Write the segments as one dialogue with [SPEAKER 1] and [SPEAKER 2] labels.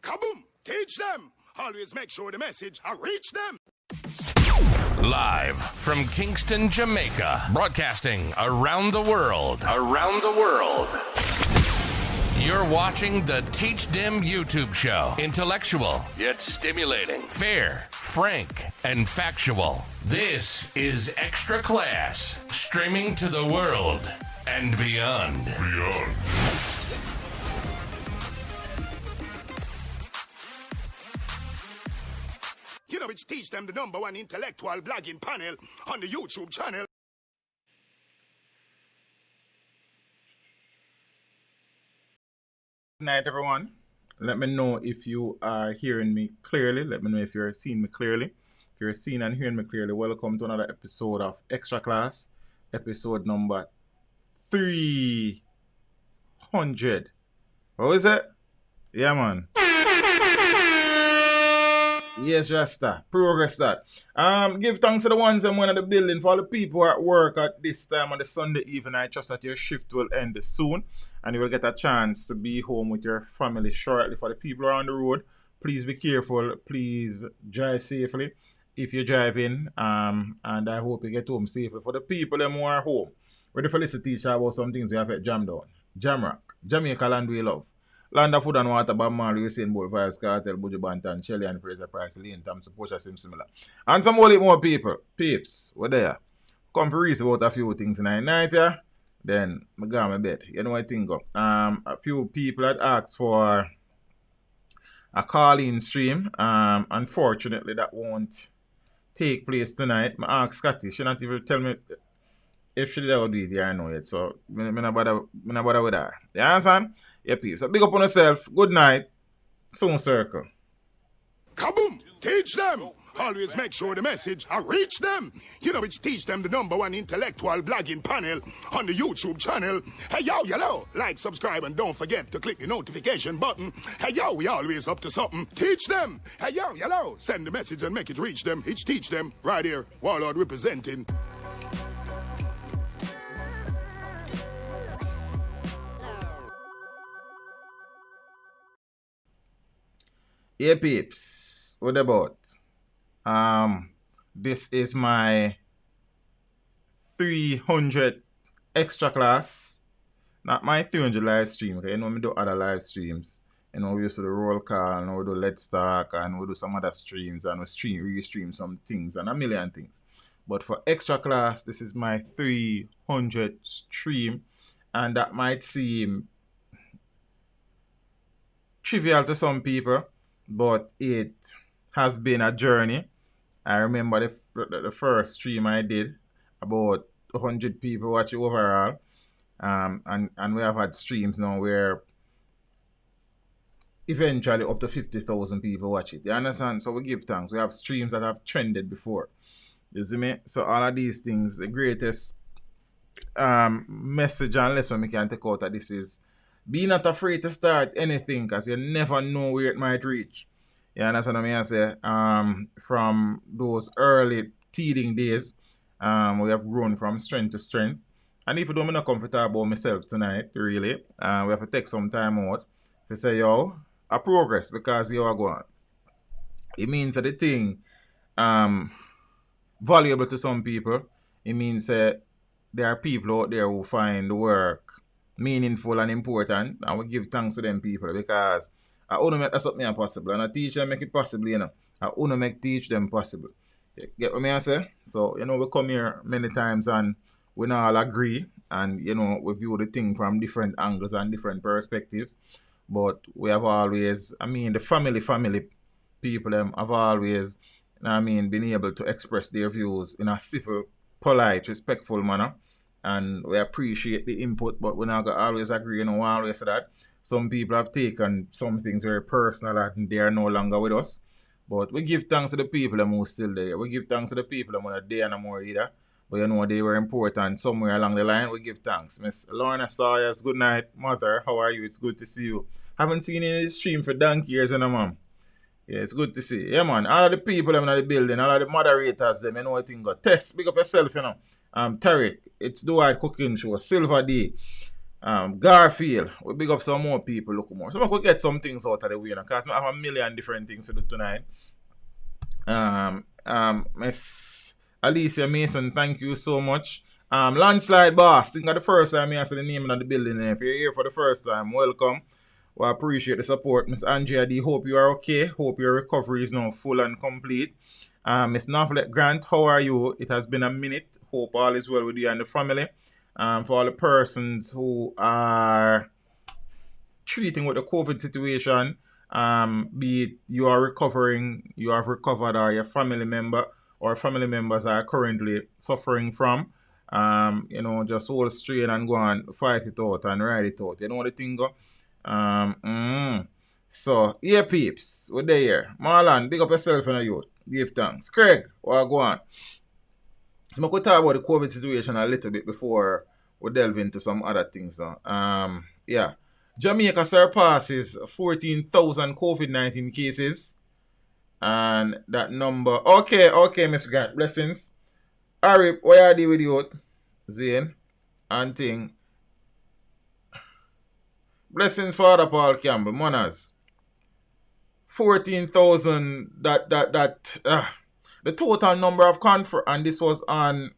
[SPEAKER 1] Kaboom! Teach them! Always make sure the message reach them!
[SPEAKER 2] Live from Kingston, Jamaica, broadcasting around the world. You're watching the Teach Them YouTube show. Intellectual, yet stimulating. Fair, frank, and factual. This is Extra Class, streaming to the world and beyond.
[SPEAKER 1] You know, it's Teach Them, the #1 intellectual blogging panel on the YouTube channel.
[SPEAKER 3] Good night, everyone. Let me know if you are hearing me clearly. Let me know if you're seeing me clearly. If you're seeing and hearing me clearly, welcome to another episode of Extra Class, episode number 300. What was it? Yeah, man. Yes, Rasta. Progress that. Give thanks to the ones in one of the building for all the people who are at work at this time on the Sunday evening. I trust that your shift will end soon and you will get a chance to be home with your family shortly. For the people around the road, please be careful. Please drive safely if you're driving. And I hope you get home safely. For the people who are home, we're the felicity teacher about some things we have at Jam Down, Jamrock, Jamaica land we love. Land of Food and Water, Bob Marley, Usain Bolt, Vibes Cartel, Buju Banton, Shelly and Fraser Price, Lane, Tom, Supposha, similar. And some more people. Peeps, we're there. Come for reason about a few things tonight. Night, yeah? Then, I go my bed. You know what I think of? A few people had asked for a call-in stream. Unfortunately, that won't take place tonight. I asked Scotty. She not even tell me if she did do it here or no yet. So, I'm not bother with her. You understand? Yeah, peeps. So big up on yourself. Good night. Soon circle.
[SPEAKER 1] Kaboom! Teach them! Always make sure the message reach them. You know, it's Teach Them, the #1 intellectual blogging panel on the YouTube channel. Hey, yo, yellow. Like, subscribe, and don't forget to click the notification button. Hey, yo, we always up to something. Teach them. Hey, yo, yellow. Send the message and make it reach them. It's Teach Them. Right here. Warlord representing.
[SPEAKER 3] Yeah, peeps. What about? This is my 300 extra class. Not my 300 live stream. Okay, you know, we do other live streams. You know, we used to do roll call, and we do Let's Talk, and we do some other streams, and we restream some things, and a million things. But for extra class, this is my 300 stream, and that might seem trivial to some people, but it has been a journey. I remember the first stream I did, about 100 people watch it overall. And we have had streams now where eventually up to 50,000 people watch it. You understand? So we give thanks. We have streams that have trended before. You see me? So all of these things, the greatest message and lesson we can take out of this is be not afraid to start anything, because you never know where it might reach. You understand what I say? From those early teething days, we have grown from strength to strength. And if you don't, I'm not comfortable about myself tonight, really, we have to take some time out to say, yo, I progress, because you are going. It means that the thing valuable to some people. It means that there are people out there who find the work meaningful and important, and we give thanks to them people, because I want to make that something possible, and I teach them make it possible, you know. I want to teach them possible. You get what I say? So, you know, we come here many times and we not all agree, and, you know, we view the thing from different angles and different perspectives, but we have always, the family people have always, been able to express their views in a civil, polite, respectful manner. And we appreciate the input, but we're not going to always agree, you know, always say that. Some people have taken some things very personal and they are no longer with us. But we give thanks to the people who are still there. We give thanks to the people who are there no more either. But you know, they were important somewhere along the line. We give thanks. Miss Lorna Sawyers, good night. Mother, how are you? It's good to see you. Haven't seen you in the stream for donkey years, you know, mom. Yeah, it's good to see you. Yeah, man. All of the people in the building, all of the moderators, them, you know what thing got. Test, big up yourself, you know. Tarek, it's Dwight Cooking Show, Silver D. Garfield, we big up some more people, look more. So I could get some things out of the way, because I have a million different things to do tonight. Miss Alicia Mason, thank you so much. Landslide Boss, think of the first time I see the name of the building. If you're here for the first time, welcome. Well, I appreciate the support. Miss Andrea D, hope you are okay. Hope your recovery is now full and complete. Miss Novelet Grant, how are you? It has been a minute. Hope all is well with you and the family. For all the persons who are treating with the COVID situation, be it you are recovering, you have recovered, or your family member or family members are currently suffering from, just hold straight and go and fight it out and ride it out. You know what the thing go? So, yeah, peeps, we're there. Marlon, big up yourself and youth. Give thanks. Craig, well, go on. So, I could talk about the COVID situation a little bit before we delve into some other things. Yeah. Jamaica surpasses 14,000 COVID-19 cases. And that number... Okay, Mr. Grant. Blessings. Arif, what are you with you? Zane. And thing. Blessings, Father Paul Campbell. Manners. 14,000... the total number of and this was on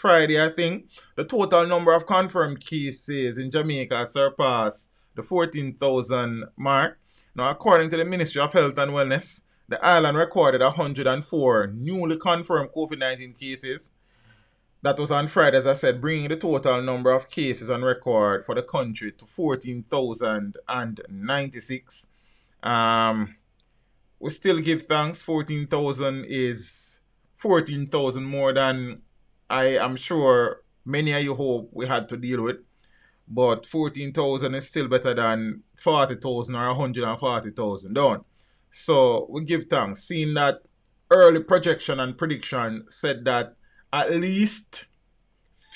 [SPEAKER 3] Friday, I think. The total number of confirmed cases in Jamaica surpassed the 14,000 mark. Now, according to the Ministry of Health and Wellness, the island recorded 104 newly confirmed COVID-19 cases. That was on Friday, as I said, bringing the total number of cases on record for the country to 14,096. We still give thanks. 14,000 is 14,000 more than I am sure many of you hope we had to deal with. But 14,000 is still better than 40,000 or 140,000 down. So we give thanks. Seeing that early projection and prediction said that at least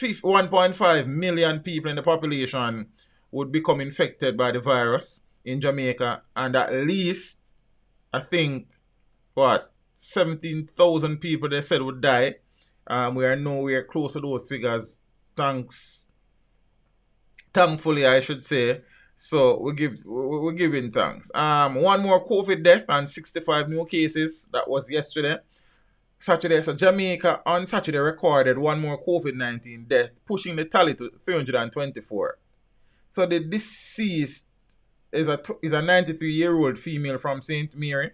[SPEAKER 3] 1.5 million people in the population would become infected by the virus in Jamaica. And at least, I think, 17,000 people they said would die. We are nowhere close to those figures. Thankfully, I should say. So we're giving thanks. One more COVID death and 65 new cases. That was yesterday. Saturday, so Jamaica on Saturday recorded one more COVID-19 death, pushing the tally to 324. So the deceased is a 93-year-old female from St. Mary.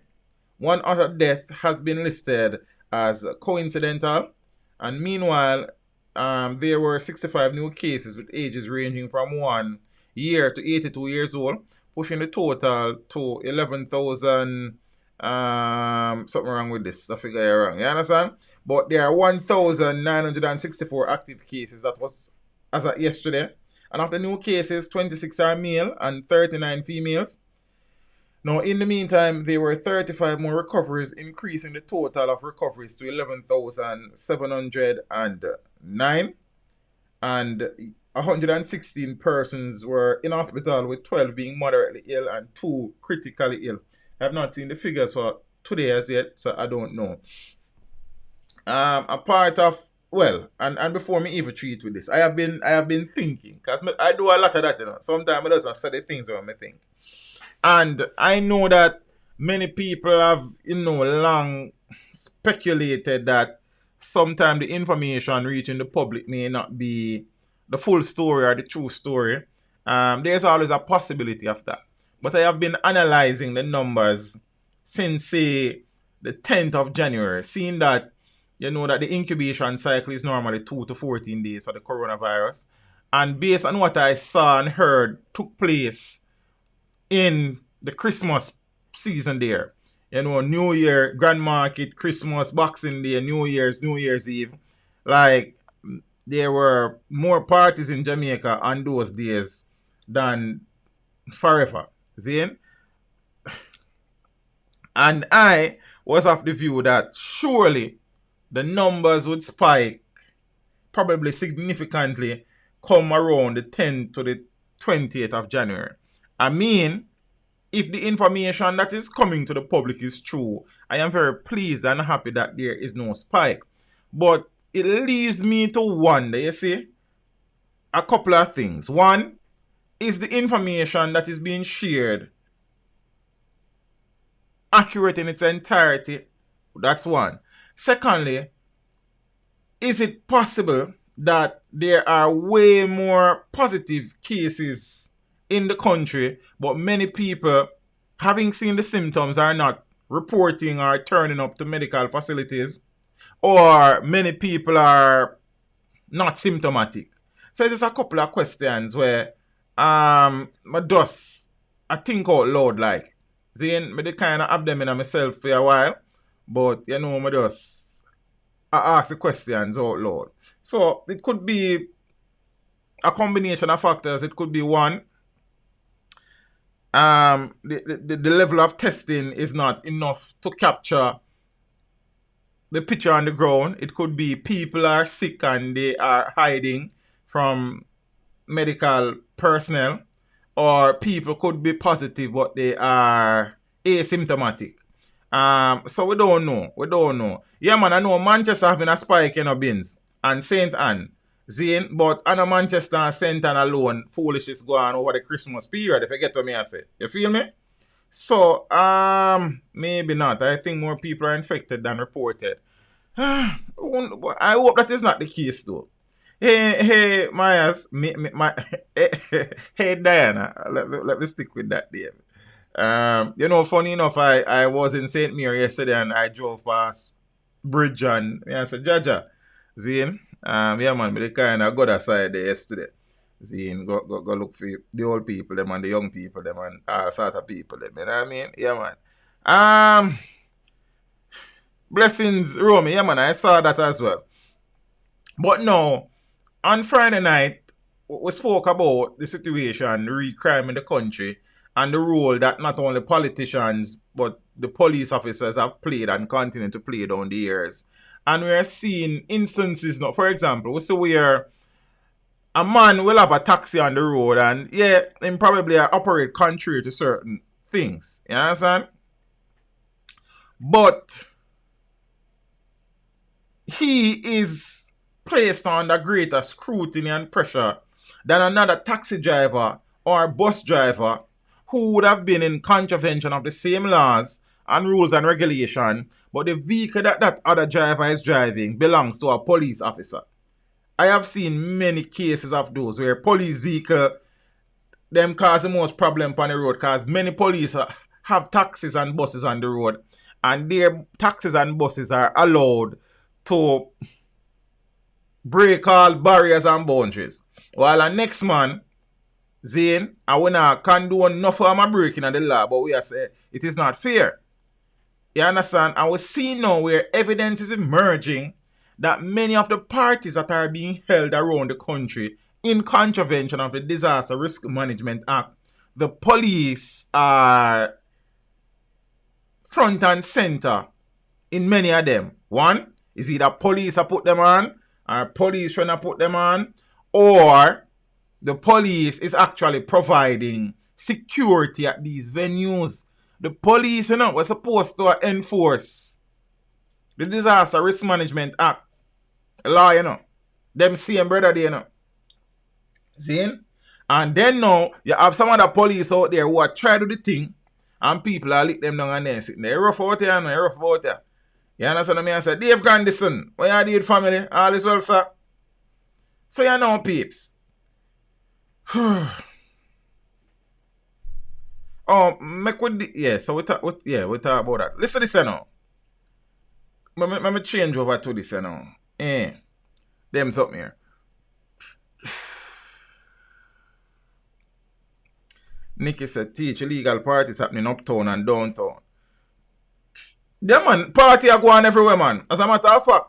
[SPEAKER 3] One other death has been listed as coincidental. And meanwhile, there were 65 new cases with ages ranging from 1 year to 82 years old, pushing the total to 11,000. Something wrong with this. I figure you're wrong. You understand? But there are 1,964 active cases. That was as of yesterday. And of the new cases, 26 are male and 39 females. Now, in the meantime, there were 35 more recoveries, increasing the total of recoveries to 11,709. And 116 persons were in hospital, with 12 being moderately ill and 2 critically ill. I have not seen the figures for today as yet, so I don't know. A part of, and before me even treat with this, I have been thinking, because I do a lot of that, Sometimes I just study things when I think. And I know that many people have, long speculated that sometimes the information reaching the public may not be the full story or the true story. There's always a possibility of that. But I have been analyzing the numbers since, say, the 10th of January, seeing that, that the incubation cycle is normally 2 to 14 days for the coronavirus. And based on what I saw and heard took place in the Christmas season there, New Year, Grand Market, Christmas, Boxing Day, New Year's Eve, like, there were more parties in Jamaica on those days than forever. Zane? And I was of the view that surely the numbers would spike probably significantly come around the 10th to the 28th of January. I mean, if the information that is coming to the public is true, I am very pleased and happy that there is no spike. But it leaves me to wonder, you see, a couple of things. One, is the information that is being shared accurate in its entirety? That's one. Secondly, is it possible that there are way more positive cases in the country, but many people, having seen the symptoms, are not reporting or turning up to medical facilities, or many people are not symptomatic? So there's a couple of questions where I think out loud, like, see, me the kind of have them in myself for a while, but you know, I ask the questions out loud. So it could be a combination of factors. It could be one, the level of testing is not enough to capture the picture on the ground. It could be people are sick and they are hiding from medical personnel, or people could be positive but they are asymptomatic. So we don't know. Yeah, man, I know Manchester having a spike in bins and St. Anne, Zane, but I know Manchester and St. Anne alone, foolish is going over the Christmas period, if you get what me I say. You feel me? So, maybe not. I think more people are infected than reported. I hope that is not the case, though. Hey, Myers, hey, Diana, let me stick with that, Dave. You know, funny enough, I was in St. Mary yesterday and I drove past Bridge and I said, Jaja, Zane, yeah, man, but they kind of got aside there yesterday. Zane, go look for the old people, them, and the young people, them, and all sort of people, them, you know what I mean? Yeah, man. Blessings, Romy, yeah, man, I saw that as well. But no, on Friday night, we spoke about the situation, crime in the country, and the role that not only politicians, but the police officers have played and continue to play down the years. And we are seeing instances now, for example, we see where a man will have a taxi on the road and, yeah, him probably operate contrary to certain things. You understand? But he is placed under greater scrutiny and pressure than another taxi driver or bus driver who would have been in contravention of the same laws and rules and regulation, but the vehicle that other driver is driving belongs to a police officer. I have seen many cases of those where police vehicle them cause the most problem on the road, because many police have taxis and buses on the road, and their taxis and buses are allowed to break all barriers and boundaries. While a next man, Zane, I will not condone enough of my breaking of the law, but we are say it is not fair. You understand? And we see now where evidence is emerging that many of the parties that are being held around the country in contravention of the Disaster Risk Management Act, the police are front and center in many of them. One, is either police have put them on, or police trying to put them on, or the police is actually providing security at these venues. The police, you know, were supposed to enforce the Disaster Risk Management Act law, you know. Them same brother there, you know. See? And then now, you have some other police out there who are trying to do the thing, and people are lick them down and then sitting there. Rough out here, no, rough out here. You understand what I mean? I said, Dave Grandison, what you did, family? All is well, sir. So you know, peeps. So we talk about that. Listen to this now. Let me change over to this now. Them something here. Nicky said, teach illegal parties happening uptown and downtown. Yeah, man, party are going everywhere, man. As a matter of fact,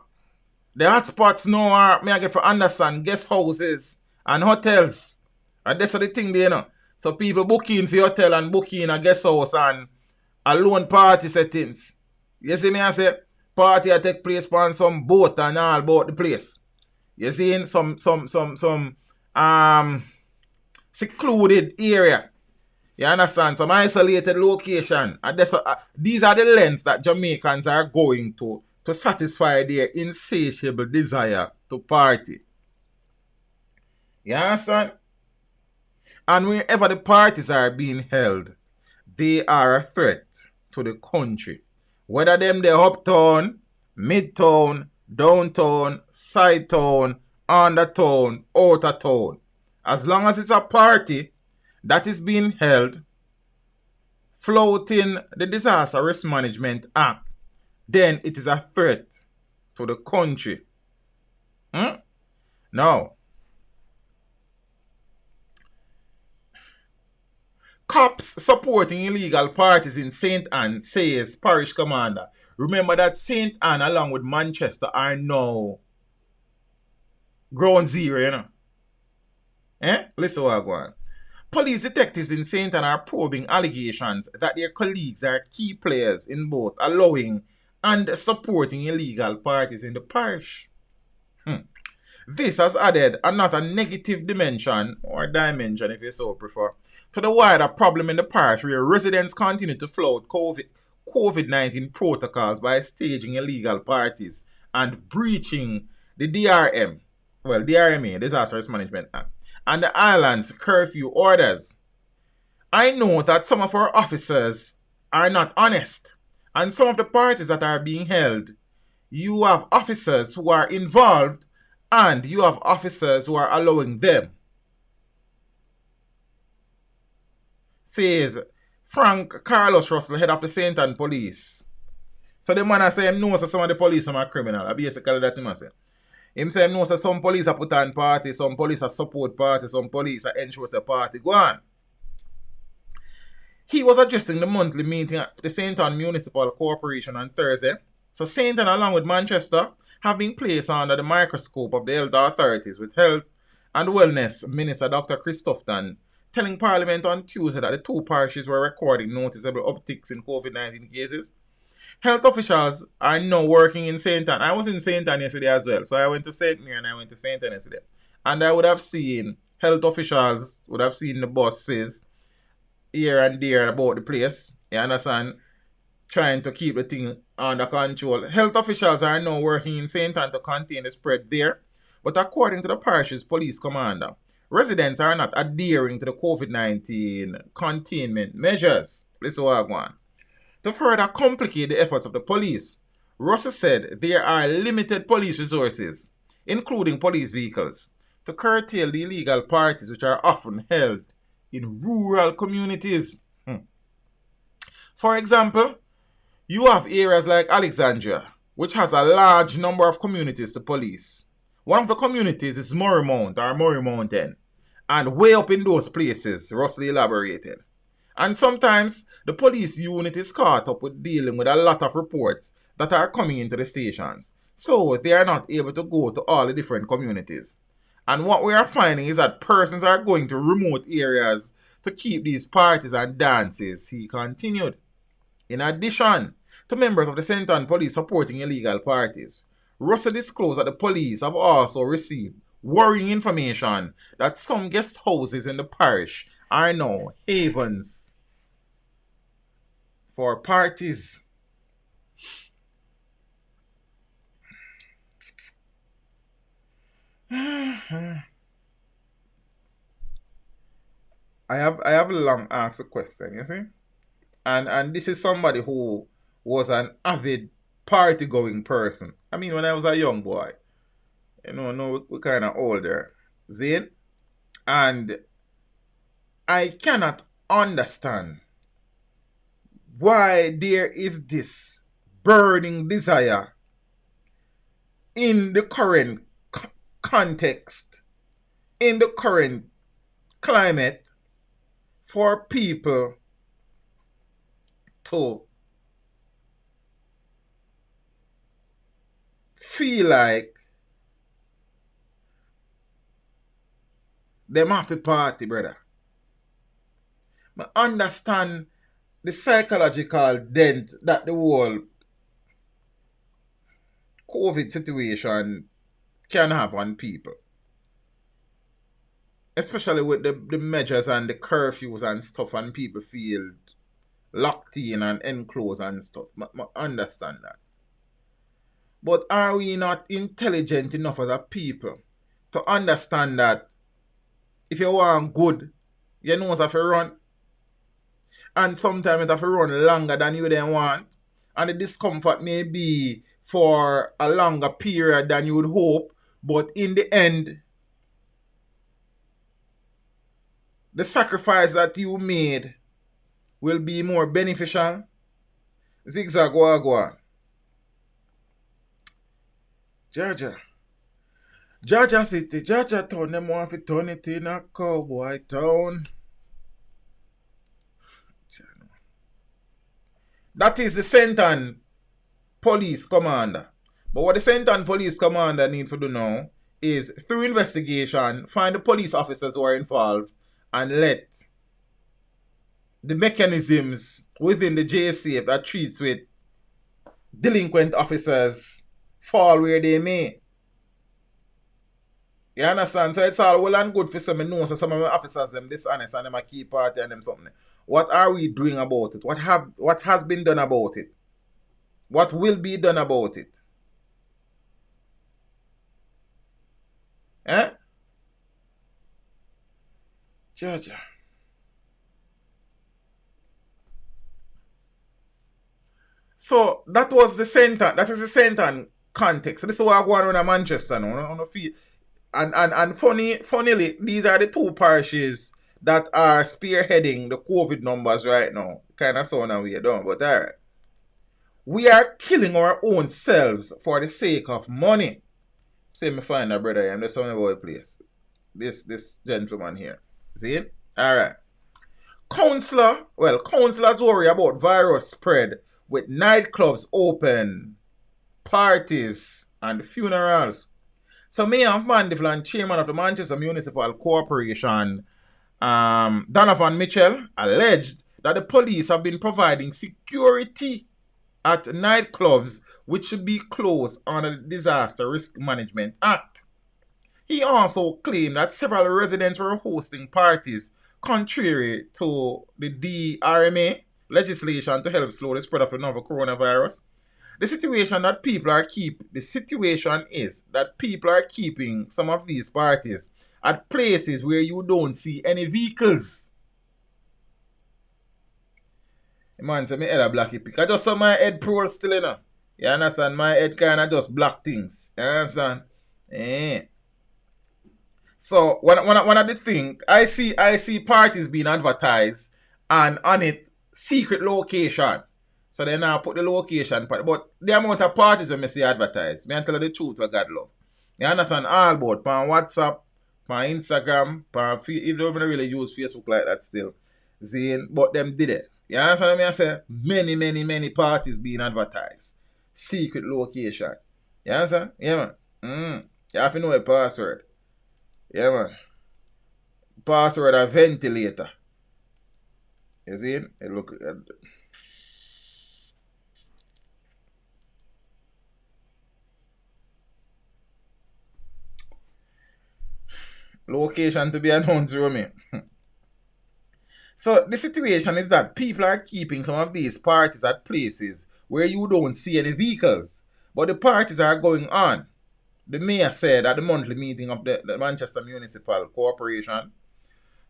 [SPEAKER 3] the hotspots now are, I get for understand, guest houses and hotels. And that's the thing there, you know. So people booking for hotel and booking a guest house and alone party settings. You see me, I say, party I take place on some boat and all about the place. You see, in some secluded area. You understand? Some isolated location. And these are the lengths that Jamaicans are going to satisfy their insatiable desire to party. You understand? And wherever the parties are being held, they are a threat to the country. Whether them they're uptown, midtown, downtown, side town, under town, out of town. As long as it's a party that is being held, flouting the Disaster Risk Management Act, then it is a threat to the country. Now, cops supporting illegal parties in St. Anne, says parish commander. Remember that St. Anne along with Manchester are now ground zero, you know. Listen what I go on. Police detectives in St. Anne are probing allegations that their colleagues are key players in both allowing and supporting illegal parties in the parish. This has added another negative dimension, or dimension if you so prefer, to the wider problem in the parish where residents continue to flout COVID-19 protocols by staging illegal parties and breaching the DRMA, Disaster Risk Management Act, and the island's curfew orders. I know that some of our officers are not honest, and some of the parties that are being held, you have officers who are involved and you have officers who are allowing them. Says Frank Carlos Russell, head of the St. Anne Police. So the man I say him knows some of the police are criminal. I basically that him say. Him say him knows that some police are put on party, some police are support party, some police are ensure the party. Go on. He was addressing the monthly meeting at the St. Anne Municipal Corporation on Thursday. So St. Anne along with Manchester have been placed under the microscope of the health authorities, with Health and Wellness Minister Dr. Christopherson telling Parliament on Tuesday that the two parishes were recording noticeable upticks in COVID-19 cases. Health officials are now working in St. Anne. I was in St. Anne yesterday as well. So I went to St. Mary and I went to St. Anne yesterday. And I would have seen health officials, would have seen the buses here and there about the place. You understand? Trying to keep the thing under control. Health officials are now working in St. Anne to contain the spread there. But according to the parish's police commander, residents are not adhering to the COVID-19 containment measures. Listen what I want. To further complicate the efforts of the police, Russell said there are limited police resources, including police vehicles, to curtail the illegal parties which are often held in rural communities. For example, you have areas like Alexandria, which has a large number of communities to police. One of the communities is Murray Mountain. And way up in those places, Russell elaborated. And sometimes the police unit is caught up with dealing with a lot of reports that are coming into the stations. So they are not able to go to all the different communities. And what we are finding is that persons are going to remote areas to keep these parties and dances, he continued. In addition to members of the St. Anne Police supporting illegal parties, Russell disclosed that the police have also received worrying information that some guest houses in the parish are now havens for parties. I have long asked a question, you see? And this is somebody who was an avid party going person. I mean, when I was a young boy, we're kind of older, see? And I cannot understand why there is this burning desire in the current context, in the current climate, for people to feel like them have to party, brother. I understand the psychological dent that the whole COVID situation can have on people. Especially with the measures and the curfews and stuff, and people feel locked in and enclosed and stuff. I understand that. But are we not intelligent enough as a people to understand that If you want good, you know have to run. And sometimes it have to run longer than you then want. And the discomfort may be for a longer period than you would hope. But in the end, the sacrifice that you made will be more beneficial. Zigzag wagwan. Jaja. Jaja City, Jaja Town, them want to turn it in a cowboy town. That is the Senton Police Commander. But what the Senton Police Commander need to do now is, through investigation, find the police officers who are involved and let the mechanisms within the JSA that treats with delinquent officers fall where they may. You understand? So it's all well and good for some know so some of my officers them dishonest and them a keep party and them something. What are we doing about it? What has been done about it? What will be done about it? Eh? Georgia. So that was the center. That is the center context. This is what I go on in Manchester now. And funnily, these are the two parishes that are spearheading the COVID numbers right now. Kind of sound and we don't, but alright. We are killing our own selves for the sake of money. Say me find a brother here. I'm just talking about the place. This gentleman here. See it? Alright. Counselors worry about virus spread with nightclubs open, parties, and funerals. So Mayor of Mandeville, Chairman of the Manchester Municipal Corporation, Donovan Mitchell, alleged that the police have been providing security at nightclubs which should be closed under the Disaster Risk Management Act. He also claimed that several residents were hosting parties contrary to the DRMA legislation to help slow the spread of the novel coronavirus. The situation is that people are keeping some of these parties at places where you don't see any vehicles. The man said, my head a blacky pick. I just saw my head pro still, you know. You understand? My head kind of just black things. You understand? So, when I did think, I see parties being advertised and on it, secret location. So they now put the location, but the amount of parties when I see advertised, me tell you the truth what God love. You understand? All about, on WhatsApp, on Instagram, even though I don't really use Facebook like that still. Zine, but them did it. You understand what I say? Many parties being advertised. Secret location. You understand? Yeah, man. You have to know a password. Yeah, man. Password a ventilator. You see it? Look at location to be announced, Romy. So the situation is that people are keeping some of these parties at places where you don't see any vehicles, but the parties are going on. The mayor said at the monthly meeting of the Manchester Municipal Corporation.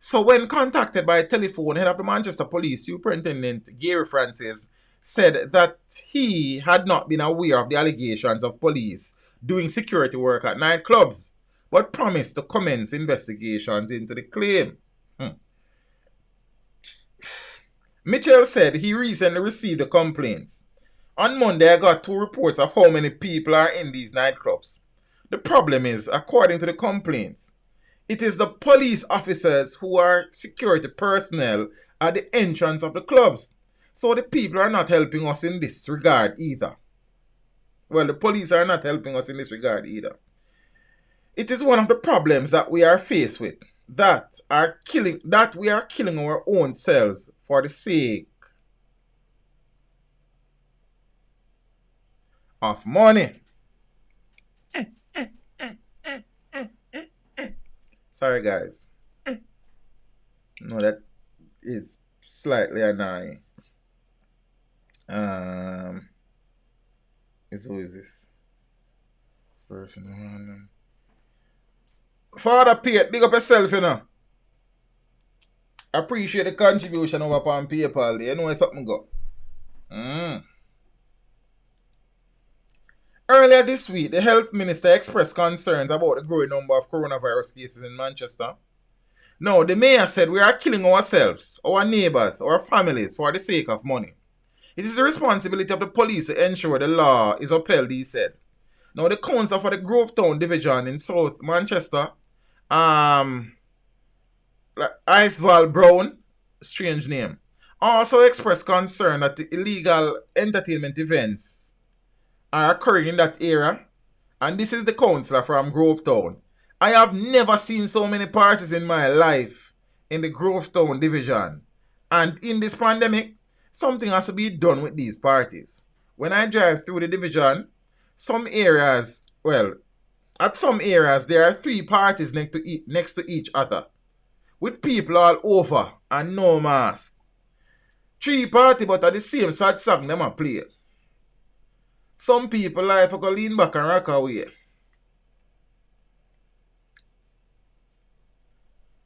[SPEAKER 3] So when contacted by telephone, head of the Manchester Police Superintendent Gary Francis said that he had not been aware of the allegations of police doing security work at nightclubs, but promised to commence investigations into the claim. Mitchell said he recently received the complaints. On Monday, I got 2 reports of how many people are in these nightclubs. The problem is, according to the complaints, it is the police officers who are security personnel at the entrance of the clubs. So the people are not helping us in this regard either. Well, the police are not helping us in this regard either. It is one of the problems that we are faced with, that we are killing our own selves for the sake of money. Sorry, guys. No, that is slightly annoying. Who is this? This person. Father Pete, big up yourself, you know. Appreciate the contribution over upon PayPal. You know where something go. Earlier this week, the health minister expressed concerns about the growing number of coronavirus cases in Manchester. Now, the mayor said we are killing ourselves, our neighbours, our families for the sake of money. It is the responsibility of the police to ensure the law is upheld, he said. Now, the council for the Grovetown division in South Manchester, Iceval Brown, strange name, also expressed concern that the illegal entertainment events are occurring in that area. And this is the councillor from Grovetown. I have never seen so many parties in my life in the Grovetown division. And in this pandemic, something has to be done with these parties. When I drive through the division, at some areas there are 3 parties next to each other, with people all over and no mask. 3 parties, but at the same sad song them a play. Some people like to go lean back and rock away.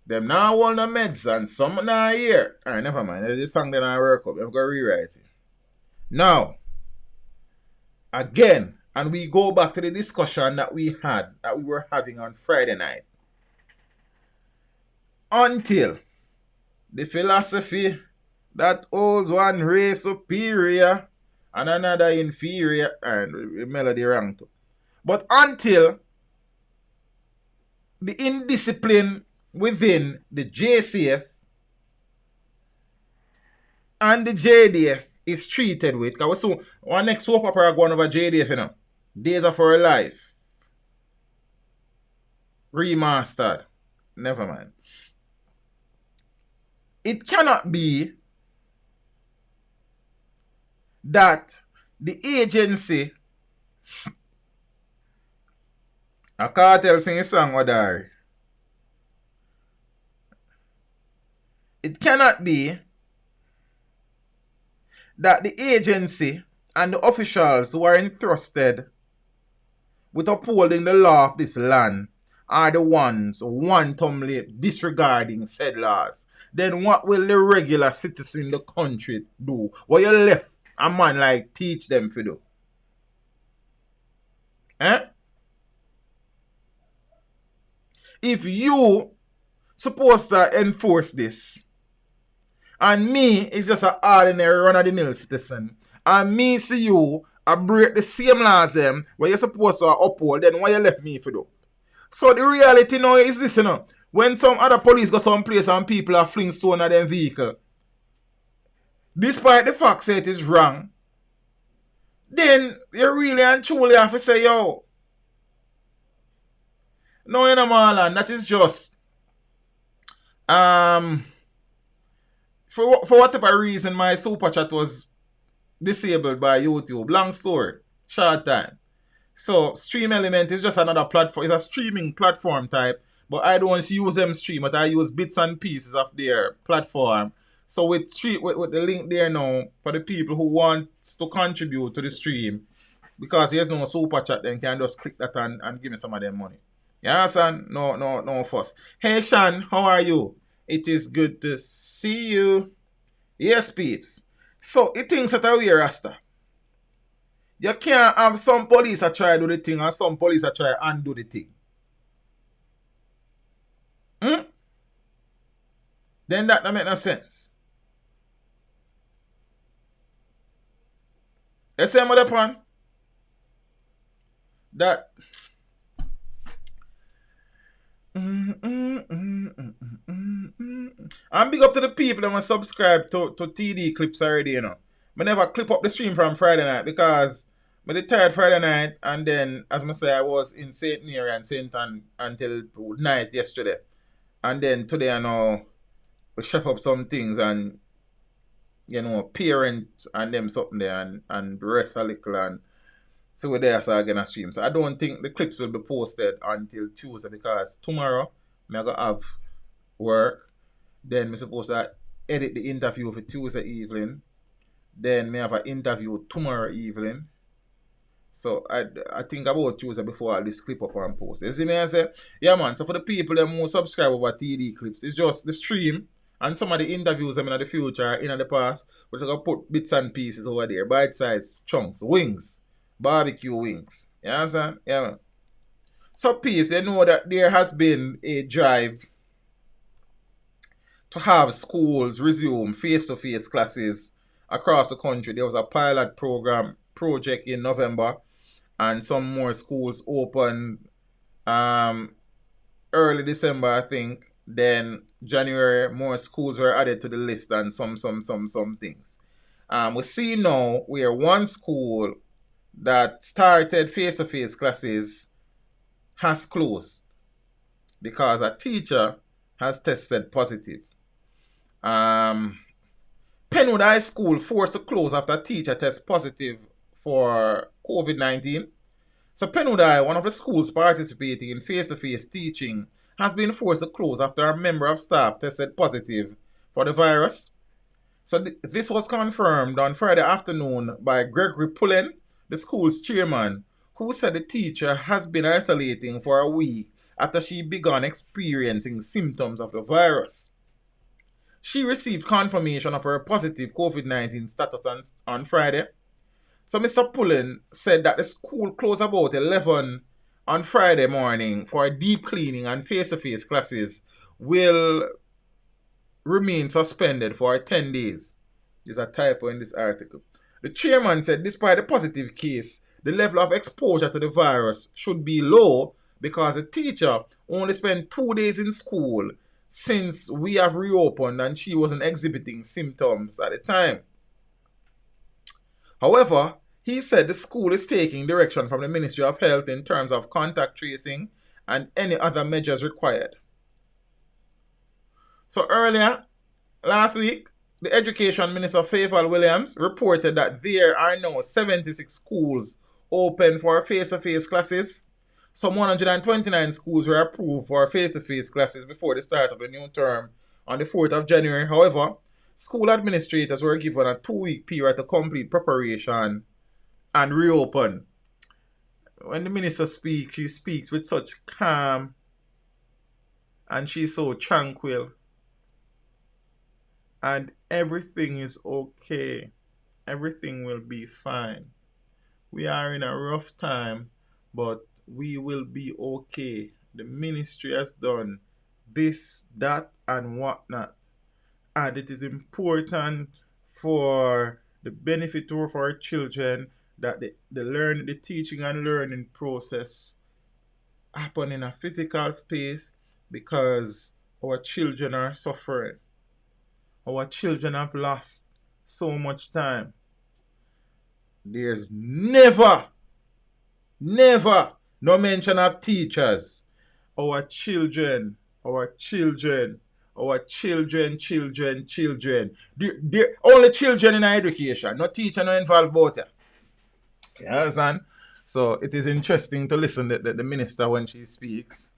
[SPEAKER 3] Them now hold the meds and some now here. Alright, never mind. This song then I work up. I'm going to rewrite it. Now, again, and we go back to the discussion that we were having on Friday night. Until the philosophy that holds one race superior and another inferior, and melody wrong too. But until the indiscipline within the JCF and the JDF is treated with, because so our next soap opera going over JDF, you know, Days of Our Life, remastered. Never mind. It cannot be that the agency, a cartel sing a song or diary. It cannot be that the agency and the officials who are entrusted with upholding the law of this land are the ones wantonly disregarding said laws. Then what will the regular citizen in the country do? What you left a man like teach them to do? If you supposed to enforce this, and me is just an ordinary run-of-the-mill citizen, and me see you I break the same laws them where you're supposed to uphold, then what you left me for do? So the reality now is this, you know. When some other police go someplace and people are fling stone at their vehicle, despite the fact that it is wrong, then you really and truly have to say, yo, no, you know, Marlon, that is just for whatever reason my super chat was disabled by YouTube. Long story, short time. So Stream Element is just another platform. It's a streaming platform type, but I don't use them stream, but I use bits and pieces of their platform. So with the link there now for the people who want to contribute to the stream, because there's no super chat, then can just click that and give me some of them money. You understand? No fuss. Hey Shan, how are you? It is good to see you. Yes, peeps. So it thinks that we are Rasta. You can't have some police that try to do the thing and some police that try to undo the thing. Then that don't make no sense. You see another point? That I'm big up to the people that want to subscribe to TD clips already, you know. I never clip up the stream from Friday night because I did tired Friday night, and then, as I say, I was in St. Mary and St. Anne until night yesterday. And then today I know we chef up some things and, you know, parent and them something there and rest a little, and so we're there, so I get a stream. So I don't think the clips will be posted until Tuesday because tomorrow I'm going to have work. Then I'm supposed to edit the interview for Tuesday evening. Then I have an interview tomorrow evening. So I think about Tuesday before all this clip up and post. You see me, I say, yeah man, so for the people that who subscribe over TD clips, it's just the stream And some of the interviews them in the future, in the past, we're going to put bits and pieces over there, bite sides, chunks, wings, barbecue wings. You understand? Yeah, man. So, peeps, you know that there has been a drive to have schools resume face-to-face classes across the country. There was a pilot project in November, and some more schools opened early December, I think. Then January, more schools were added to the list and some things. We see now where one school that started face-to-face classes has closed because a teacher has tested positive. Penwood High School forced to close after a teacher tests positive for COVID-19. So Penwood High, one of the schools participating in face-to-face teaching, has been forced to close after a member of staff tested positive for the virus. So this was confirmed on Friday afternoon by Gregory Pullen, the school's chairman, who said the teacher has been isolating for a week after she began experiencing symptoms of the virus. She received confirmation of her positive COVID-19 status on Friday. So Mr. Pullen said that the school closed about 11 on Friday morning for deep cleaning, and face-to-face classes will remain suspended for 10 days. There's a typo in this article. The chairman said despite the positive case, the level of exposure to the virus should be low because the teacher only spent 2 days in school since we have reopened and she wasn't exhibiting symptoms at the time. However, he said the school is taking direction from the Ministry of Health in terms of contact tracing and any other measures required. So earlier, last week, the Education Minister Favour Williams reported that there are now 76 schools open for face-to-face classes. Some 129 schools were approved for face-to-face classes before the start of the new term on the 4th of January. However, school administrators were given a 2-week period to complete preparation and reopen. When the minister speaks, she speaks with such calm and she's so tranquil. And everything is okay. Everything will be fine. We are in a rough time, but we will be okay. The ministry has done this, that, and whatnot. And it is important for the benefit of our children that the teaching and learning process happen in a physical space, because our children are suffering. Our children have lost so much time. There's never no mention of teachers. Our children. Children. The only children in our education. No teacher no involved both. You understand? So it is interesting to listen to the minister when she speaks.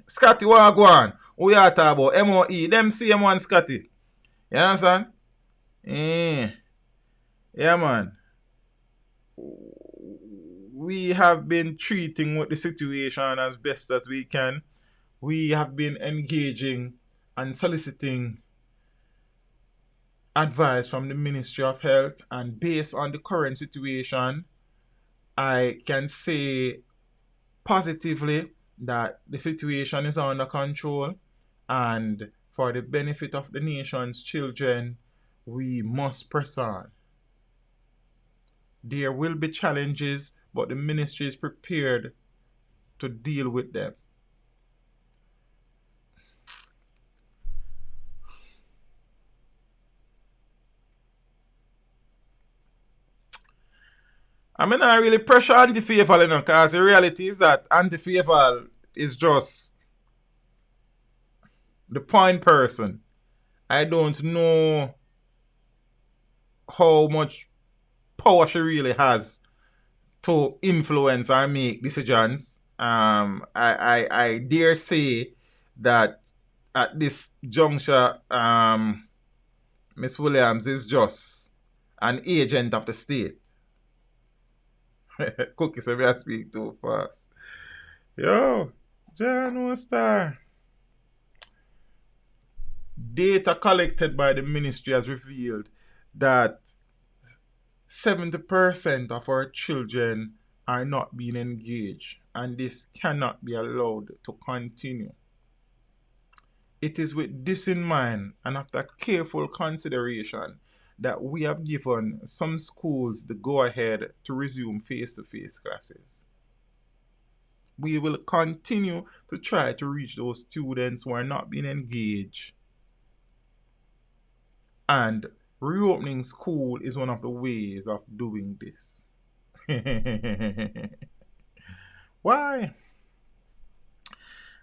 [SPEAKER 3] Scotty Wagwan, we are talking about MOE, them same one Scotty. You understand? Yeah, man. We have been treating with the situation as best as we can. We have been engaging and soliciting advice from the Ministry of Health, and based on the current situation, I can say positively that the situation is under control, and for the benefit of the nation's children, we must press on. There will be challenges, but the ministry is prepared to deal with them. I mean, I really pressure anti-faithful, because the reality is that anti-faithful is just the point person. I don't know how much power she really has to influence or make decisions. I dare say that at this juncture, Miss Williams is just an agent of the state. Cookie said I speak too fast. Yo, John, one star. data collected by the ministry has revealed that 70% of our children are not being engaged, and this cannot be allowed to continue. It is with this in mind and after careful consideration that we have given some schools the go-ahead to resume face-to-face classes. We will continue to try to reach those students who are not being engaged, and reopening school is one of the ways of doing this. Why?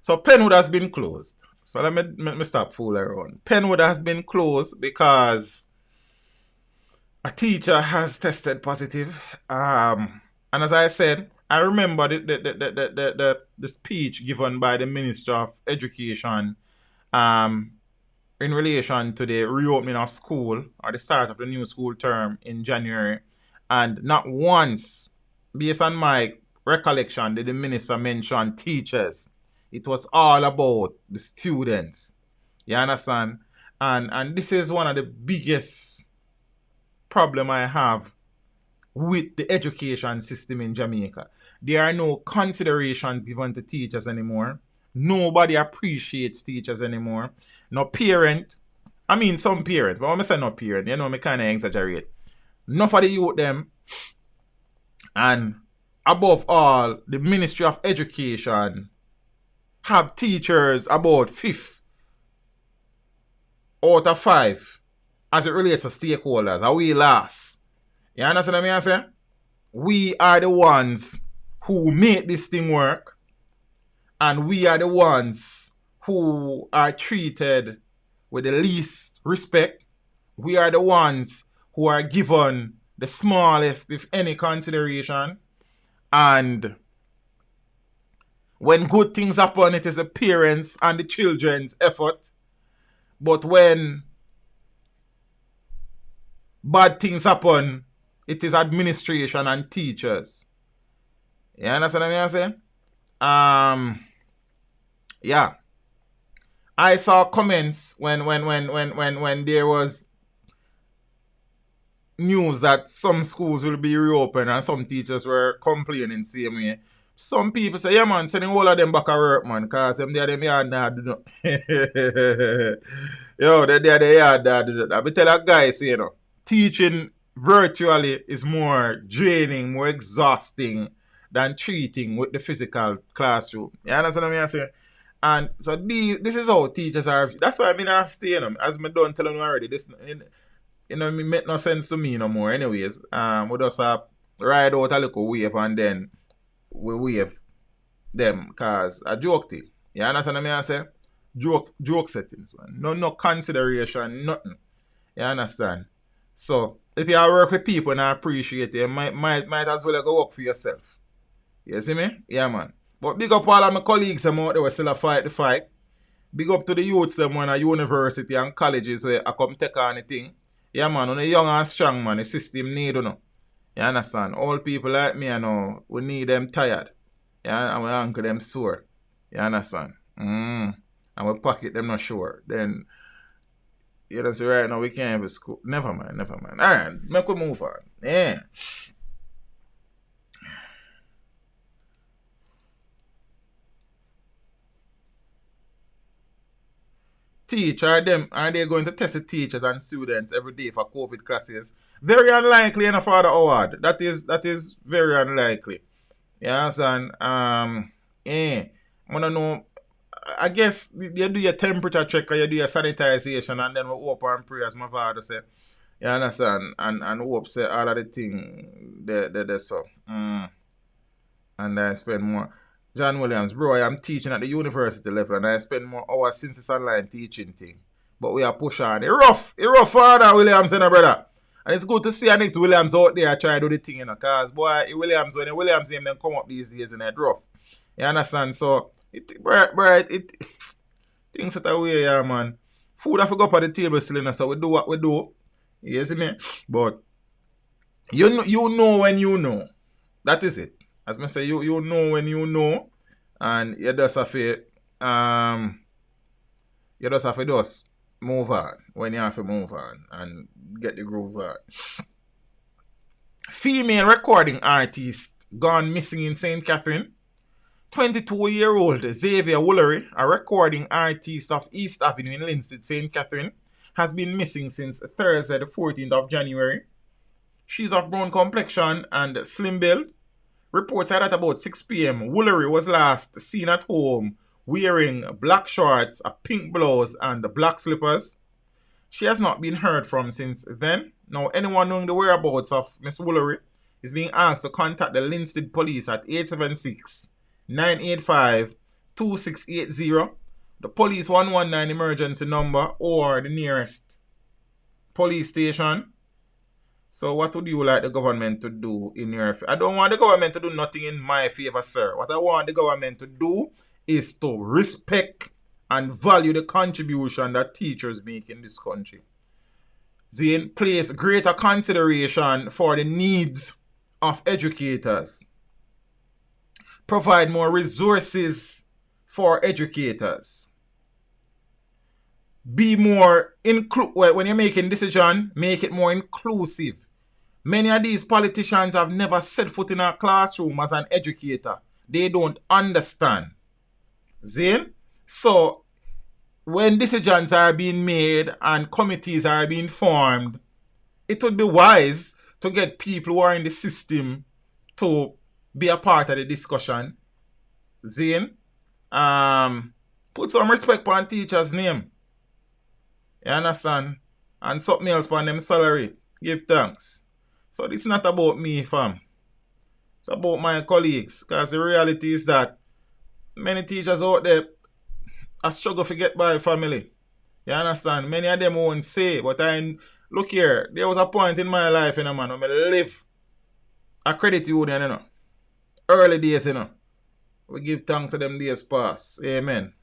[SPEAKER 3] So Penwood has been closed. So let me stop fooling around. Penwood has been closed because a teacher has tested positive. And as I said, I remember the speech given by the Minister of Education in relation to the reopening of school or the start of the new school term in January. And not once, based on my recollection, did the minister mention teachers. It was all about the students. You understand? And this is one of the biggest problem I have with the education system in Jamaica. There are no considerations given to teachers anymore. Nobody appreciates teachers anymore. No parent, I mean some parents, but when I say no parent, you know, me kind of exaggerate. Enough of the youth them, and above all, the Ministry of Education have teachers about 5 out of 5 as it relates to stakeholders. Are we last? You understand what I say? We are the ones who make this thing work, and we are the ones who are treated with the least respect. We are the ones who are given the smallest, if any, consideration. And when good things happen, it is the parents and the children's effort. But when bad things happen, it is administration and teachers. You understand what I say? Yeah. I saw comments when there was news that some schools will be reopened and some teachers were complaining same way. Some people say, yeah man, sending all of them back to work, man, because them yard now do not. Yo, they yard now do not. I be tell a guy, say, you know, teaching virtually is more draining, more exhausting than treating with the physical classroom. You understand what I say? And so this is how teachers are. That's why I mean I stay, you know, as I done telling them already. This, you know, it make no sense to me no more. Anyways, we just ride out a little wave and then we wave them, cause a joke thing. You understand what I say? Joke settings, man. No consideration, nothing. You understand? So if you work with people and I appreciate it, you might as well go work for yourself. You see me? Yeah, man. But big up all of my colleagues them out there who still fight the fight. Big up to the youths them when at university and colleges where I come take on the thing. Yeah, man, on a young and strong, man, the system need, you know. You understand? All people like me, you know, we need them tired. Yeah, and we anchor them sore. You understand? And we pocket them not sure. Then, you know, see right now we can't even school. Never mind. Alright, make we move on. Yeah. Are they going to test the teachers and students every day for COVID classes? Very unlikely, enough for the award. That is very unlikely. You understand? I wanna know. I guess you do your temperature check or you do your sanitization and then we open and pray as my father say. You understand? And hope say all of the thing they so. And I spend more. John Williams, bro, I am teaching at the university level and I spend more hours since this online teaching thing. But we are push on. It's rough father Williams, you know, brother. And it's good to see an Williams out there try to do the thing, you know, because boy, when the Williams name them come up these days and it's rough. You understand? So it things that away, yeah, man. Food have to go up on the table still, you know, so we do what we do. You see me? But you know when you know. That is it. As I say, you know when you know, and you just have to move on. When you have to move on and get the groove on. Female recording artist gone missing in St. Catherine. 22-year-old Xavier Woolery, a recording artist of East Avenue in Linstead, St. Catherine, has been missing since Thursday, the 14th of January. She's of brown complexion and slim build. Reports are that about 6 p.m. Woolery was last seen at home wearing black shorts, a pink blouse, and black slippers. She has not been heard from since then. Now, anyone knowing the whereabouts of Miss Woolery is being asked to contact the Linstead Police at 876-985-2680, the Police 119 emergency number, or the nearest police station. So what would you like the government to do in your favor? I don't want the government to do nothing in my favor, sir. What I want the government to do is to respect and value the contribution that teachers make in this country. They place greater consideration for the needs of educators. Provide more resources for educators. Be more when you're making decisions, make it more inclusive. Many of these politicians have never set foot in a classroom as an educator. They don't understand. Zane? So, when decisions are being made and committees are being formed, it would be wise to get people who are in the system to be a part of the discussion. Zane? Put some respect on teacher's name. You understand? And something else on them salary. Give thanks. So it's not about me, fam. It's about my colleagues. Because the reality is that many teachers out there are struggle to get by family. You understand? Many of them won't say, but look here, there was a point in my life, man, when I live a credit union, Early days, We give thanks to them days past. Amen.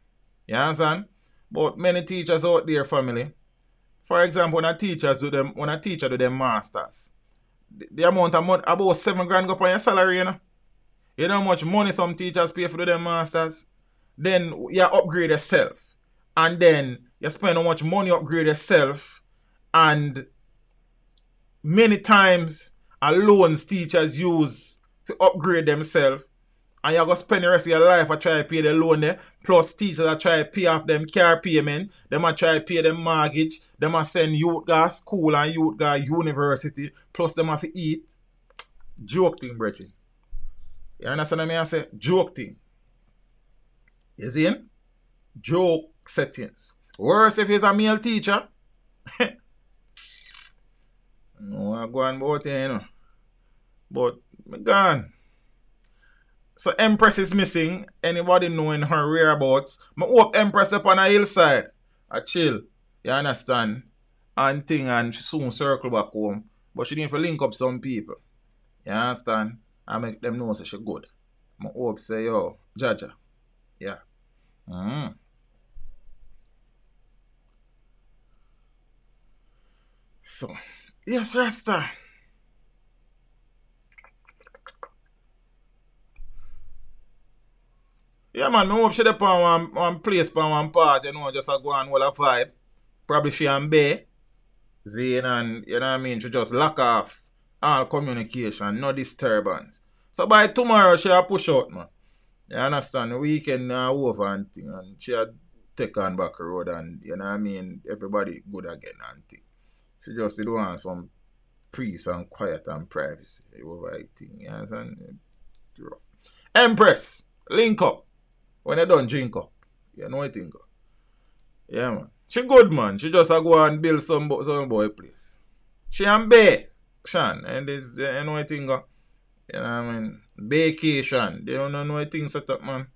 [SPEAKER 3] You understand? But many teachers out there, family. For example, when a teacher do them masters, the amount of money, about $7,000 go up on your salary, You know how much money some teachers pay for them masters? Then you upgrade yourself. And then you spend how much money upgrade yourself. And many times loans teachers use to upgrade themselves. And you're going to spend the rest of your life to try to pay the loan there. Plus teachers are try to pay off them car payment. Them are try to pay them mortgage. Them are send youth go school and youth go university. Plus them have to eat. Joke thing, brethren. You understand what I say? Joke thing. You see? Joke settings. Worse if he's a male teacher. No, I go on about it, But, I'm gone. So, Empress is missing. Anybody knowing her whereabouts? I hope Empress up on a hillside. I chill. You understand? And thing, and she soon circle back home. But she need to link up some people. You understand? I make them know that she good. I hope say, yo, Jaja. Yeah. So, yes, Rasta. Yeah, man, I hope she dey on one place, on one part, just a go on all a vibe. Probably she and Bay. Zane and, you know what I mean, she just lock off all communication, no disturbance. So by tomorrow, she a push out, man. You understand? The weekend over and thing, and she a take on back road and, you know what I mean, everybody good again and thing. She just don't want some peace and quiet and privacy over thing, you understand? Empress, link up. When you done drink up, you know what I think. Yeah, man. She good, man. She just a go and build some boy place. She and Bay, Shan, and this, you know what I think. You know what I mean? Vacation. They don't know what things set up, man.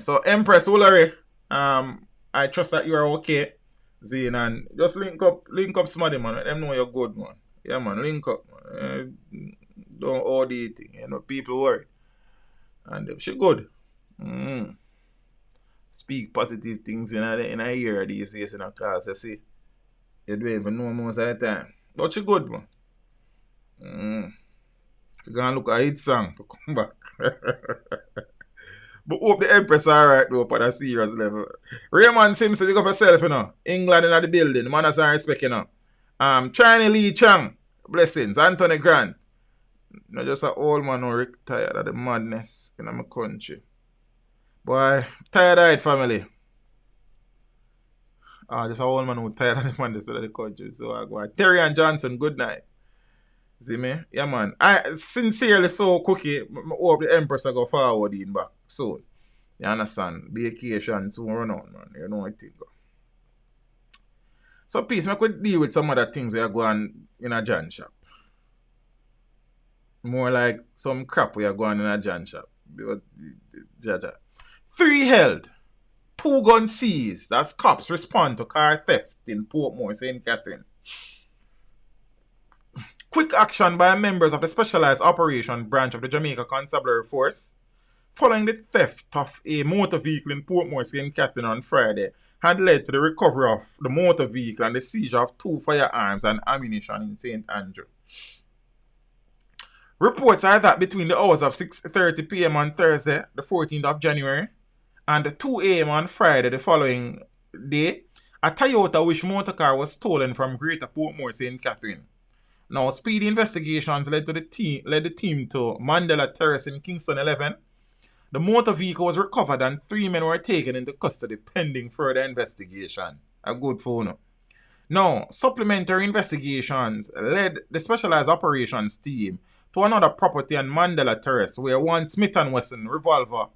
[SPEAKER 3] So Empress Woolery, I trust that you are okay. Zane, and just link up somebody, man. Let them know you're good, man. Yeah, man, link up, man. Don't audit thing, people worry. And she good. Speak positive things in a year these days, cause you see, you don't even know most of the time. But she good, man. She gonna look at hit song to come back. But hope the Empress alright though on a serious level. Raymond Simpson, pick up yourself, you know. England in the building. The manners are respect, you know. China Lee Chang, blessings. Anthony Grant. Not just an old man who retired of the madness in my country. Boy, tired of it, family. Just an old man who tired of the madness of the country. So I go. Terry and Johnson, good night. See me? Yeah, man. I sincerely so cookie. I hope the Empress will go forward in back soon. You understand? Vacation soon run out, man. You know what I think. So, please, I could deal with some other things where you go on in a John shop. More like some crap where you go on in a John shop. 3 held. 2 guns seized as cops respond to car theft in Portmore, St. Catherine. Quick action by members of the Specialized Operation Branch of the Jamaica Constabulary Force following the theft of a motor vehicle in Portmore, St. Catherine on Friday had led to the recovery of the motor vehicle and the seizure of 2 firearms and ammunition in St. Andrew. Reports are that between the hours of 6:30 p.m. on Thursday, the 14th of January, and 2 a.m. on Friday, the following day, a Toyota Wish motor car was stolen from Greater Portmore, St. Catherine. Now, speedy investigations led the team to Mandela Terrace in Kingston 11. The motor vehicle was recovered and 3 men were taken into custody pending further investigation. A good phone. Now, supplementary investigations led the Specialized Operations team to another property on Mandela Terrace where one Smith & Wesson revolver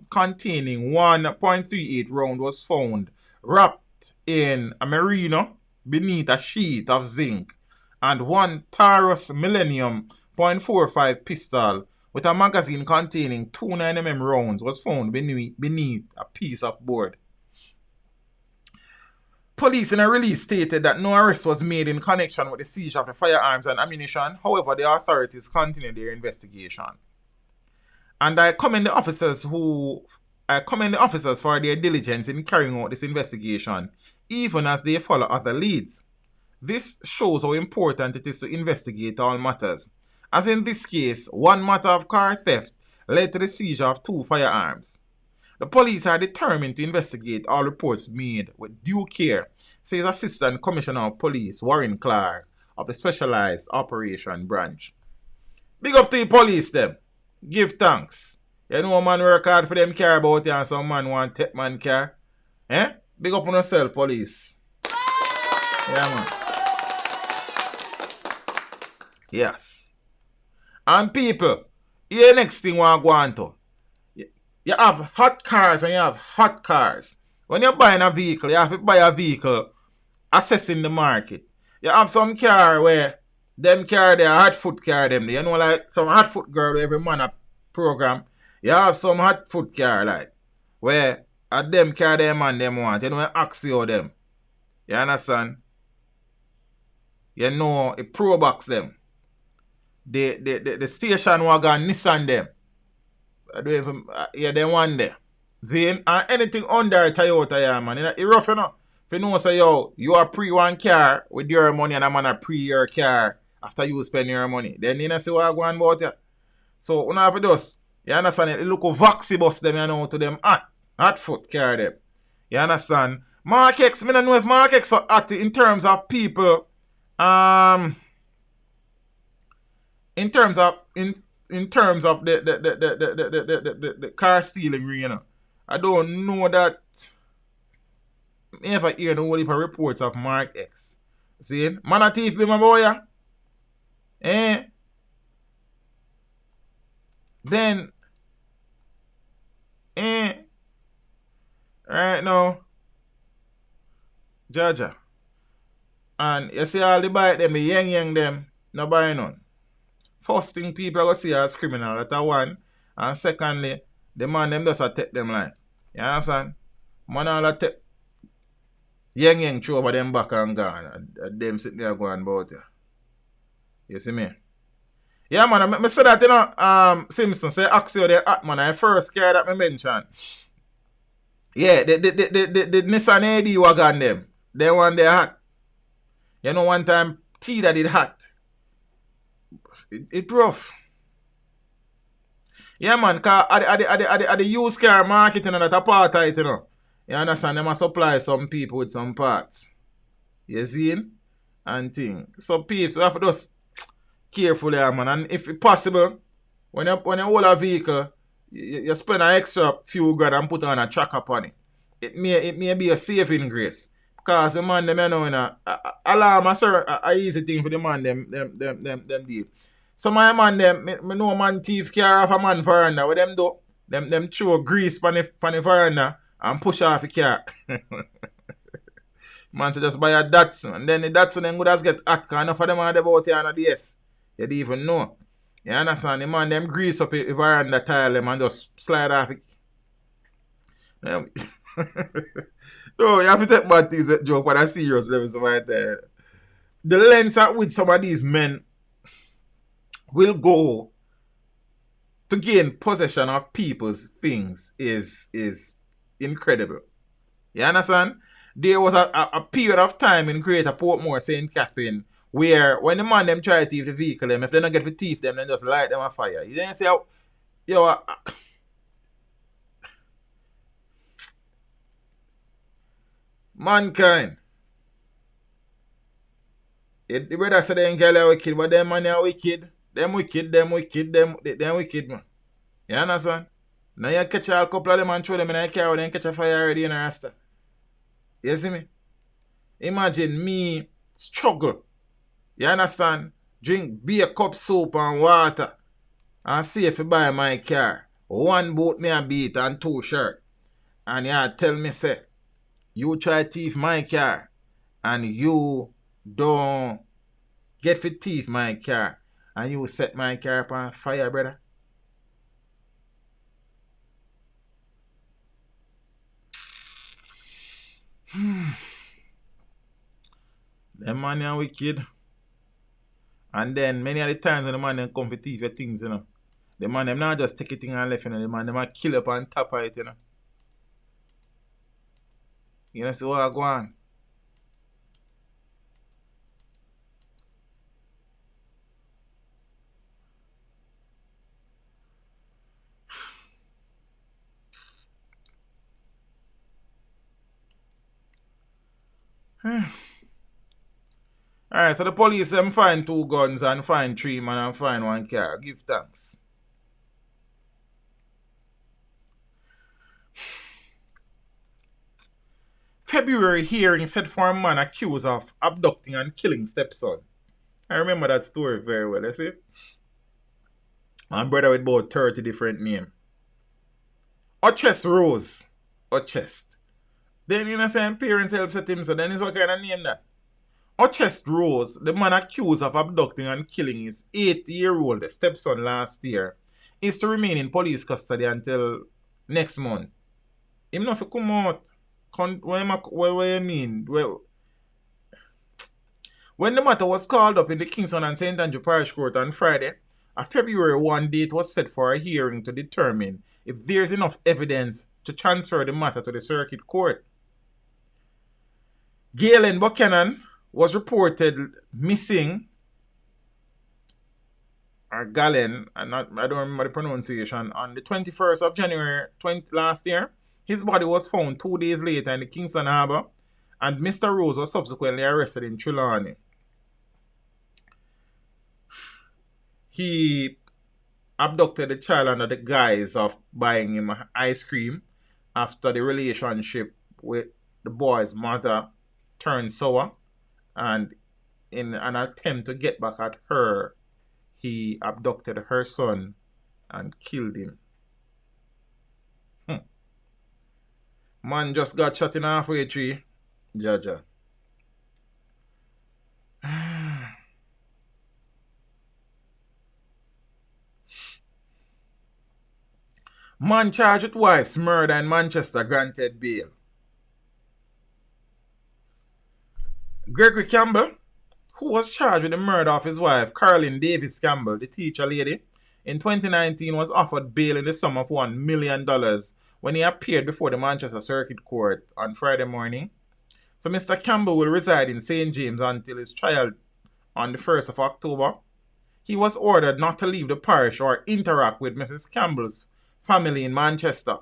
[SPEAKER 3] containing 1.38 round was found wrapped in a merino beneath a sheet of zinc, and one Taurus Millennium .45 pistol with a magazine containing 2 9mm rounds was found beneath a piece of board. Police in a release stated that no arrest was made in connection with the seizure of the firearms and ammunition. However, the authorities continued their investigation. And I commend the officers for their diligence in carrying out this investigation, even as they follow other leads. This shows how important it is to investigate all matters. As in this case, one matter of car theft led to the seizure of 2 firearms. The police are determined to investigate all reports made with due care, says Assistant Commissioner of Police Warren Clark of the Specialized Operation Branch. Big up to the police them. Give thanks. You know man work hard for them care about you and some man want take man care. Big up on yourself, police. Yeah, man. Yes. And people, here next thing we go on to. You have hot cars and you have hot cars. When you're buying a vehicle, you have to buy a vehicle assessing the market. You have some car where them car they are hot foot car them. You know like some hot foot girl every man a program. You have some hot foot car like where at them car them and them want. You know ask you them. You understand? You know a Pro Box them. The station wagon Nissan them. They want there. Zane, and anything under a Toyota, yeah, man. It's rough, you know. If you know, say, yo, you are pre one car with your money and a man a pre your car after you spend your money. Then you know, see what I go on about it. So, when I have this, you understand it? Look how Vaxi bus them, you know, to them hot foot car them. You understand? Mark X, I don't know if Mark X are hot in terms of people, in terms of the car stealing, you know. I don't know that I never hear no whole reports of Mark X. See? Man a thief be my boy, yeah? Then right now Jaja. And you see all the bike them, the yang them, no buy none. First thing people are going to see as criminal, that's one. And secondly, the man them just take them like. You understand? Man all a take yang throw over them back and gone. And them sitting there going about you. You see me? Yeah man, I say that you know, Simpson say ask you the hot man, I first car that I mentioned. Yeah, the Nissan AD wagon them. They want their hot. You know one time T that did hot. It rough. Yeah, man, because at the used car market, you know, that a part of it, you know. You understand? They must supply some people with some parts. You see? And thing. So people, we have to just careful there, man. And if possible, when you hold a vehicle, you spend an extra few grand and put on a tracker upon it. It may be a saving grace. Because the man them, you know, alarm a easy thing for the man them deal. Some of the man them, me know man thief car off a man veranda. What them do? Them throw grease pan the veranda and push off the car. Man should just buy a Datsun. And then the Datsun then good as get hot. Because enough of them are about here on the DS. You don't even know. You understand? The man them grease up the veranda tile them and just slide off it. No, you have to take bad things with joke, but I serious level right there. The lengths at which some of these men will go to gain possession of people's things is incredible. You understand? There was a period of time in Greater Portmore, St. Catherine, where when the man them try to thief the vehicle, them, if they don't get to thief them, then just light them on fire. You didn't say, mankind. The brother said they ain't are wicked, but them man are wicked. Them wicked, man. You understand? Now you catch a couple of them and throw them in a car, then catch a fire already in a rasta. You see me? Imagine me struggle. You understand? Drink beer cup soup and water. And see if you buy my car. One boat me a beat and 2 shirt. And you tell me say, you try thief my car. And you don't get for thief my car. And you set my car up on fire, brother. Them man are wicked. And then many of the times when the man them come for thief your things, you know. The man them not just take a thing and left, you know. The man them a kill up on top of it, you know. You know, see what I go on. Alright, so the police them find 2 guns and find 3 man and find 1 car. Give thanks. February hearing set for a man accused of abducting and killing stepson. I remember that story very well, you see? And brother with about 30 different names. Chest Rose. Chest. Then you know saying parents help set him, so then is what kind of name that? Chest Rose, the man accused of abducting and killing his 8-year-old stepson last year, is to remain in police custody until next month. Him not to come out. What you mean? Well, when the matter was called up in the Kingston and St. Andrew Parish Court on Friday, a February 1 date was set for a hearing to determine if there's enough evidence to transfer the matter to the circuit court. Galen Buchanan was reported missing, or Galen, I don't remember the pronunciation, on the 21st of January last year. His body was found 2 days later in the Kingston Harbour, and Mr. Rose was subsequently arrested in Trelawney. He abducted the child under the guise of buying him ice cream after the relationship with the boy's mother turned sour, and in an attempt to get back at her, he abducted her son and killed him. Man just got shot in halfway tree. Jaja. Man charged with wife's murder in Manchester granted bail. Gregory Campbell, who was charged with the murder of his wife, Caroline Davis Campbell, the teacher lady, in 2019 was offered bail in the sum of $1 million when he appeared before the Manchester Circuit Court on Friday morning. So Mr. Campbell will reside in St. James until his trial on the 1st of October. he was ordered not to leave the parish or interact with Mrs. Campbell's family in Manchester.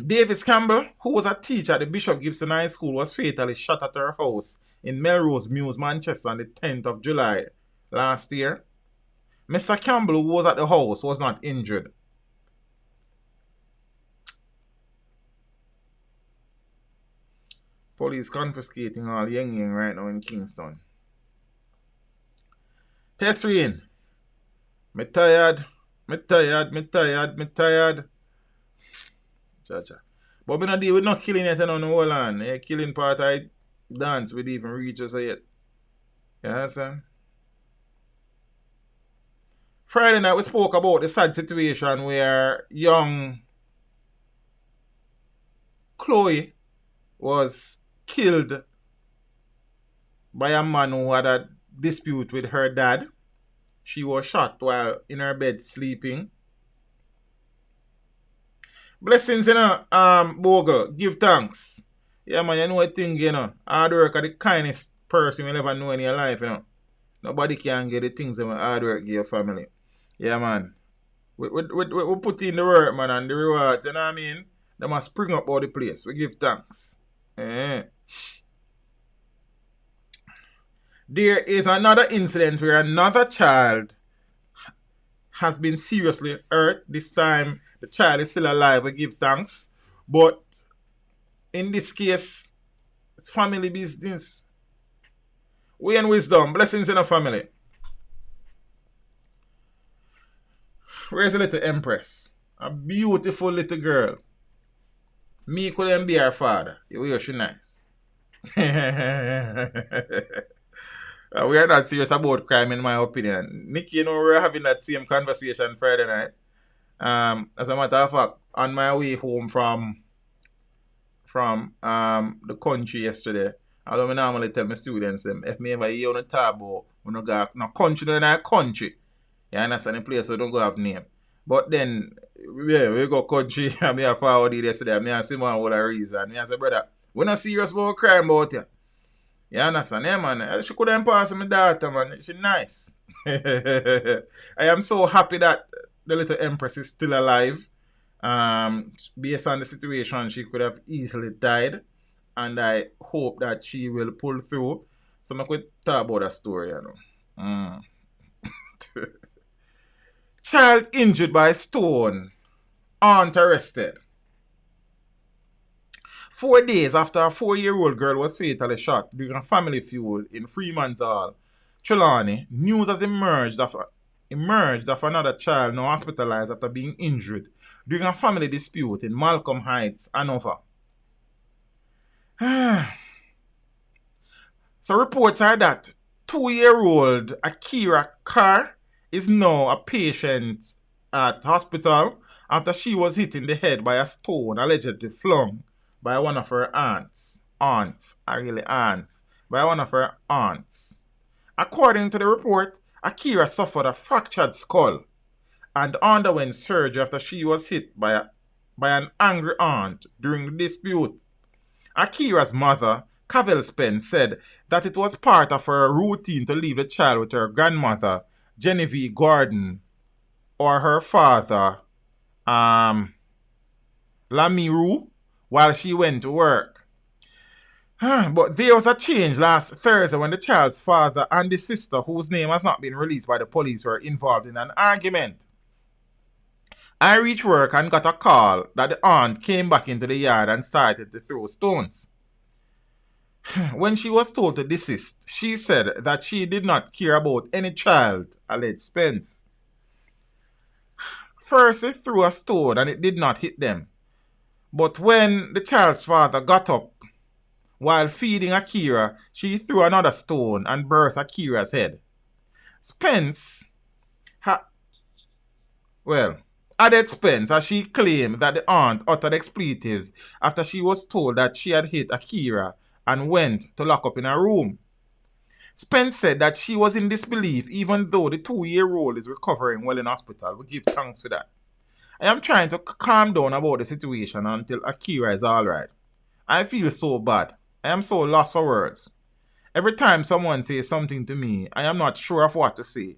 [SPEAKER 3] Davis Campbell, who was a teacher at the Bishop Gibson High School, was fatally shot at her house in Melrose Mews, Manchester on the 10th of July last year. Mr. Campbell, who was at the house, was not injured. Police confiscating all yang right now in Kingston. Tesserine. Me tired. Cha-cha. But we not deal with no killing yet on the whole land. Yeah, killing part I dance with even reach us yet. You understand? Friday night we spoke about the sad situation where young Chloe was killed by a man who had a dispute with her dad. She was shot while in her bed sleeping. Blessings, Bogle. Give thanks. Yeah, man, you know a thing, Hard work are the kindest person you'll ever know in your life, Nobody can get the things that hard work give your family. Yeah, man. We put in the work, man, and the rewards, you know what I mean? They must spring up all the place. We give thanks. There is another incident where another child has been seriously hurt. This time, the child is still alive. We give thanks. But in this case, it's family business. We and wisdom. Blessings in the family. Where's the little empress? A beautiful little girl. Me couldn't be her father. You she nice. We are not serious about crime in my opinion. Nikki, we're having that same conversation Friday night. As a matter of fact, on my way home from the country yesterday, I don't normally tell my students them if me ever hear on the table, we no go no country in our country. You understand the place so don't go have name. But then yeah, we go country and me a forward it yesterday. Me and Simon with a reason. Me and say, brother, we're not serious about crime about you. You understand? Yeah, man. She couldn't pass my daughter, man. She's nice. I am so happy that the little empress is still alive. Based on the situation, she could have easily died. And I hope that she will pull through. So I could talk about that story, Child injured by stone. Aunt arrested. 4 days after a 4-year-old girl was fatally shot during a family feud in Freeman's Hall, Trelawney, news has emerged of another child now hospitalized after being injured during a family dispute in Malcolm Heights, Hanover. So reports are that 2-year-old Akira Carr is now a patient at hospital after she was hit in the head by a stone allegedly flung by one of her aunts. By one of her aunts. According to the report, Akira suffered a fractured skull and underwent surgery after she was hit by an angry aunt during the dispute. Akira's mother, Cavell Spence, said that it was part of her routine to leave the child with her grandmother, Genevieve Gordon, or her father, Lamiru, while she went to work. But there was a change last Thursday when the child's father and the sister, whose name has not been released by the police, were involved in an argument. I reached work and got a call that the aunt came back into the yard and started to throw stones. When she was told to desist, she said that she did not care about any child, alleged Spence. First, he threw a stone and it did not hit them. But when the child's father got up while feeding Akira, she threw another stone and burst Akira's head. Spence added Spence as she claimed that the aunt uttered expletives after she was told that she had hit Akira and went to lock up in her room. Spence said that she was in disbelief even though the 2-year-old is recovering well in hospital. We give thanks for that. I am trying to calm down about the situation until Akira is alright. I feel so bad. I am so lost for words. Every time someone says something to me, I am not sure of what to say.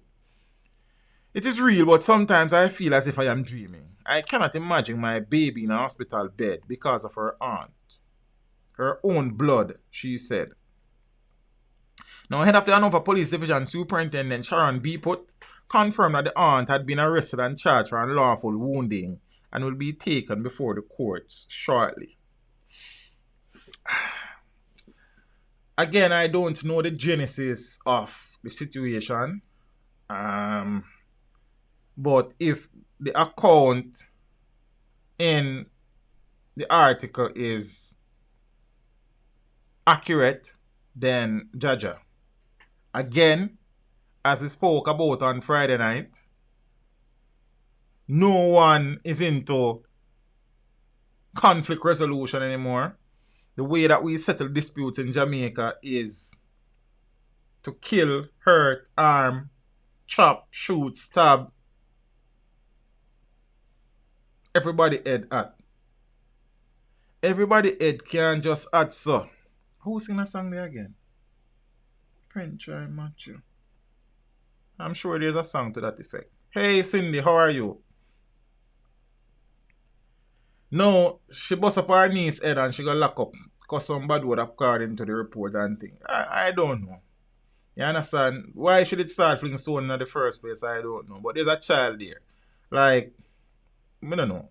[SPEAKER 3] It is real, but sometimes I feel as if I am dreaming. I cannot imagine my baby in a hospital bed because of her aunt. Her own blood, she said. Now, head of the Hanover Police Division Superintendent Sharon B. Putt confirmed that the aunt had been arrested and charged for unlawful wounding and will be taken before the courts shortly. Again, I don't know the genesis of the situation. But if the account in the article is accurate, then Jaja. Again, as we spoke about on Friday night, no one is into conflict resolution anymore. The way that we settle disputes in Jamaica is to kill, hurt, harm, chop, shoot, stab. Everybody head at. Everybody head can just add so. Who sing a song there again? French I Matthew. I'm sure there's a song to that effect. Hey Cindy, how are you? No, she bust up her niece's head and she got locked up because some bad word according to the report and thing. I don't know. You understand? Why should it start fling stone in the first place? I don't know. But there's a child there. Like, I don't know.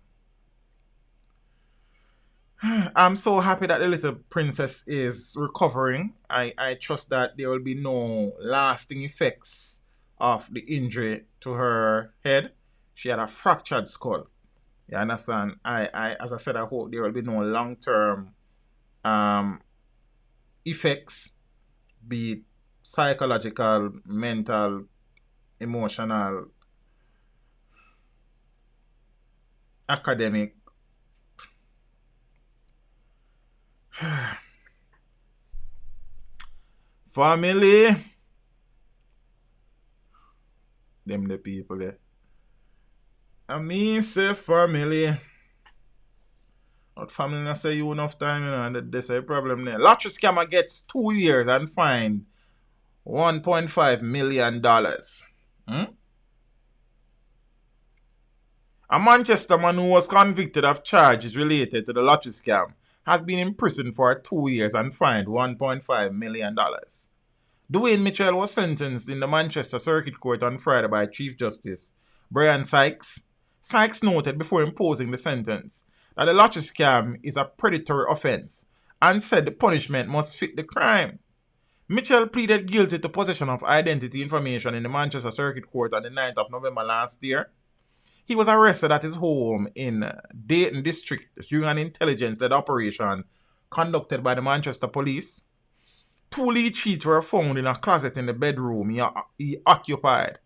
[SPEAKER 3] I'm so happy that the little princess is recovering. I trust that there will be no lasting effects of the injury to her head. She had a fractured skull. You understand? As I said, I hope there will be no long-term effects, be it psychological, mental, emotional, academic. Family. Them the people there. I mean, say family. Not family, not say you enough time, you know, and that's a problem there. Lottery scammer gets 2 years and fined $1.5 million. A Manchester man who was convicted of charges related to the lottery scam has been in prison for 2 years and fined $1.5 million. Dwayne Mitchell was sentenced in the Manchester Circuit Court on Friday by Chief Justice Brian Sykes. Sykes noted before imposing the sentence that the lottery scam is a predatory offense and said the punishment must fit the crime. Mitchell pleaded guilty to possession of identity information in the Manchester Circuit Court on the 9th of November last year. He was arrested at his home in Dayton District during an intelligence-led operation conducted by the Manchester Police. 2 lead sheets were found in a closet in the bedroom he occupied.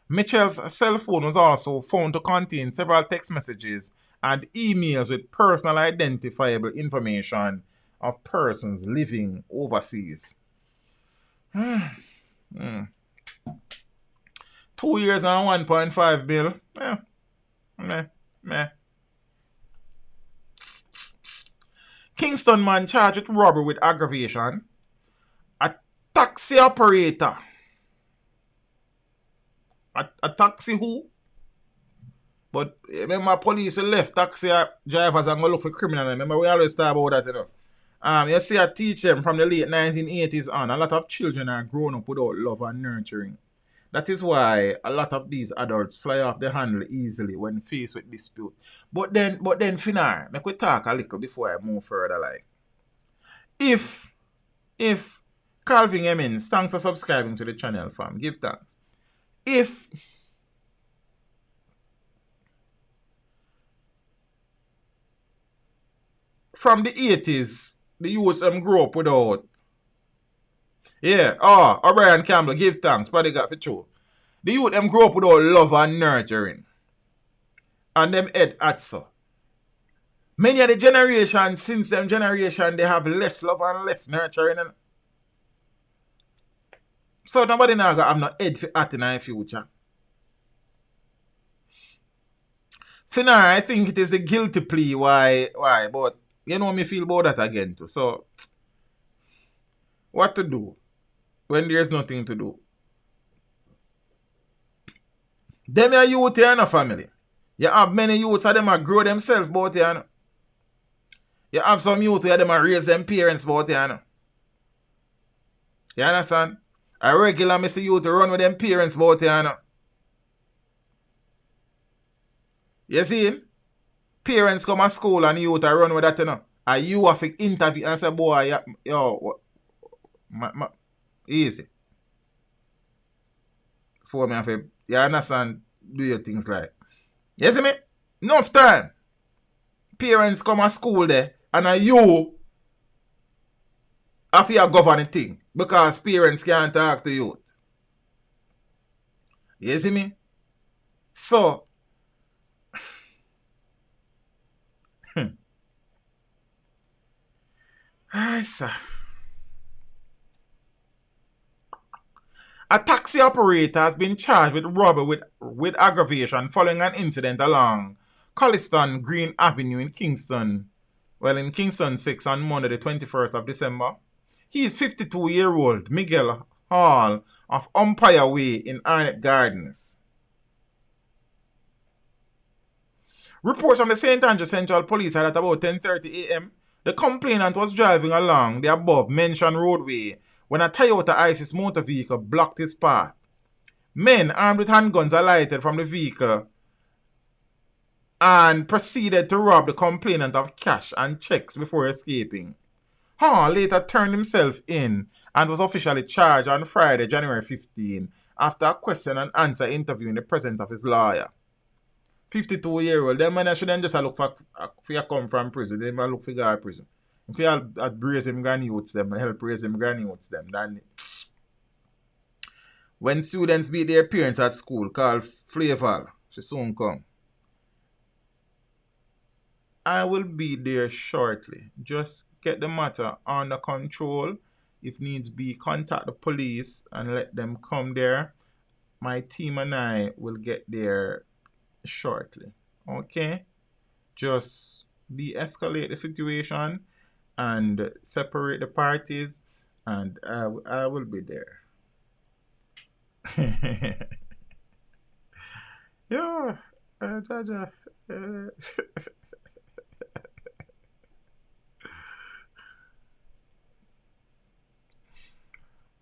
[SPEAKER 3] Mitchell's cell phone was also found to contain several text messages and emails with personal identifiable information of persons living overseas. 2 years and 1.5 bill. Meh. Kingston man charged with robbery with aggravation. A taxi operator. A taxi who? But remember police will left taxi drivers and go look for criminals. Remember we always talk about that, you know. You see I teach them from the late 1980s on. A lot of children are grown up without love and nurturing. That is why a lot of these adults fly off the handle easily when faced with dispute. But then Finar, make we talk a little before I move further. Like, if Calvin Emmons, thanks for subscribing to the channel, fam. Give thanks. If from the 80s, the youths grew up without. Yeah, O'Brien Campbell, give thanks, but they got for true. The youth grew up without love and nurturing. And them head at so. Many of the generations, since them generation, they have less love and less nurturing. So nobody now got have no head for that in the future. Finar, I think it is the guilty plea why, but you know me feel about that again too. So what to do? when there's nothing to do. Them are youth here in a family. You have many youths of them a grow themselves both here. You know? You have some youth where them a raise them parents both here. You know? You understand? A regular me see youth run with them parents both here. You know? You see? Parents come to school and youth run with that, you know. And you have to interview and say, boy, yo, easy. Before me have to, you understand, do your things like. You see me? Enough time. Parents come to school there and you have to govern the thing. Because parents can't talk to youth. You see me? So, Aye, sir. A taxi operator has been charged with robbery with aggravation following an incident along Colliston Green Avenue in Kingston. Well, in Kingston 6 on Monday, the 21st of December. He is 52-year-old Miguel Hall of Umpire Way in Arnett Gardens. Reports from the St. Andrew Central Police are at about 10:30 a.m. The complainant was driving along the above-mentioned roadway when a Toyota Isis motor vehicle blocked his path. Men armed with handguns alighted from the vehicle and proceeded to rob the complainant of cash and checks before escaping. Hall later turned himself in and was officially charged on Friday, January 15, after a question and answer interview in the presence of his lawyer. 52-year-old, them man shouldn't just look for you come from prison, they might look for God prison. If you had raise him granny-youths them and help raise him granny-youths them, then when students beat their parents at school, called Flaval, she soon come. I will be there shortly. Just get the matter under control. If needs be, contact the police and let them come there. My team and I will get there shortly. Okay? Just de-escalate the situation and separate the parties, and I will be there. Yeah, Jaja.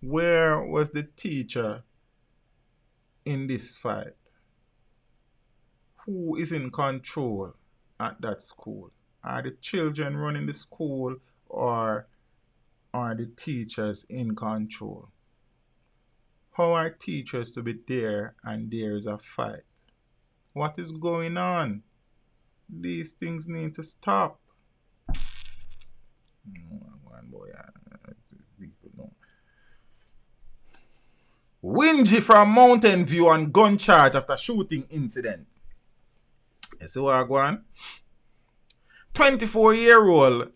[SPEAKER 3] Where was the teacher in this fight? Who is in control at that school? Are the children running the school or are the teachers in control? How are teachers to be there and there is a fight? What is going on? These things need to stop. Wingy from Mountain View on gun charge after shooting incident. You see what I go on? 24-year-old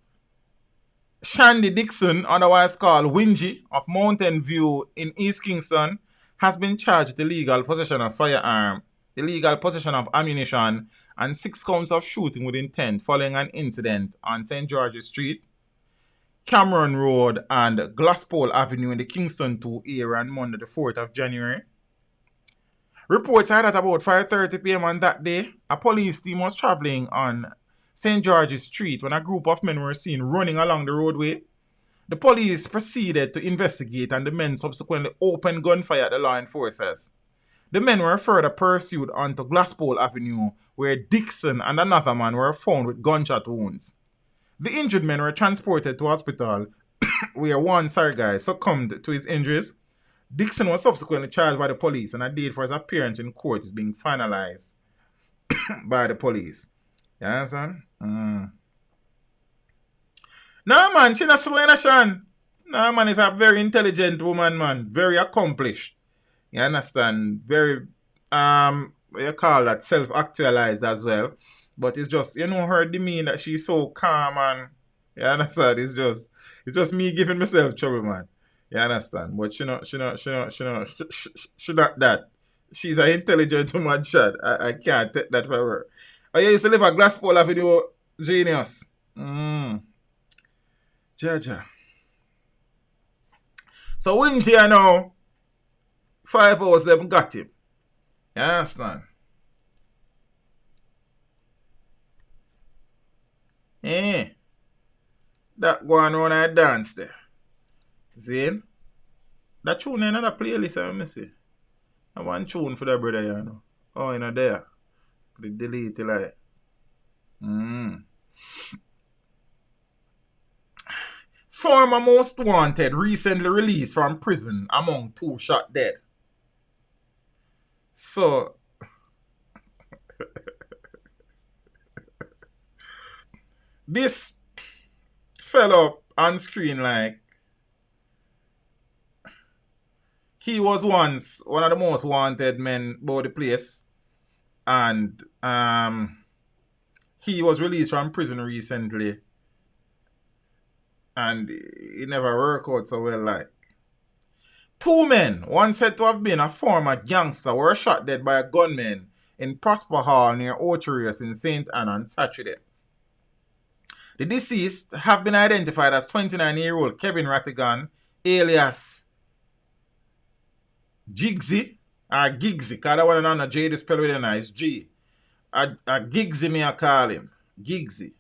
[SPEAKER 3] Shandy Dixon, otherwise called Wingy, of Mountain View in East Kingston, has been charged with illegal possession of firearm, illegal possession of ammunition, and 6 counts of shooting with intent following an incident on St. George's Street, Cameron Road, and Glasspole Avenue in the Kingston 2 area on Monday, the 4th of January. Reports are that about 5:30 p.m. on that day, a police team was traveling on St. George's Street when a group of men were seen running along the roadway. The police proceeded to investigate and the men subsequently opened gunfire at the law enforcers. The men were further pursued onto Glasspole Avenue where Dixon and another man were found with gunshot wounds. The injured men were transported to hospital where one succumbed to his injuries. Dixon was subsequently charged by the police and a date for his appearance in court is being finalized by the police. You understand? No man, she not slow in Shan. No man is a very intelligent woman, man. Very accomplished. You understand? Very, what you call that, self-actualized as well. But it's just, you know, her demeanor that she's so calm and, you understand? It's just me giving myself trouble, man. You understand? But she not that. She's an intelligent woman, Chad. I can't take that from her. Oh, you used to live at Glasspole Avenue, genius. Jaja. So Wingy now, 5 hours them got him. You understand? Eh. That go on around and dance there. See? That tune in another playlist, I see. I want tune for that brother, you know. Oh, you know there. Put it delete it like. Former most wanted recently released from prison among 2 shot dead. So, this fellow on screen like he was once one of the most wanted men about the place, and he was released from prison recently, and it never worked out so well. Like 2 men, one said to have been a former gangster, were shot dead by a gunman in Prosper Hall near Orcharius in St. Anne on Saturday. The deceased have been identified as 29-year-old Kevin Rattigan, alias Gigsy, or Gigsy, because that one on a J, the spell with a nice G. A Gigsy, me I call him. Gigsy.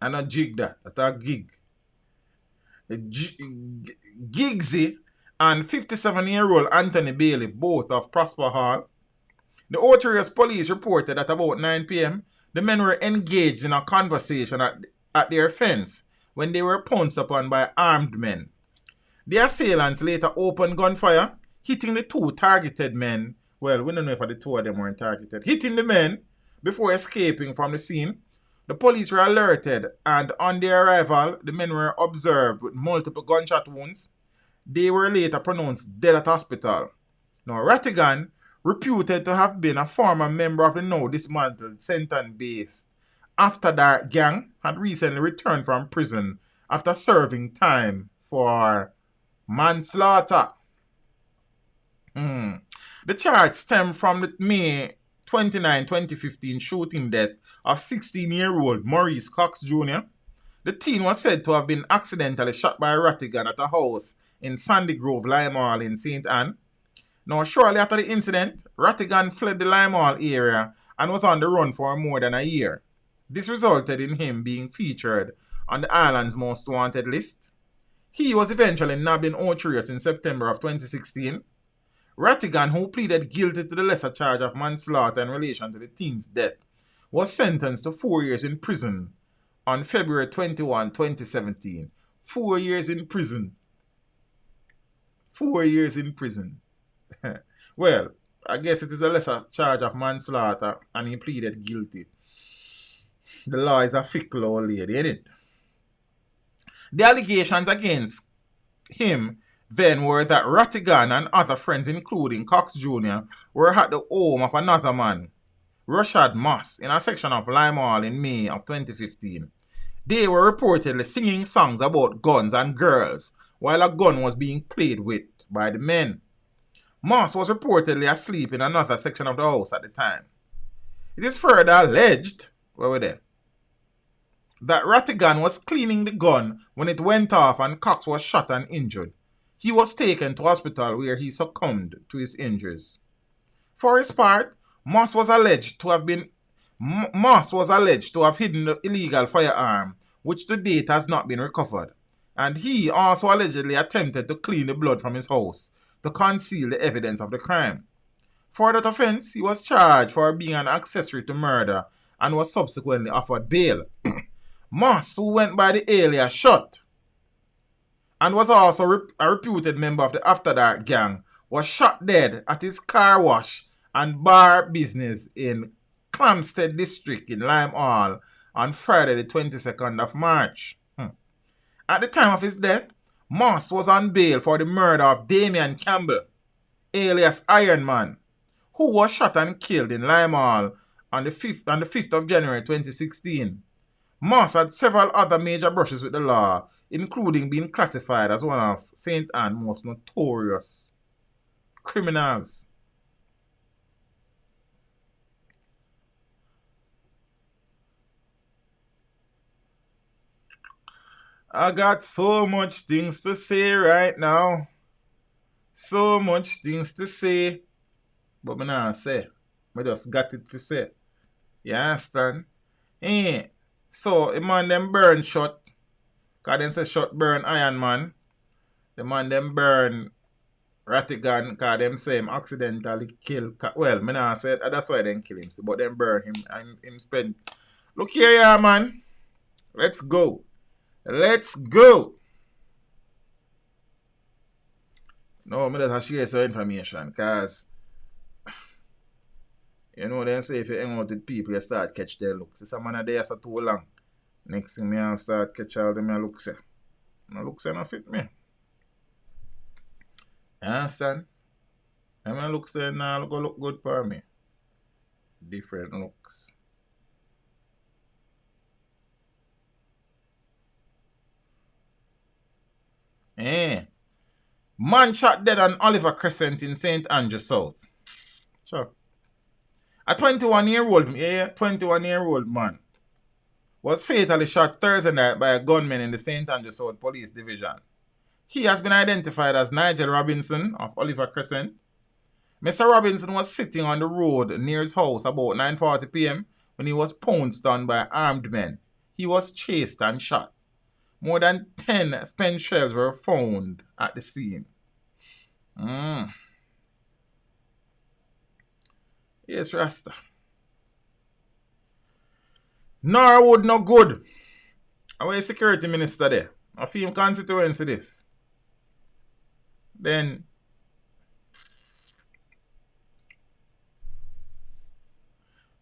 [SPEAKER 3] And a jig that. That's a gig. Gigsy and 57-year-old Anthony Bailey, both of Prosper Hall. The Orcharius police reported that about 9 p.m., the men were engaged in a conversation at their fence when they were pounced upon by armed men. The assailants later opened gunfire, hitting the 2 targeted men. Well, we don't know if the 2 of them weren't targeted. Hitting the men before escaping from the scene. The police were alerted, and on their arrival, the men were observed with multiple gunshot wounds. They were later pronounced dead at hospital. Now, Rattigan, reputed to have been a former member of the now dismantled Senton-based After Dark gang, had recently returned from prison after serving time for manslaughter. The charge stemmed from the May 29, 2015 shooting death of 16-year-old Maurice Cox Jr. The teen was said to have been accidentally shot by Rattigan at a house in Sandy Grove, Lime Hall in St. Anne. Now, shortly after the incident, Rattigan fled the Lime Hall area and was on the run for more than a year. This resulted in him being featured on the island's most wanted list. He was eventually nabbed in Orcharius in September of 2016. Rattigan, who pleaded guilty to the lesser charge of manslaughter in relation to the teen's death, was sentenced to 4 years in prison on February 21, 2017. 4 years in prison. 4 years in prison. Well, I guess it is a lesser charge of manslaughter and he pleaded guilty. The law is a fickle old lady, isn't it? The allegations against him then were that Rattigan and other friends, including Cox Jr., were at the home of another man, Rashad Moss, in a section of Lime Hall in May of 2015. They were reportedly singing songs about guns and girls while a gun was being played with by the men. Moss was reportedly asleep in another section of the house at the time. It is further alleged, that Rattigan was cleaning the gun when it went off and Cox was shot and injured. He was taken to hospital where he succumbed to his injuries. For his part, Moss was alleged to have hidden the illegal firearm, which to date has not been recovered. And he also allegedly attempted to clean the blood from his house to conceal the evidence of the crime. For that offense, he was charged for being an accessory to murder and was subsequently offered bail. Moss, who went by the alias Shot and was also a reputed member of the After Dark gang, was shot dead at his car wash and bar business in Clamstead District in Lime Hall on Friday the 22nd of March. At the time of his death, Moss was on bail for the murder of Damian Campbell, alias Iron Man, who was shot and killed in Lime Hall on the 5th of January 2016. Moss had several other major brushes with the law, including being classified as one of St. Anne's most notorious criminals. I got so much things to say right now. So much things to say. But me nah say. Me just got it to say. You understand? Eh. So, the man them burn shot. Cause them say shot burn iron man. The man them burn Rattigan, cause them say him accidentally kill. Well, me nah say that's why they kill him. But them burn him and him spend. Look here, yeah, man. Let's go. Let's go. No, me just share some information, cause you know them say if you hang out with people, you start catch their looks. So some man are there so too long. Next thing me I start catch all them looks. My looks not fit me. You understand? And my looks now look good for me. Different looks. Man shot dead on Oliver Crescent in St. Andrew South. Sure. A 21-year-old man was fatally shot Thursday night by a gunman in the St. Andrew South Police Division. He has been identified as Nigel Robinson of Oliver Crescent. Mr. Robinson was sitting on the road near his house about 9:40 p.m. when he was pounced on by armed men. He was chased and shot. More than 10 spent shells were found at the scene. Yes, Rasta. Norwood no good. Our security minister there. I feel constituency this. Then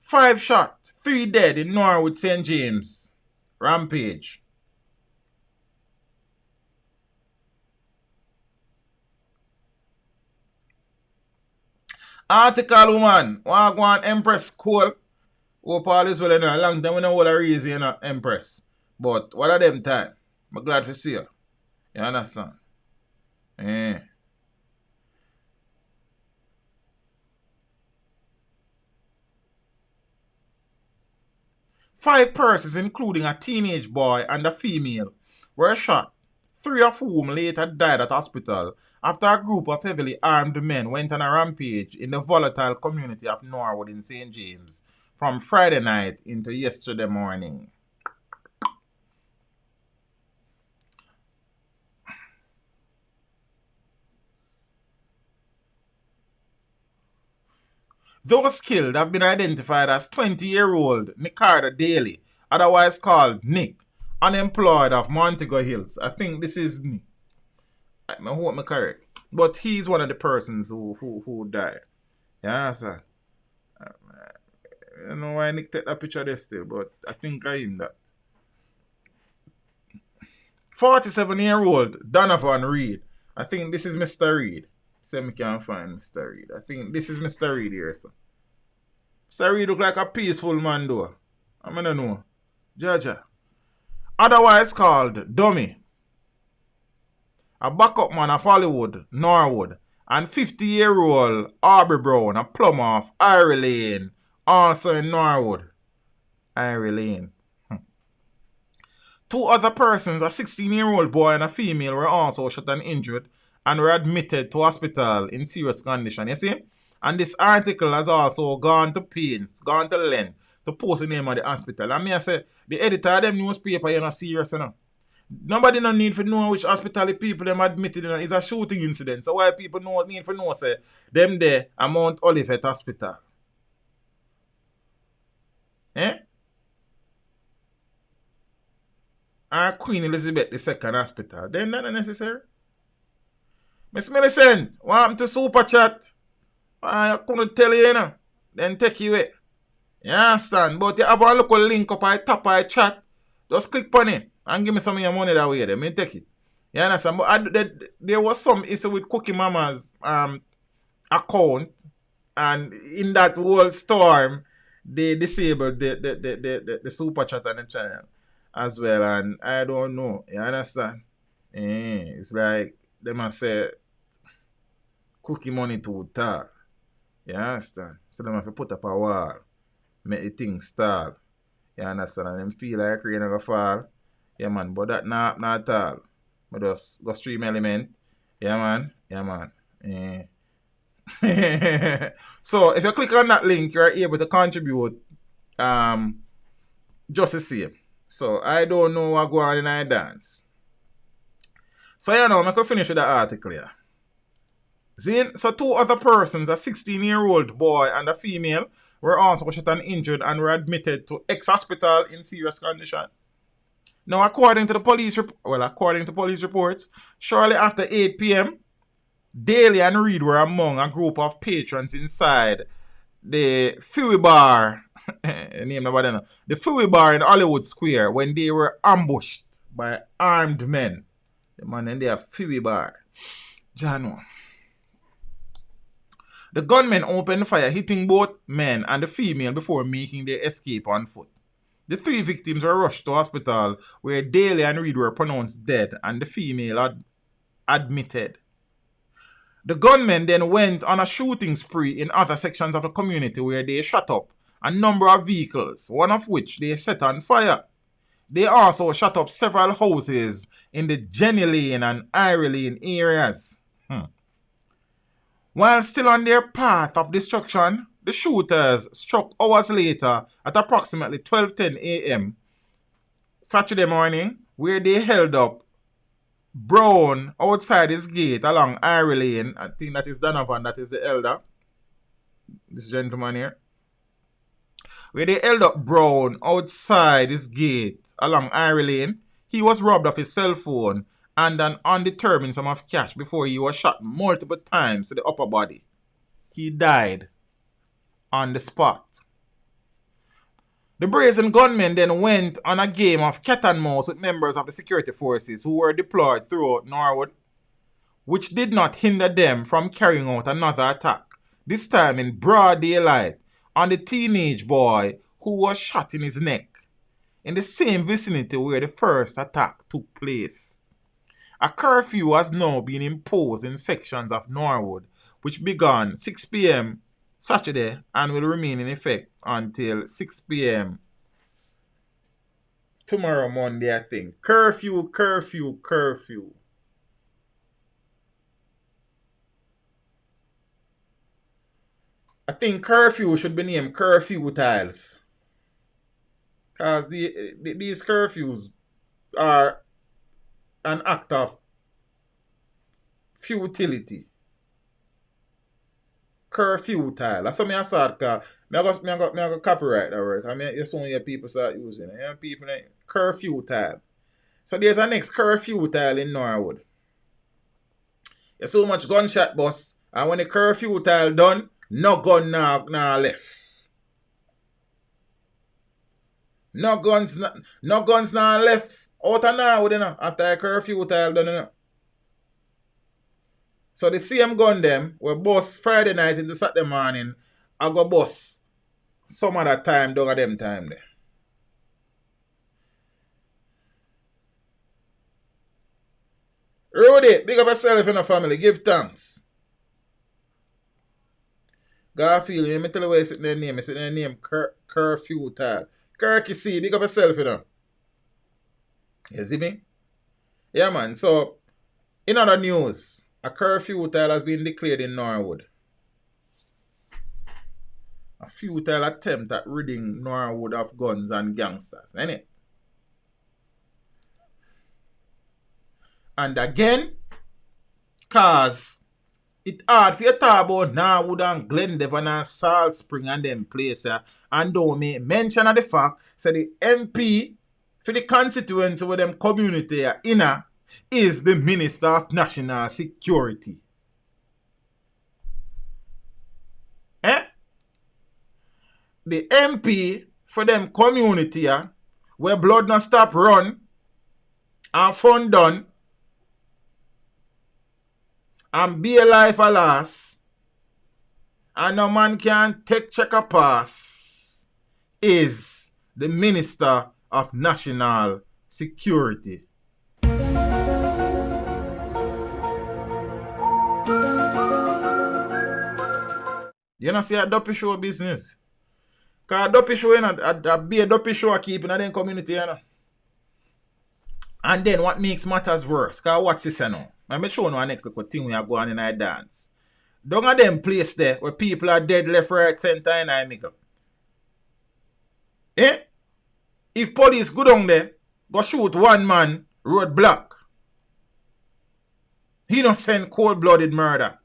[SPEAKER 3] 5 shot, 3 dead in Norwood St. James. Rampage. Article woman. Wagwan Empress Cole. Hope all is well in a long time we know what a reason, you know, Empress. But what are them time? I'm glad to see you. You understand? Eh. Five persons, including a teenage boy and a female, were shot, 3 of whom later died at hospital after a group of heavily armed men went on a rampage in the volatile community of Norwood in St. James from Friday night into yesterday morning. Those killed have been identified as 20-year-old Nicardo Daly, otherwise called Nick, unemployed of Montego Hills. I think this is Nick. I hope I'm correct. But he's one of the persons who died. You understand? I don't know why Nick take that picture there still, but I think I am that. 47-year-old Donovan Reed. I think this is Mr. Reed. Say me can't find Mr. Reed. I think this is Mr. Reed here, sir. Mr. Reed look like a peaceful man though. I don't know. Jaja. Otherwise called Dummy. A backup man of Hollywood, Norwood. And 50-year-old Aubrey Brown, a plumber of Irie Lane, also in Norwood. Irie Lane. 2 other persons, a 16-year-old boy and a female, were also shot and injured and were admitted to hospital in serious condition. You see? And this article has also gone to length to post the name of the hospital. And me I say, the editor of them newspaper, you're not serious, you know. Nobody no need to know which hospital the people them admitted in. It's a shooting incident. So why people need to know, say, them there at Mount Olivet Hospital. Eh? Or Queen Elizabeth II Hospital. Then not necessary. Miss Millicent, what happened to Super Chat? I couldn't tell you, you know. Then take you away. You understand? But you have a local link up at the top of the chat. Just click on it and give me some of your money that way. Then me take it. You understand? But there was some issue with Cookie Mama's account. And in that whole storm, they disabled the Super Chat on the channel as well. And I don't know. You understand? It's like they must say Cookie money too tall. You understand? So they have to put up a wall. Make the thing stall. You understand? And them feel like rain gonna fall. Yeah, man. But that not at all. But just go stream element. Yeah, man. Yeah, man. So if you click on that link, you're able to contribute just the same. So I don't know what go on in I dance. So you know, I could finish with the article here. So 2 other persons, a 16-year-old boy and a female, were also shot and injured and were admitted to ex-hospital in serious condition. Now, according to police reports, shortly after 8 p.m., Daly and Reed were among a group of patrons inside the Fury Bar, the Fury Bar in Hollywood Square when they were ambushed by armed men. The man in their Fury Bar. Jano. The gunmen opened fire, hitting both men and the female before making their escape on foot. The 3 victims were rushed to hospital where Daly and Reed were pronounced dead and the female admitted. The gunmen then went on a shooting spree in other sections of the community where they shot up a number of vehicles, one of which they set on fire. They also shot up several houses in the Jenny Lane and Irie Lane areas. While still on their path of destruction, the shooters struck hours later at approximately 12:10 a.m. Saturday morning, where they held up Brown outside his gate along Irie Lane. I think that is Donovan, that is the elder. This gentleman here. Where they held up Brown outside his gate along Irie Lane. He was robbed of his cell phone and an undetermined sum of cash before he was shot multiple times to the upper body. He died on the spot. The brazen gunmen then went on a game of cat and mouse with members of the security forces who were deployed throughout Norwood, which did not hinder them from carrying out another attack, this time in broad daylight, on the teenage boy who was shot in his neck, in the same vicinity where the first attack took place. A curfew has now been imposed in sections of Norwood, which began 6 p.m. Saturday and will remain in effect until 6 p.m. tomorrow Monday, I think. Curfew. I think curfew should be named curfew tiles. Because these curfews are an act of futility. Curfew tile. That's something I start call. I go copyright that word. I mean, some of your people start using it. You know, people like curfew tile. So there's a next curfew tile in Norwood. There's so much gunshot bust, and when the curfew tile done, no gun now left. No guns now left. Out of Norwood, you know, after a curfew tile done, you know. So the same gun them were bust Friday night into Saturday morning. I go bust some other time dog of them time there. Rudy, big up yourself in the family. Give thanks. Garfield, let me tell you where it's in their name. It's in their name curfew tile. Kirky C, big up yourself, you know. You see me? Yeah, man. So, in other news, a curfew tile has been declared in Norwood. A futile attempt at ridding Norwood of guns and gangsters, ain't it? And again, cause it hard for you talk about Norwood and Glendevon and Salt Spring and them places and don't make mention of the fact so the MP for the constituency where them community are in is the Minister of National Security. The MP for them community where blood not stop run and fun done and be a life a loss and no man can take check a pass is the Minister of National Security. You know see a dopey show business. Cause a dopey show, you know, a be a dopey show keeping in the community, you know. And then what makes matters worse, cause watch this now. Let me show you our next little thing we are going in our dance. Don't have them place there where people are dead left, right, center, and I make up. Eh? If police go down there, go shoot one man, road block. He don't send cold-blooded murder.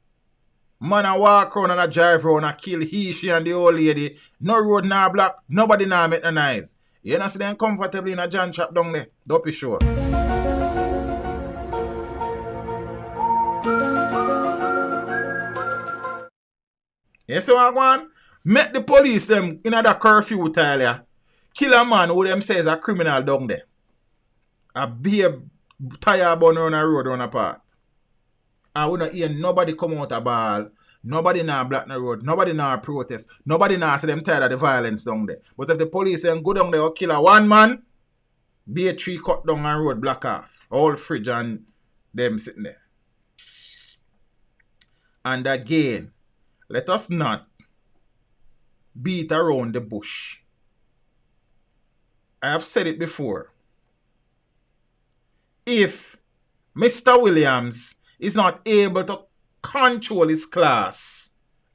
[SPEAKER 3] Man a walk around and a drive around and kill he, she, and the old lady. No road, no block. Nobody nah make no noise. You know see them comfortably in a John shop down there. Don't be sure. You see what I want? Make the police them in a curfew tile ya. Kill a man who them say is a criminal down there. A beer tire burn on a road on a part. And we don't hear nobody come out a ball. Nobody now block the road. Nobody now protest. Nobody now say them tired of the violence down there. But if the police then go down there or kill a one man, be a tree cut down and road block off. All fridge and them sitting there. And again, let us not beat around the bush. I have said it before. If Mr. Williams is not able to control his class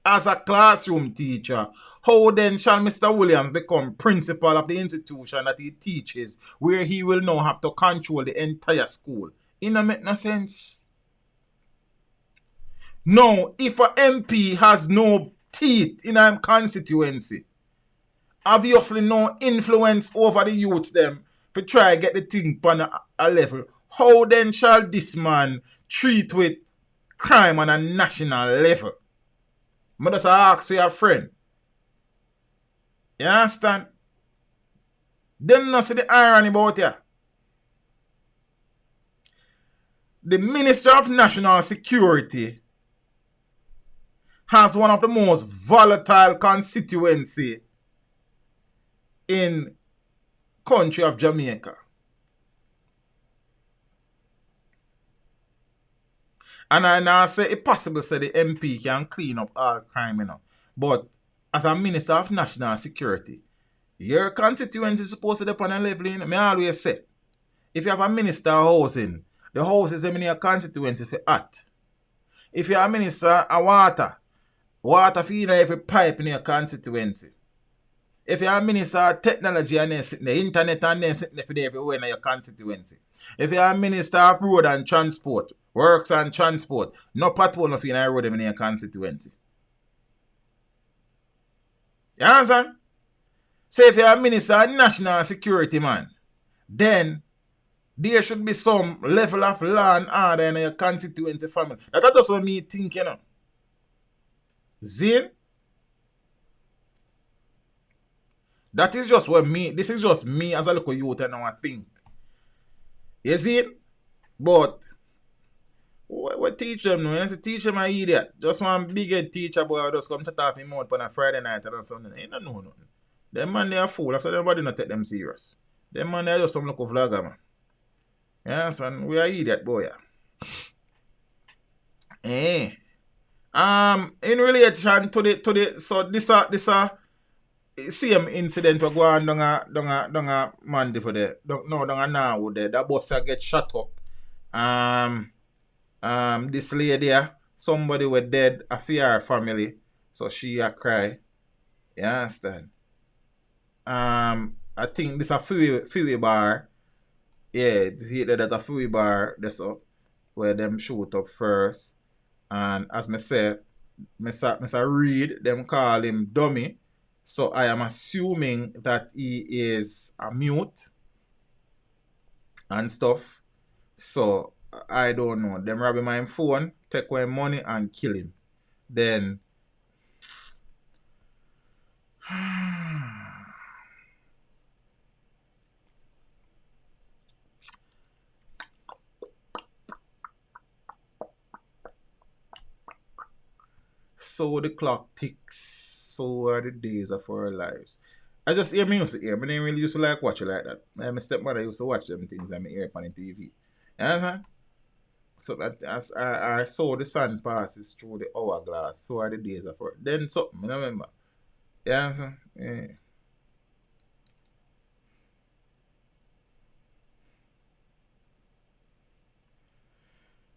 [SPEAKER 3] as a classroom teacher, how then shall Mr. Williams become principal of the institution that he teaches, where he will now have to control the entire school? It don't make no sense. Now, if an MP has no teeth in a constituency, obviously no influence over the youths them to try get the thing on a level, how then shall this man treat with crime on a national level? I just ask for your friend. You understand? Them not see the irony about you. The Minister of National Security has one of the most volatile constituency in country of Jamaica. And I now say it's possible say the MP can clean up all crime, you know. But as a Minister of National Security, your constituency is supposed to be on a level, you know. I always say, if you have a Minister of Housing, the houses them in your constituency for hot. If you have a Minister of water feed every pipe in your constituency. If you are a Minister of Technology and then sitting the internet and then sitting there for everywhere in your constituency. If you are a Minister of Road and Transport, Works and Transport, no Patron of you in road in your constituency. You understand? So if you are a Minister of National Security, man, then there should be some level of law and order in your constituency family. That's just what me think, you know. Zin? That is just what me, this is just me as a local youth and I think. You see it? But what teach them now? You say teach them an idiot. Just one big head teacher boy will just come to talk him out on a Friday night or something. They don't know nothing. Them man they are fool after everybody not take them serious. Them man they are just some local vlogger, man. Yes, and we are idiot boy. Eh. In relation to the so this same incident we go on down a Monday for there. Down a Norwood there. That bus get shut up. This lady, somebody was dead, a fear family, so she a cry. You understand? I think this a freeway bar. Yeah, that a freeway bar. That's up where them shoot up first. And as me say, Mr. Reed, them call him dummy. So I am assuming that he is a mute and stuff. So I don't know. Them rob him my phone, take away money and kill him. Then so the clock ticks. So are the days of our lives. I just hear music here. I didn't really used to like watch it like that. My stepmother used to watch them things and I hear it on the TV. You understand? So that as I saw the sun passes through the hourglass, so are the days of our. Then something, I remember. You understand? Yeah.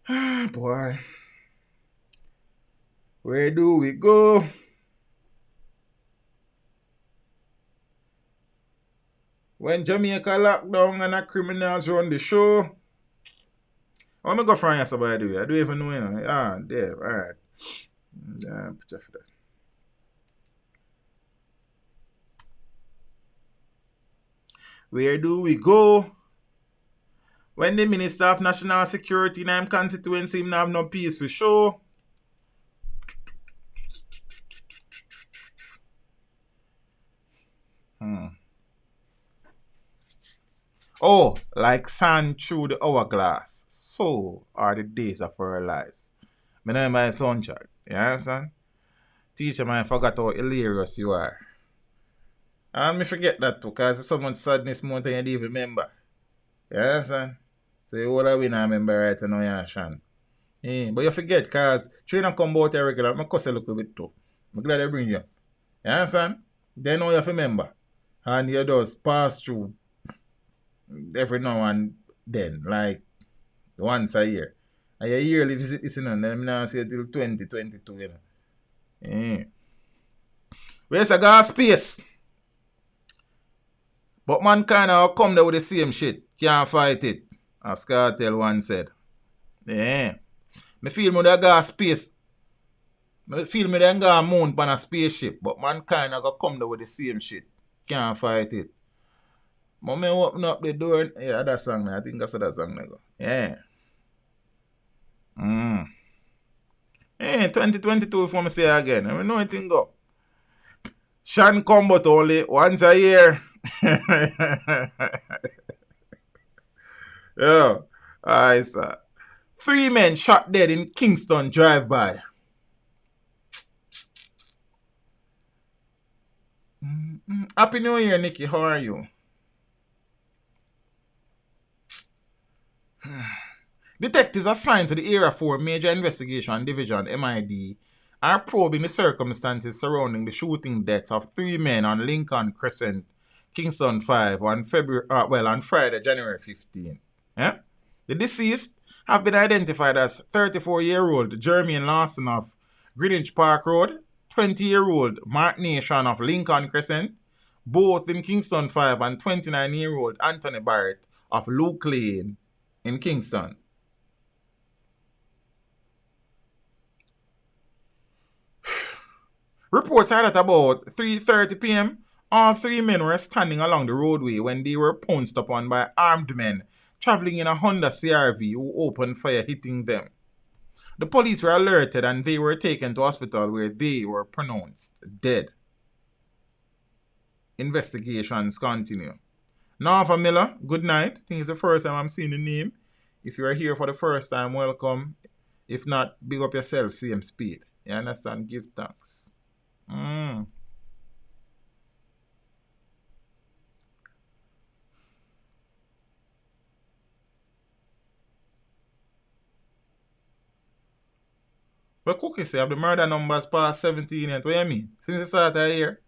[SPEAKER 3] Boy. Where do we go? When Jamaica locked down and the criminals run the show. I'm going to go France, by the way. I don't even know, you know. Ah, there. All right. Yeah, picture for that. Where do we go? When the Minister of National Security in him constituency him have no peace to show. Oh, like sand through the hourglass, so are the days of our lives. I know my son child. You understand? Teacher, man, forgot how hilarious you are. And me forget that too, because it's someone's sadness month and you didn't remember. You understand? So you would have been remember right now, yeah, Shan. Yeah, but you forget, because train and come out here regular, I cuss a little bit too. I'm glad I bring you. You understand? Then now you have to remember. And you just pass through every now and then, like once a year. And you yearly visit this, you know, and I'm not say till 2022, you know. Yeah. Where's a gas space? But mankind will come there with the same shit. Can't fight it. As Cartel once said. Yeah. Me feel me that gas space. Me feel me then go moon on a spaceship. But mankind will come there with the same shit. Can't fight it. But me open up the door. Yeah, that song. I think that's that song. Yeah. Hey, 2022 for me say again. I know anything go. Shan come but only once a year. Yeah. Alright, sir. 3 men shot dead in Kingston drive-by. Happy New Year, Nikki. How are you? Detectives assigned to the Area 4 Major Investigation Division, MID, are probing the circumstances surrounding the shooting deaths of 3 men on Lincoln Crescent, Kingston 5 on Friday, January 15. Yeah? The deceased have been identified as 34-year-old Jermaine Lawson of Greenwich Park Road, 20-year-old Mark Nation of Lincoln Crescent, both in Kingston 5, and 29-year-old Anthony Barrett of Luke Lane in Kingston. Reports are that about 3:30 p.m., all 3 men were standing along the roadway when they were pounced upon by armed men traveling in a Honda CRV who opened fire, hitting them. The police were alerted and they were taken to hospital where they were pronounced dead. Investigations continue. Nava Miller, good night. I think it's the first time I'm seeing the name. If you are here for the first time, welcome. If not, big up yourself, same speed. You understand? Give thanks. But Cookie say, have the murder numbers past 17 yet? What do you mean? Since the start of the year?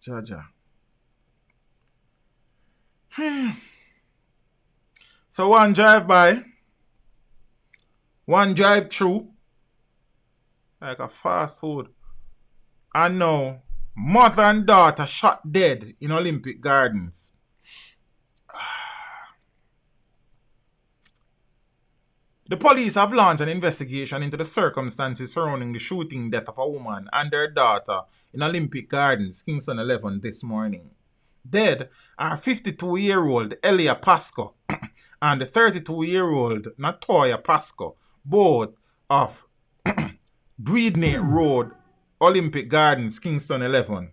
[SPEAKER 3] Jaja. So one drive by, one drive through, like a fast food. And now, mother and daughter shot dead in Olympic Gardens. The police have launched an investigation into the circumstances surrounding the shooting death of a woman and her daughter in Olympic Gardens, Kingston 11, this morning. Dead are 52-year-old Elia Pasco and 32-year-old Natoya Pasco, both of Breedney Road, Olympic Gardens, Kingston 11.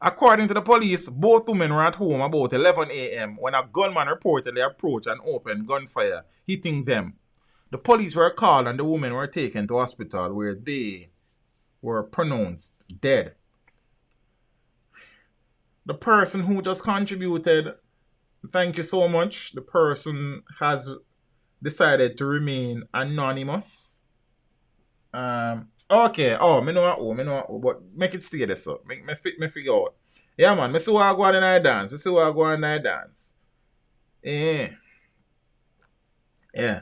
[SPEAKER 3] According to the police, both women were at home about 11 a.m. when a gunman reportedly approached and opened gunfire, hitting them. The police were called and the women were taken to hospital where they were pronounced dead. The person who just contributed, thank you so much. The person has decided to remain anonymous. Okay. Me know, but make it stay there, so. Me figure out. Yeah, man. Me see what I go on in I dance. Me see what I go on in I dance. Yeah. Yeah.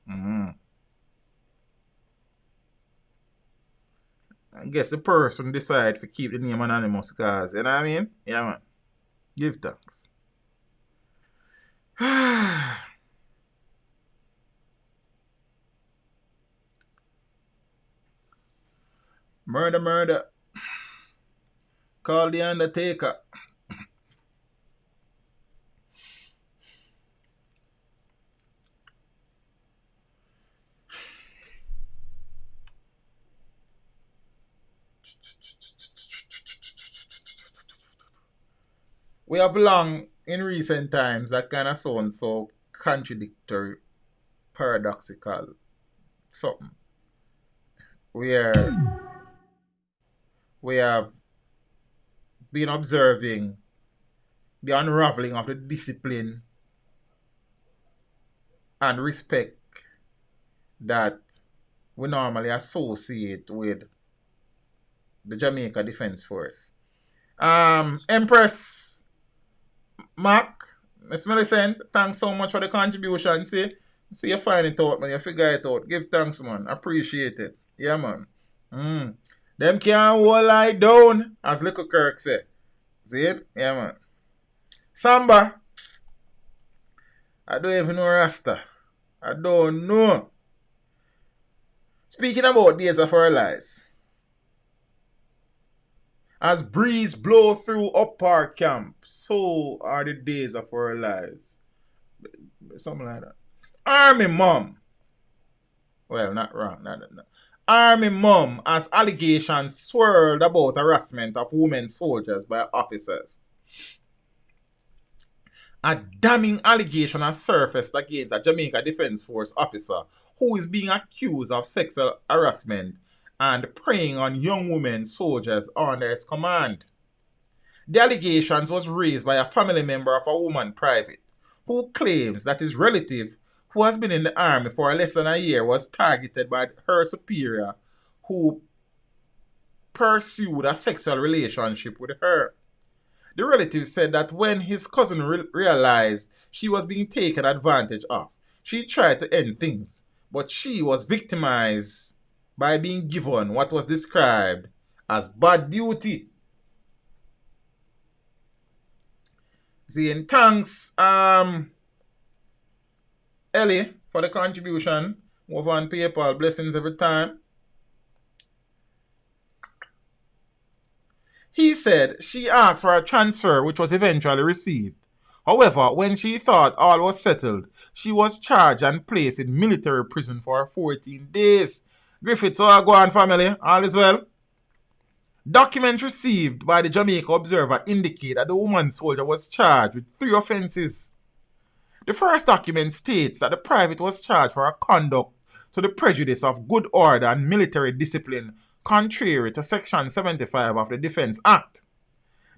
[SPEAKER 3] Mm-hmm. I guess the person decide to keep the name anonymous because, you know what I mean? Yeah, man. Give thanks. Murder, murder. Call the Undertaker. We have long in recent times that kind of sounds so contradictory, paradoxical, something. Where we have been observing the unraveling of the discipline and respect that we normally associate with the Jamaica Defense Force. Empress Mac, Miss Millicent, thanks so much for the contribution. See you find it out, man. You figure it out. Give thanks, man. Appreciate it. Yeah, man. Them can't hold lie down, as Little Kirk said. See it? Yeah, man. Samba. I don't even know Rasta. I don't know. Speaking about days of our lives. As breeze blow through up our camp, so are the days of our lives. Something like that. Army mom. Well, not wrong. Not. Army mom has allegations swirled about harassment of women soldiers by officers. A damning allegation has surfaced against a Jamaica Defense Force officer who is being accused of sexual harassment and preying on young women soldiers under his command. The allegations was raised by a family member of a woman private who claims that his relative, who has been in the army for less than a year, was targeted by her superior who pursued a sexual relationship with her. The relative said that when his cousin realized she was being taken advantage of, she tried to end things, but she was victimized by being given what was described as bad duty. Saying thanks, Ellie, for the contribution over on PayPal. Blessings every time. He said she asked for a transfer, which was eventually received. However, when she thought all was settled, she was charged and placed in military prison for 14 days. Griffith, so go on, family. All is well. Documents received by the Jamaica Observer indicate that the woman soldier was charged with 3 offences. The first document states that the private was charged for a conduct to the prejudice of good order and military discipline contrary to Section 75 of the Defence Act.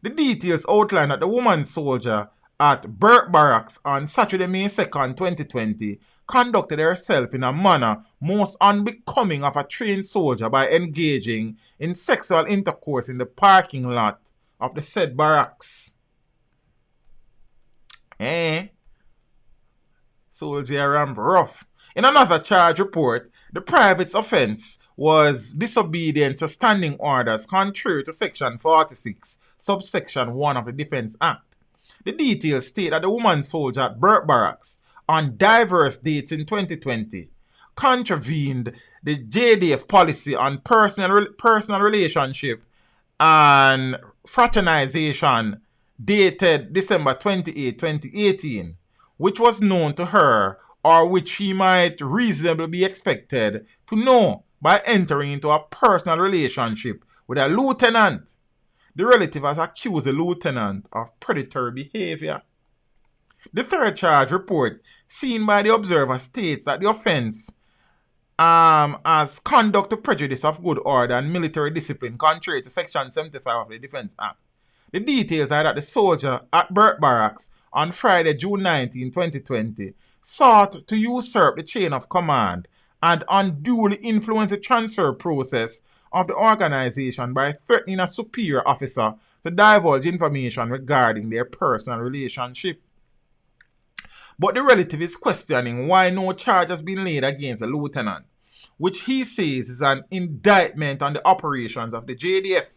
[SPEAKER 3] The details outline that the woman soldier at Burt Barracks on Saturday, May 2nd, 2020, conducted herself in a manner most unbecoming of a trained soldier by engaging in sexual intercourse in the parking lot of the said barracks. Soldier ramp rough. In another charge report, the private's offence was disobedience to standing orders contrary to Section 46, subsection 1 of the Defence Act. The details state that the woman soldier at Burt Barracks, on diverse dates in 2020, contravened the JDF policy on personal relationship and fraternization dated December 28, 2018, which was known to her or which she might reasonably be expected to know by entering into a personal relationship with a lieutenant. The relative has accused the lieutenant of predatory behavior. The third charge report seen by the observer states that the offence as conduct to prejudice of good order and military discipline contrary to Section 75 of the Defence Act. The details are that the soldier at Burt Barracks on Friday, June 19, 2020, sought to usurp the chain of command and unduly influence the transfer process of the organization by threatening a superior officer to divulge information regarding their personal relationship. But the relative is questioning why no charge has been laid against the lieutenant, which he says is an indictment on the operations of the JDF.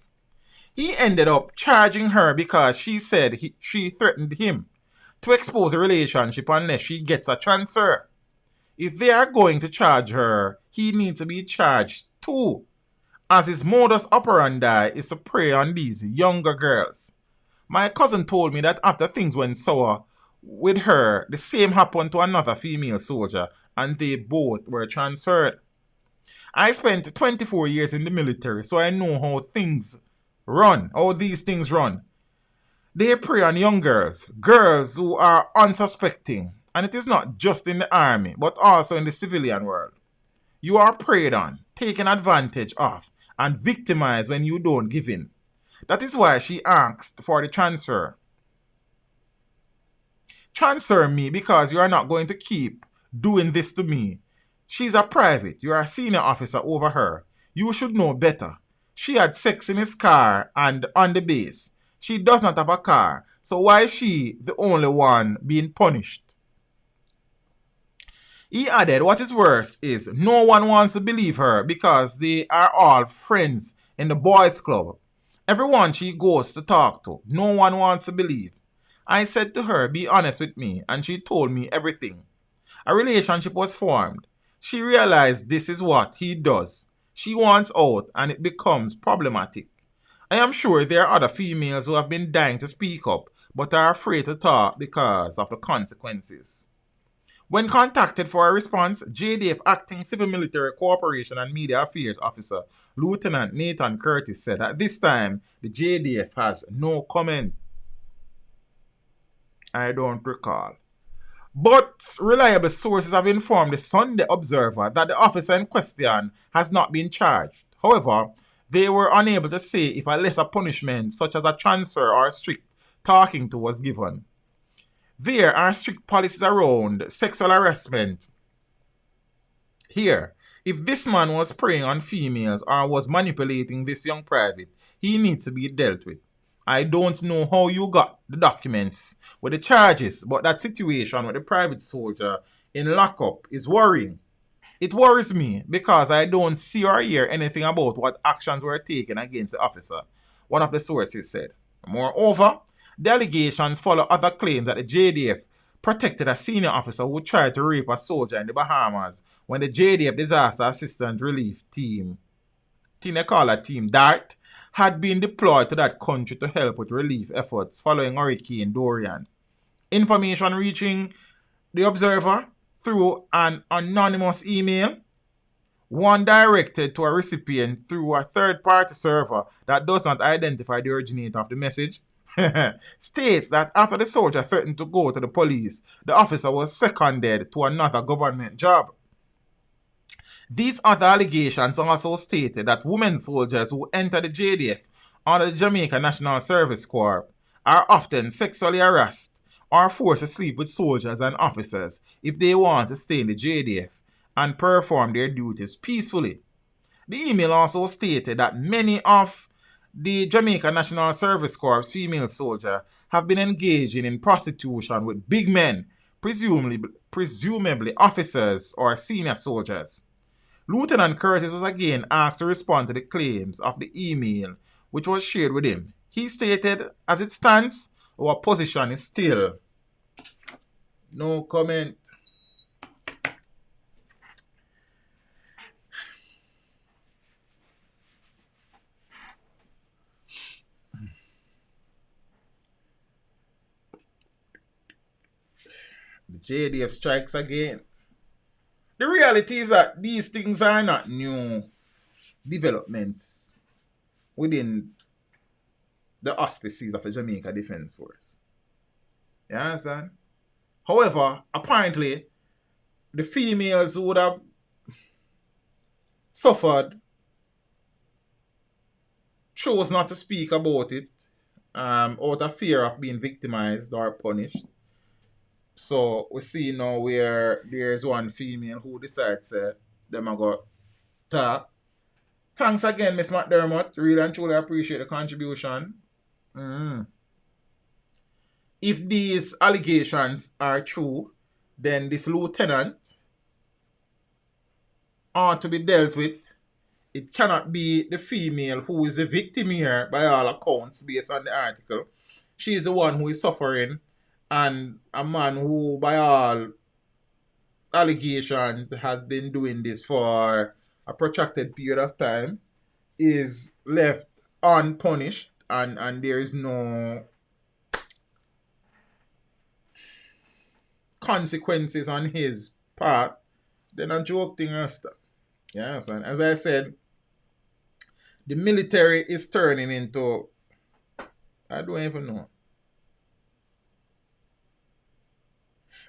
[SPEAKER 3] He ended up charging her because she said she threatened him to expose a relationship unless she gets a transfer. If they are going to charge her, he needs to be charged too, as his modus operandi is to prey on these younger girls. My cousin told me that after things went sour with her, the same happened to another female soldier and they both were transferred. I spent 24 years in the military, so I know how these things run. They prey on young girls who are unsuspecting, and it is not just in the army, but also in the civilian world. You are preyed on, taken advantage of, and victimized when you don't give in. That is why she asked for the transfer. Transfer me because you are not going to keep doing this to me. She's a private. You are a senior officer over her. You should know better. She had sex in his car and on the base. She does not have a car. So why is she the only one being punished? He added, what is worse is no one wants to believe her because they are all friends in the boys' club. Everyone she goes to talk to, no one wants to believe. I said to her, be honest with me, and she told me everything. A relationship was formed. She realized this is what he does. She wants out and it becomes problematic. I am sure there are other females who have been dying to speak up but are afraid to talk because of the consequences. When contacted for a response, JDF Acting Civil Military Cooperation and Media Affairs Officer Lieutenant Nathan Curtis said at this time the JDF has no comment. I don't recall. But reliable sources have informed the Sunday Observer that the officer in question has not been charged. However, they were unable to say if a lesser punishment such as a transfer or a strict talking to was given. There are strict policies around sexual harassment. Here, if this man was preying on females or was manipulating this young private, he needs to be dealt with. I don't know how you got the documents with the charges, but that situation with the private soldier in lockup is worrying. It worries me because I don't see or hear anything about what actions were taken against the officer, one of the sources said. Moreover, the allegations follow other claims that the JDF protected a senior officer who tried to rape a soldier in the Bahamas when the JDF Disaster Assistance Relief Team, they call it Team DART, had been deployed to that country to help with relief efforts following Hurricane Dorian. Information reaching the Observer through an anonymous email, one directed to a recipient through a third-party server that does not identify the originator of the message, states that after the soldier threatened to go to the police, the officer was seconded to another government job. These other allegations also stated that women soldiers who enter the JDF under the Jamaica National Service Corps are often sexually harassed or forced to sleep with soldiers and officers if they want to stay in the JDF and perform their duties peacefully. The email also stated that many of the Jamaica National Service Corps female soldiers have been engaging in prostitution with big men, presumably officers or senior soldiers. Lieutenant Curtis was again asked to respond to the claims of the email which was shared with him. He stated, as it stands, our position is still no comment. The JDF strikes again. The reality is that these things are not new developments within the auspices of the Jamaica Defence Force. You understand? However, apparently, the females who would have suffered chose not to speak about it out of fear of being victimized or punished. So we see now where there's one female who decides them to go talk Thanks again, Miss McDermott. Really and truly appreciate the contribution. If these allegations are true, then this lieutenant ought to be dealt with. It cannot be the female who is the victim here by all accounts based on the article. She is the one who is suffering, and a man who by all allegations has been doing this for a protracted period of time is left unpunished, and there is no consequences on his part, then a joke thing has to. Yes, and as I said, the military is turning into, I don't even know.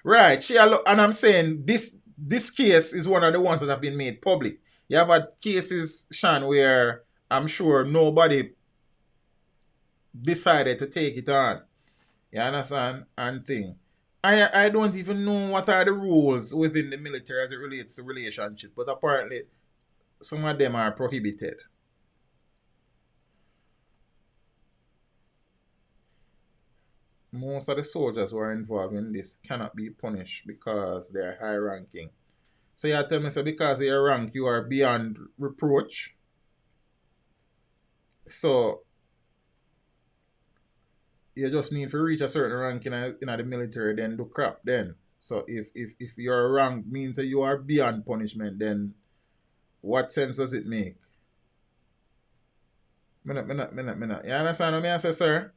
[SPEAKER 3] Right, and I'm saying this case is one of the ones that have been made public. You have had cases, Sean, where I'm sure nobody decided to take it on. You understand? And thing. I don't even know what are the rules within the military as it relates to relationship, but apparently some of them are prohibited. Most of the soldiers who are involved in this cannot be punished because they are high ranking. So you tell me, so because of your rank, you are beyond reproach. So you just need to reach a certain rank in the military, then do crap then. So if your rank means that you are beyond punishment, then what sense does it make? Minute. You understand what I say, sir?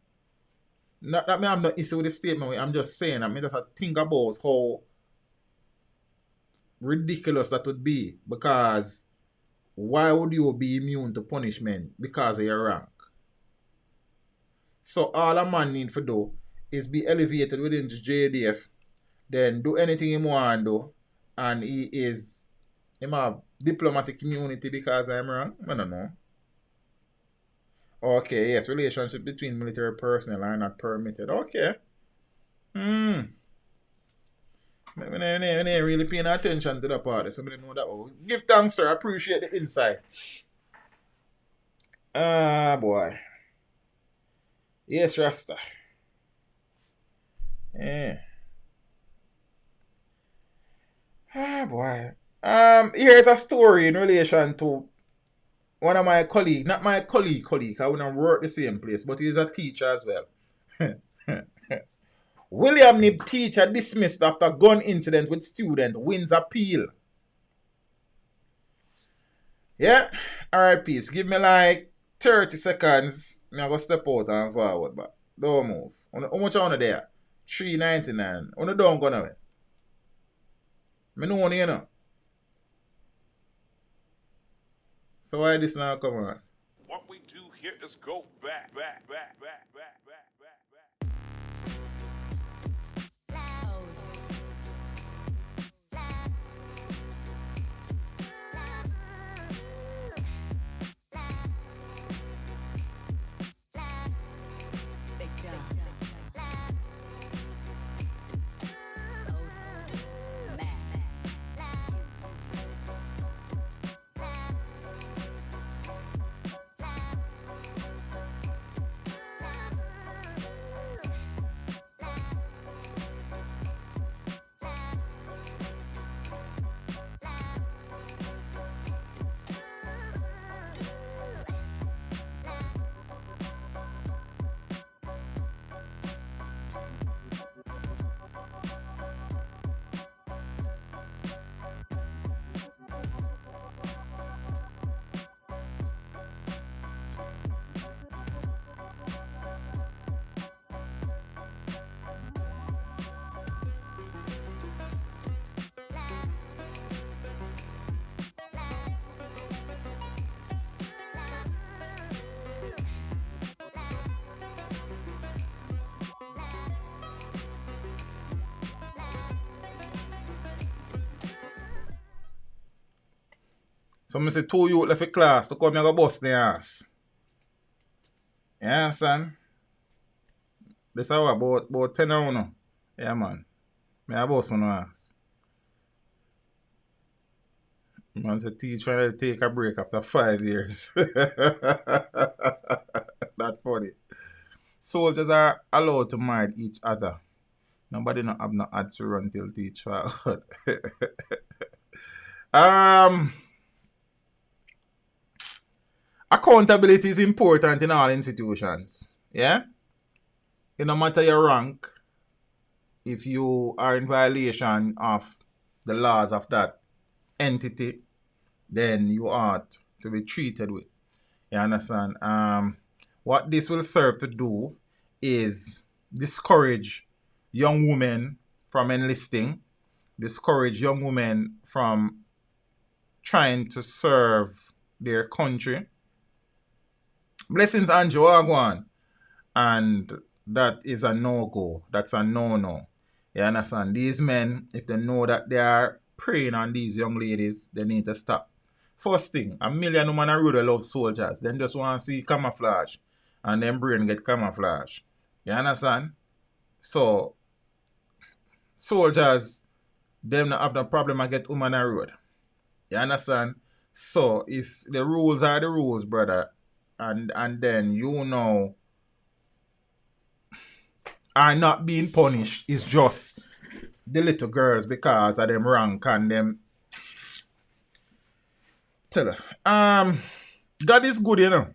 [SPEAKER 3] Not that I have no issue with the statement. I'm just saying, I just think about how ridiculous that would be. Because why would you be immune to punishment because of your rank? So all a man need to do is be elevated within the JDF, then do anything he want to do, and he have diplomatic immunity because I'm wrong. I don't know. Okay, yes, relationship between military personnel are not permitted. Okay. I ain't really paying attention to that part. Somebody know that. Oh, give thanks, sir. I appreciate the insight. Ah, boy. Yes, Rasta. Yeah. Ah, boy. Here's a story in relation to one of my colleagues, not my colleague, I wouldn't work the same place, but he's a teacher as well. William Nib teacher dismissed after gun incident with student wins appeal. Yeah? Alright, peace. Give me like 30 seconds. I'm going to step out and forward, but don't move. How much on there? $3.99. On don't go now. I know you know. So why this now come on?
[SPEAKER 4] What we do here is go back.
[SPEAKER 3] So I say 2 youth left for class to come here go bust their ass. You understand? This is about 10 hours now. Yeah, man. I bust on ass. Man said teach trying to take a break after 5 years. That's funny. Soldiers are allowed to mind each other. Nobody not have no ads to run till teach forward. Accountability is important in all institutions. Yeah? It no matter your rank, if you are in violation of the laws of that entity, then you ought to be treated with. You understand? What this will serve to do is discourage young women from enlisting, discourage young women from trying to serve their country. Blessings, Andrew, Wagwan. And that is a no-go. That's a no-no. You understand? These men, if they know that they are preying on these young ladies, they need to stop. First thing, a million women are really love soldiers. They just want to see camouflage. And then brain get camouflage. You understand? So, soldiers, them not have no problem I get women on road. You understand? So, if the rules are the rules, brother, and then you know are not being punished, is just the little girls because of them rank and them. Tell her. God is good, you know.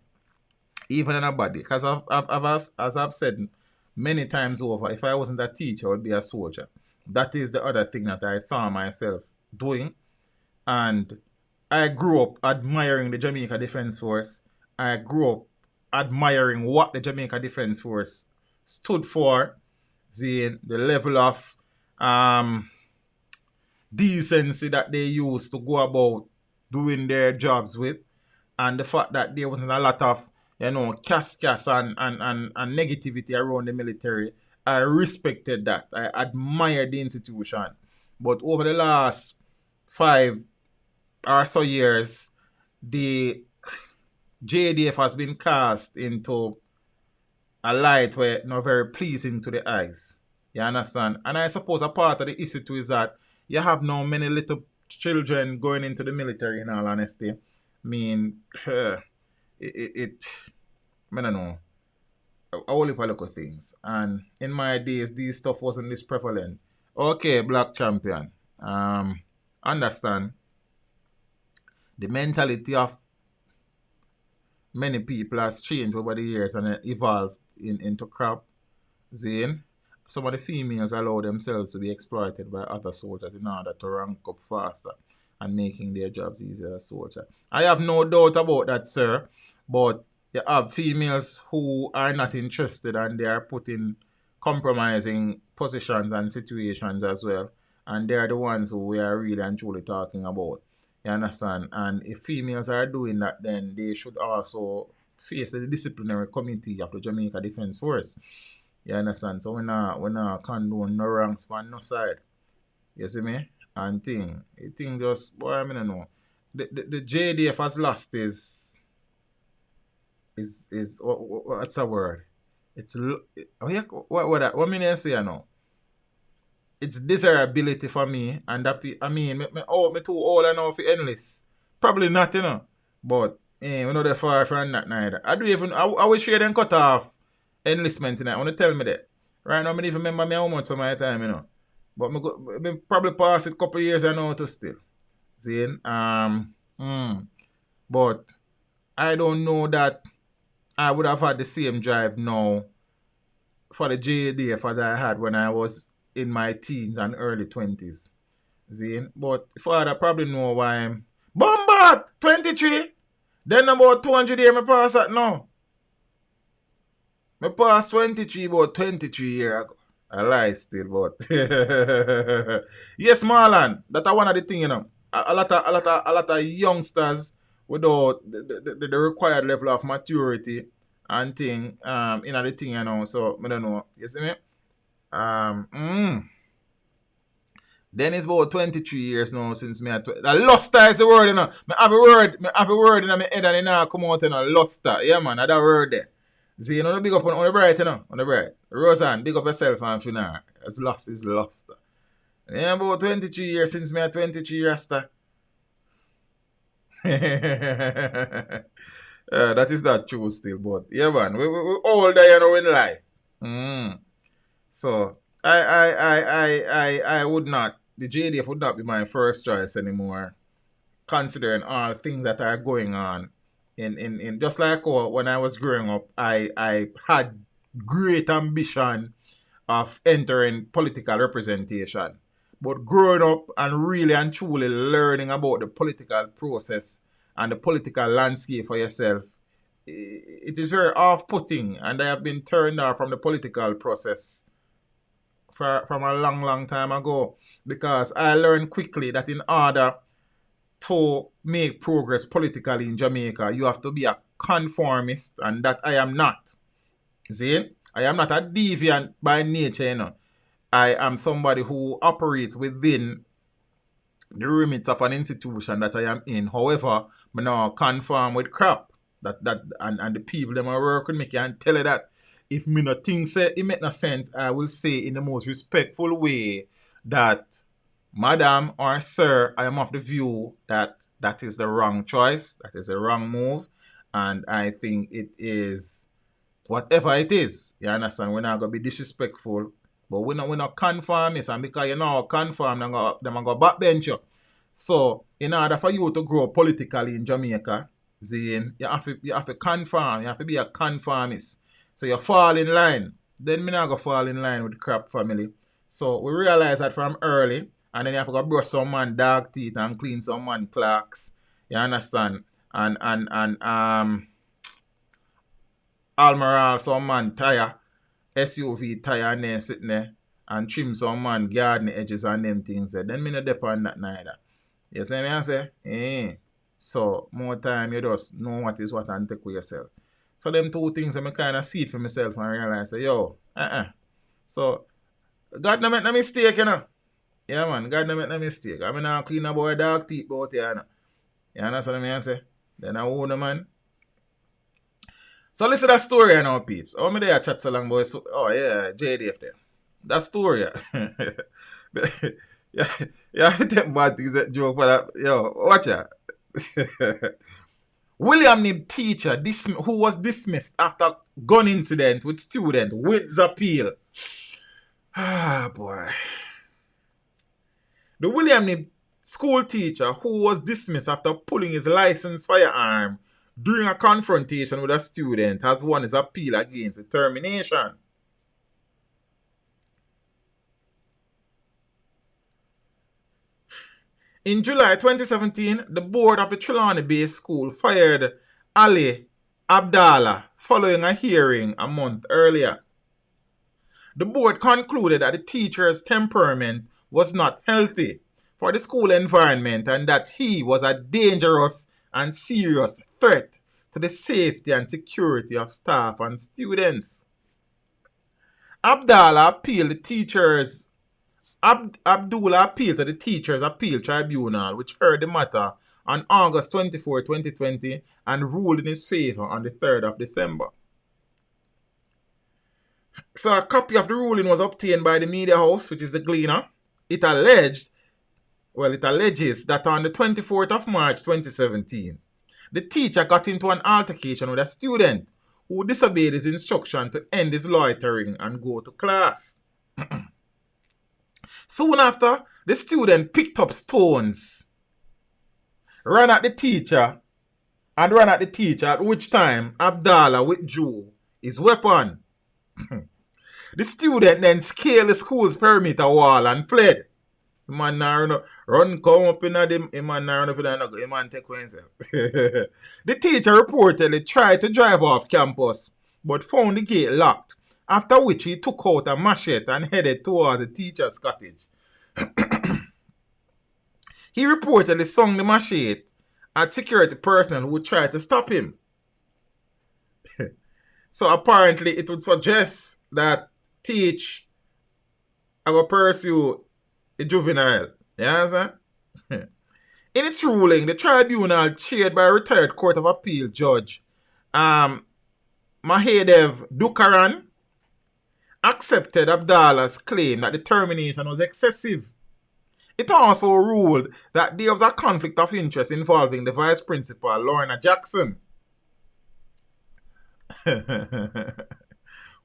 [SPEAKER 3] Even in a body. Because as I've said many times over, if I wasn't a teacher, I would be a soldier. That is the other thing that I saw myself doing. And I grew up admiring the Jamaica Defence Force. I grew up admiring what the Jamaica Defence Force stood for. The level of decency that they used to go about doing their jobs with. And the fact that there wasn't a lot of, you know, cas and negativity around the military. I respected that. I admired the institution. But over the last 5 or so years, the JDF has been cast into a light where not very pleasing to the eyes. You understand? And I suppose a part of the issue too is that you have now many little children going into the military, in all honesty. I mean, I don't know. A whole heap of local things. And in my days, these stuff wasn't this prevalent. Okay, Black Champion. Understand the mentality of many people has changed over the years and evolved into crap. Zane, some of the females allow themselves to be exploited by other soldiers in order to rank up faster and making their jobs easier as soldiers. I have no doubt about that, sir. But you have females who are not interested and they are put in compromising positions and situations as well. And they are the ones who we are really and truly talking about. You understand? And if females are doing that, then they should also face the disciplinary committee of the Jamaica Defence Force. You understand? So we not condone no ranks on no side. You see me? And thing just, boy, I mean, I know. The JDF has lost is what's a word? It's what mean I say now? It's desirability for me, and that me too old enough for enlist. Probably not, you know. But we know they're far from that neither. I wish you then cut off enlistment tonight. I want to tell me that. Right now I don't even remember me how much of my time, you know. But me probably pass it a couple of years I know to still. See? But I don't know that I would have had the same drive now for the JDF as I had when I was in my teens and early 20s. See? But father probably know why I'm Bombard 23. Then about 200 years I pass that now. I passed 23 about 23 years ago. I lie still, but yes, Marlon, that's one of the things, you know. A lot of youngsters without the required level of maturity and thing, in the thing, you know. So I don't know. You see me? Then it's about 23 years now since me. The luster is the word, you know. I have a word in my head and it now come out in a luster. Yeah, man, that word there. See, you know, big up on the bright, you know, on the bright. Roseanne, big up yourself and Finar. It's lost is luster. Yeah, about 23 years since me a 23 years. That is not true still, but yeah, man, we older, you know, in life. So I would not. The JDF would not be my first choice anymore, considering all things that are going on. In just like when I was growing up, I had great ambition of entering political representation. But growing up and really and truly learning about the political process and the political landscape for yourself, it is very off-putting, and I have been turned off from the political process from a long, long time ago, because I learned quickly that in order to make progress politically in Jamaica, you have to be a conformist, and that I am not. See? I am not a deviant by nature, you know. I am somebody who operates within the limits of an institution that I am in. However, I now conform with crap. And the people that I work with me can tell you that if me not think say it make no sense, I will say in the most respectful way that madam or sir, I am of the view that that is the wrong choice, that is the wrong move, and I think it is whatever it is. You understand? We're not gonna be disrespectful, but we're not conformist, and because you're not conform, they're gonna backbench you. So in order for you to grow politically in Jamaica, Zane, you have to conform, you have to be a conformist. So you fall in line. Then me not go fall in line with the crap family. So we realize that from early, and then you have to go brush some man dog teeth and clean some man clocks. You understand? And Almiral some man tire, SUV tire and then sitting there and trim some man garden edges and them things there. Then me no depend on that neither. You see me I say? So more time you just know what is what and take with yourself. So them two things I kind of see it for myself and realize say, yo, So God no make no mistake, you know. Yeah man, God no make no mistake. I mean now clean a boy dog teeth out here, you know. You understand what I say? Then I own a man. So listen to that story now, peeps. Oh, me there chat so long, boys. Oh yeah, JDF there. That story, yeah, I take bad things that joke for that. Yo, watch out. William Nib teacher who was dismissed after gun incident with student wins appeal. Ah boy. The William Nib school teacher who was dismissed after pulling his licensed firearm during a confrontation with a student has won his appeal against the termination. In July 2017, the board of the Trelawney-based school fired Ali Abdallah following a hearing a month earlier. The board concluded that the teacher's temperament was not healthy for the school environment and that he was a dangerous and serious threat to the safety and security of staff and students. Abdullah appealed to the teacher's appeal tribunal, which heard the matter on August 24, 2020 and ruled in his favor on the 3rd of December. So a copy of the ruling was obtained by the media house, which is the Gleaner. It alleges that on the 24th of March 2017, the teacher got into an altercation with a student who disobeyed his instruction to end his loitering and go to class. Soon after, the student picked up stones, ran at the teacher, at which time Abdallah withdrew his weapon. The student then scaled the school's perimeter wall and fled. The man now run come up in the man now run up in the man take himself. The teacher reportedly tried to drive off campus, but found the gate locked, after which he took out a machete and headed towards the teacher's cottage. He reportedly swung the machete at security personnel who tried to stop him. So apparently it would suggest that teach I will pursue a juvenile. You understand? In its ruling, the tribunal chaired by retired Court of Appeal Judge Mahadev Dukaran accepted Abdallah's claim that the termination was excessive. It also ruled that there was a conflict of interest involving the vice principal, Lorna Jackson.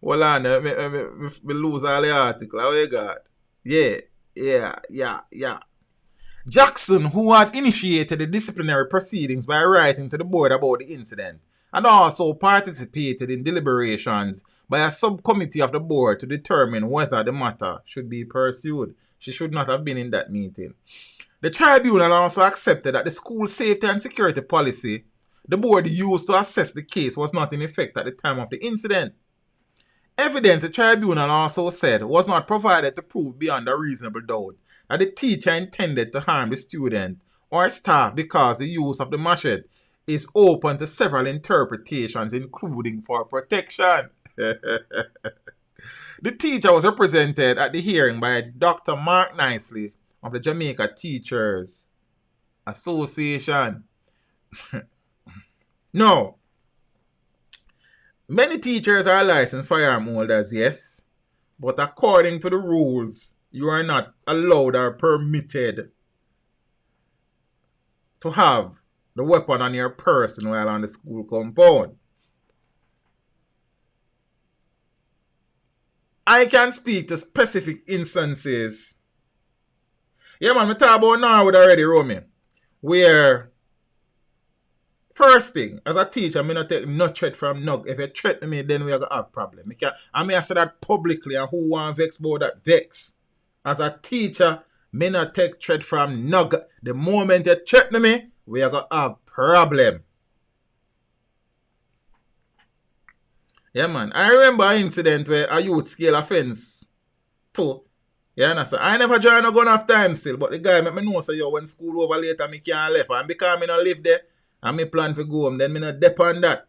[SPEAKER 3] Hold on, me lose all the article. How you got? Yeah. Jackson, who had initiated the disciplinary proceedings by writing to the board about the incident, and also participated in deliberations by a subcommittee of the board to determine whether the matter should be pursued. She should not have been in that meeting. The tribunal also accepted that the school safety and security policy the board used to assess the case was not in effect at the time of the incident. Evidence, the tribunal also said, was not provided to prove beyond a reasonable doubt that the teacher intended to harm the student or staff because the use of the machete is open to several interpretations, including for protection. The teacher was represented at the hearing by Dr. Mark Nicely of the Jamaica Teachers Association. No. Many teachers are licensed firearm holders, yes, but according to the rules, you are not allowed or permitted to have the weapon on your person while on the school compound. I can speak to specific instances. Yeah, man, we talk about Norwood already, Romy, where first thing, as a teacher, I not take no threat from Nug. If you threaten me, then we are going to have a problem. I may say that publicly, and who want vex about that vex. As a teacher, I not take threat from Nug. The moment you threaten me, we are going to have a problem. Yeah, man. I remember an incident where a youth scale offense too. Yeah, understand? I never join no gun off time still, but the guy make me know say, yo, when school over later, me can't left. And because me not live there, and me plan to go home, then me not depend on that.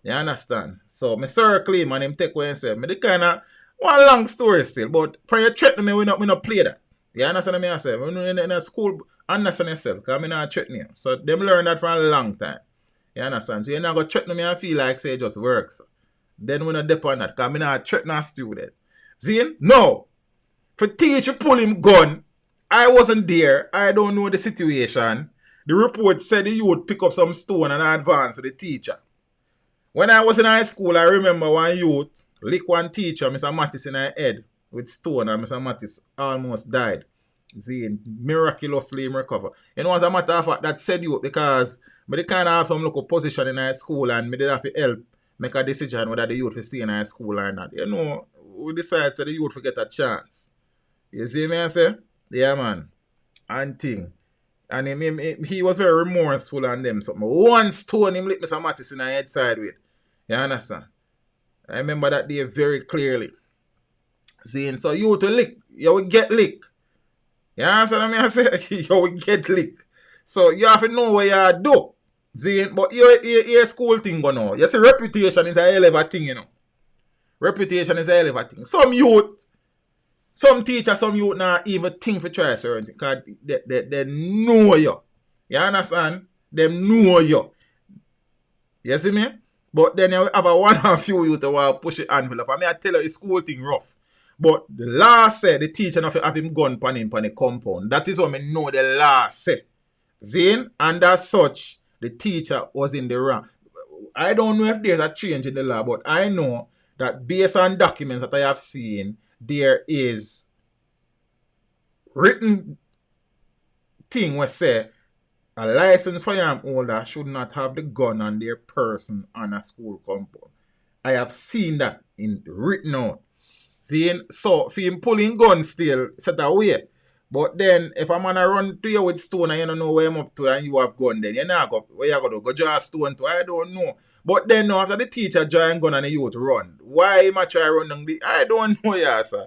[SPEAKER 3] You understand? So, me circle him and him take what he say. Me the kind of one long story still, but for you threaten me, we not play that. You understand what I say? When in a school, understand yourself, because me not threaten you. So, them learn that for a long time. You understand? So, you're not going to threaten me and feel like say it just works. Then we not depend on that, because me not threaten a student. See? No. For teacher pull him gun, I wasn't there. I don't know the situation. The report said the youth pick up some stone and advance to the teacher. When I was in high school, I remember one youth lick one teacher, Mr. Mattis, in her head with stone, and Mr. Mattis almost died. See, miraculously him recover. You know, as a matter of fact, that said youth because I kind of have some local position in high school and I did have to help make a decision whether the youth will stay in high school or not. You know, we decided that the youth will get a chance. You see me, I say? Yeah, man. And thing. And he was very remorseful on them. Something. One stone him lick Mr. Mattis in the head side with. You understand? I remember that day very clearly. See, so you to lick, you will get lick. You understand what I say? You will get lick. So you have to know what you do. See, but your school thing go now. You see, reputation is a hell of a thing, you know. Reputation is a hell of a thing. Some youth, some teachers, some youth not even think for try certain thing because they know you. You understand? They know you. You see me? But then you have a one or few youth who will push the envelope. I mean, I tell you, the school thing rough. But the law said the teacher not have him gun pan him pan the compound. That is what I know the law said. Zane, and as such, the teacher was in the wrong. I don't know if there's a change in the law, but I know that based on documents that I have seen, there is written thing where say a licensed firearm holder should not have the gun on their person on a school compound. I have seen that in written out. Seeing, so for him pulling gun still set away. But then if a man a run to you with stone and you don't know where I'm up to and you have gun, then you not go where you go draw a stone to. I don't know. But then now after the teacher drawing gun and the youth run, why am I try run down the I don't know, yeah, sir.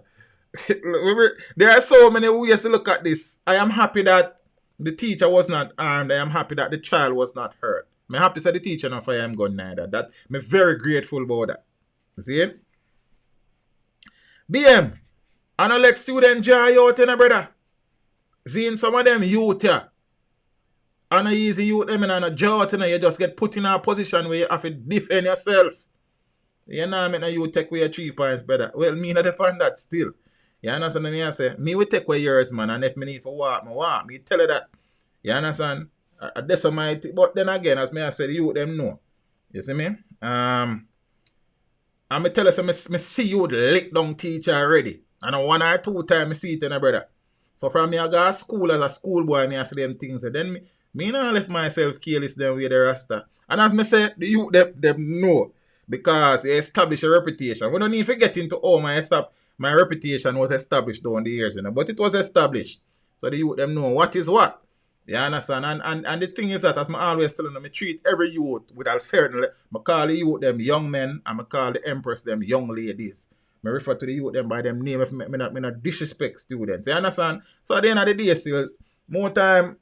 [SPEAKER 3] There are so many ways to look at this. I am happy that the teacher was not armed. I am happy that the child was not hurt. I'm happy that the teacher not fire him gun neither. That I'm very grateful about that. See it? BM, I don't let students draw you out, brother. Seeing some of them youth here. And a easy youth them and a draw out, you just get put in a position where you have to defend yourself. You know, I mean, you take away your 3 points, brother. Well, me not depend that still. You understand me? I say, me will take away yours, man, and if me need for walk, me walk. Me tell you that. You understand? That's my but then again, as me I said, you them know. You see me? And me tell you, so me see you lick down teacher already. And 1 or 2 times me see it in a brother. So from me I go to school as a schoolboy, me I see them things. Then me not left myself careless them with the rasta. And as me say, the youth them know. Because they establish a reputation. We don't need to get into my reputation was established down the years, you know. But it was established. So the youth them know what is what. You understand? And the thing is that, as I always tell them, I treat every youth with a certain... I call the youth them young men, and I call the empress them young ladies. I refer to the youth them by them name if I not disrespect students. You understand? So at the end of the day, still, more time,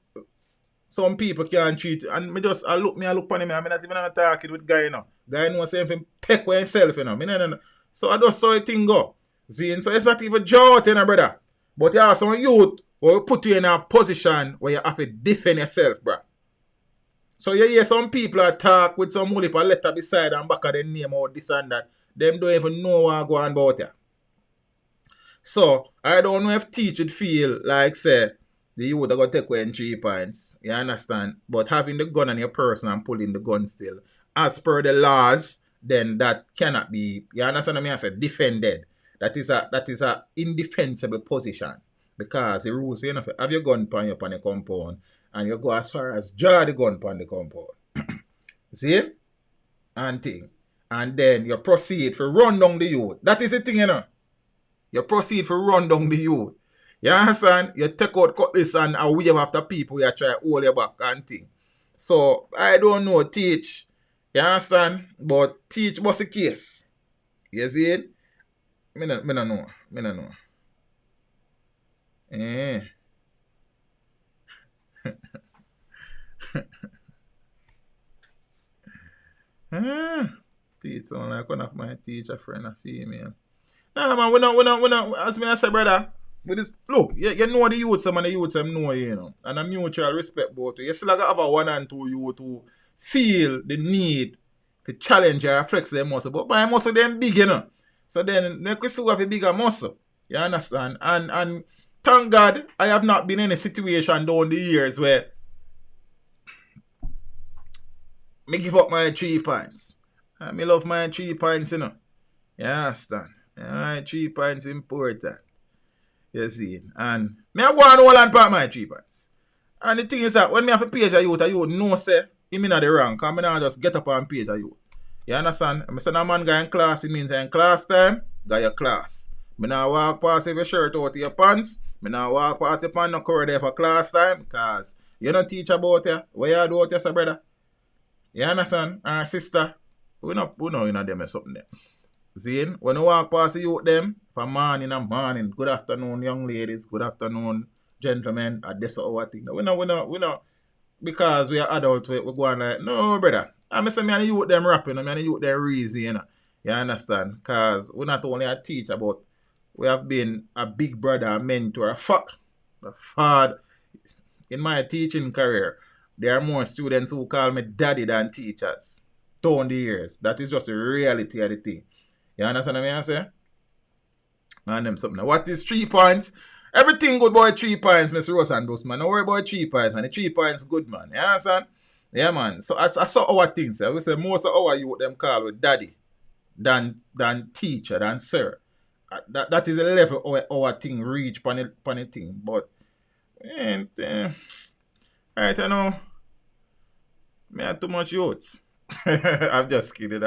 [SPEAKER 3] some people can't treat... And I look upon him, I'm not even talking with guy, you know. Guy knows him take away himself, you know. So I just saw a thing go. See? So it's not even joke, you know, brother. But you have some youth... will put you in a position where you have to defend yourself, bro. So you hear some people talk with some money for letter beside and back of their name or this and that. Them don't even know what going about you. So I don't know if teach would feel like say the youth are going to take away in 3 points. You understand? But having the gun on your person and pulling the gun still, as per the laws, then that cannot be, you understand what I mean? I said defended. That is a indefensible position. Because the rules, you know, have your gun upon your compound and you go as far as draw the gun upon the compound. See? And thing. And then you proceed for run down the youth. That is the thing, you know. You proceed for run down the youth. You understand? You take out cutlass and wave after people you try to hold your back and thing. So, I don't know, teach. You understand? But teach was the case. You see it? Me no know. Eh. Teach sound like one of my teacher friend, a female. Nah, man, we not, as me I say, brother, we just, look, you know the youth, some of the youth, some know you know, and a mutual respect both. You still have a 1 and 2 youth who feel the need to challenge or flex their muscle, but my muscle them big, you know. So then, they could still have a bigger muscle, you understand? And thank God, I have not been in a situation down the years where me give up my 3 points. I me love my 3 points, you know. You understand? My 3 points important. You see? And me I go on hold and part my 3 points. And the thing is that when me have a page of youth know say him in the wrong. Because me not just get up on page of youth. You understand? I say a man go in class, it means in class time, go your class. Me not walk past your shirt out of your pants. Me not walk past your pants no corridor for class time. Because you don't teach about you. What you do out you, brother? You understand? Our sister, we know you know them or something there. See, when you walk past the youth them, from morning and morning, good afternoon, young ladies, good afternoon, gentlemen, and this or what thing. We know, because we are adults, we go on like, no, brother. I'm saying, me and the youth them rapping, me and the youth them reason, you know. You understand? Because we not only a teacher, but we have been a big brother, a mentor, a father. In my teaching career, there are more students who call me daddy than teachers. Down the years. That is just the reality of the thing. You understand what I say? And them something. What is 3 points? Everything good boy 3 points, Mr. Ross and Bruce, man. Don't worry about 3 points, man. The 3 points good, man. You understand? Yeah, man. So I saw our things. I would say most of our youth them call with daddy than teacher, than sir. That is the level of our thing reach pan the thing. But right, I know. Me have too much youths. I'm just kidding.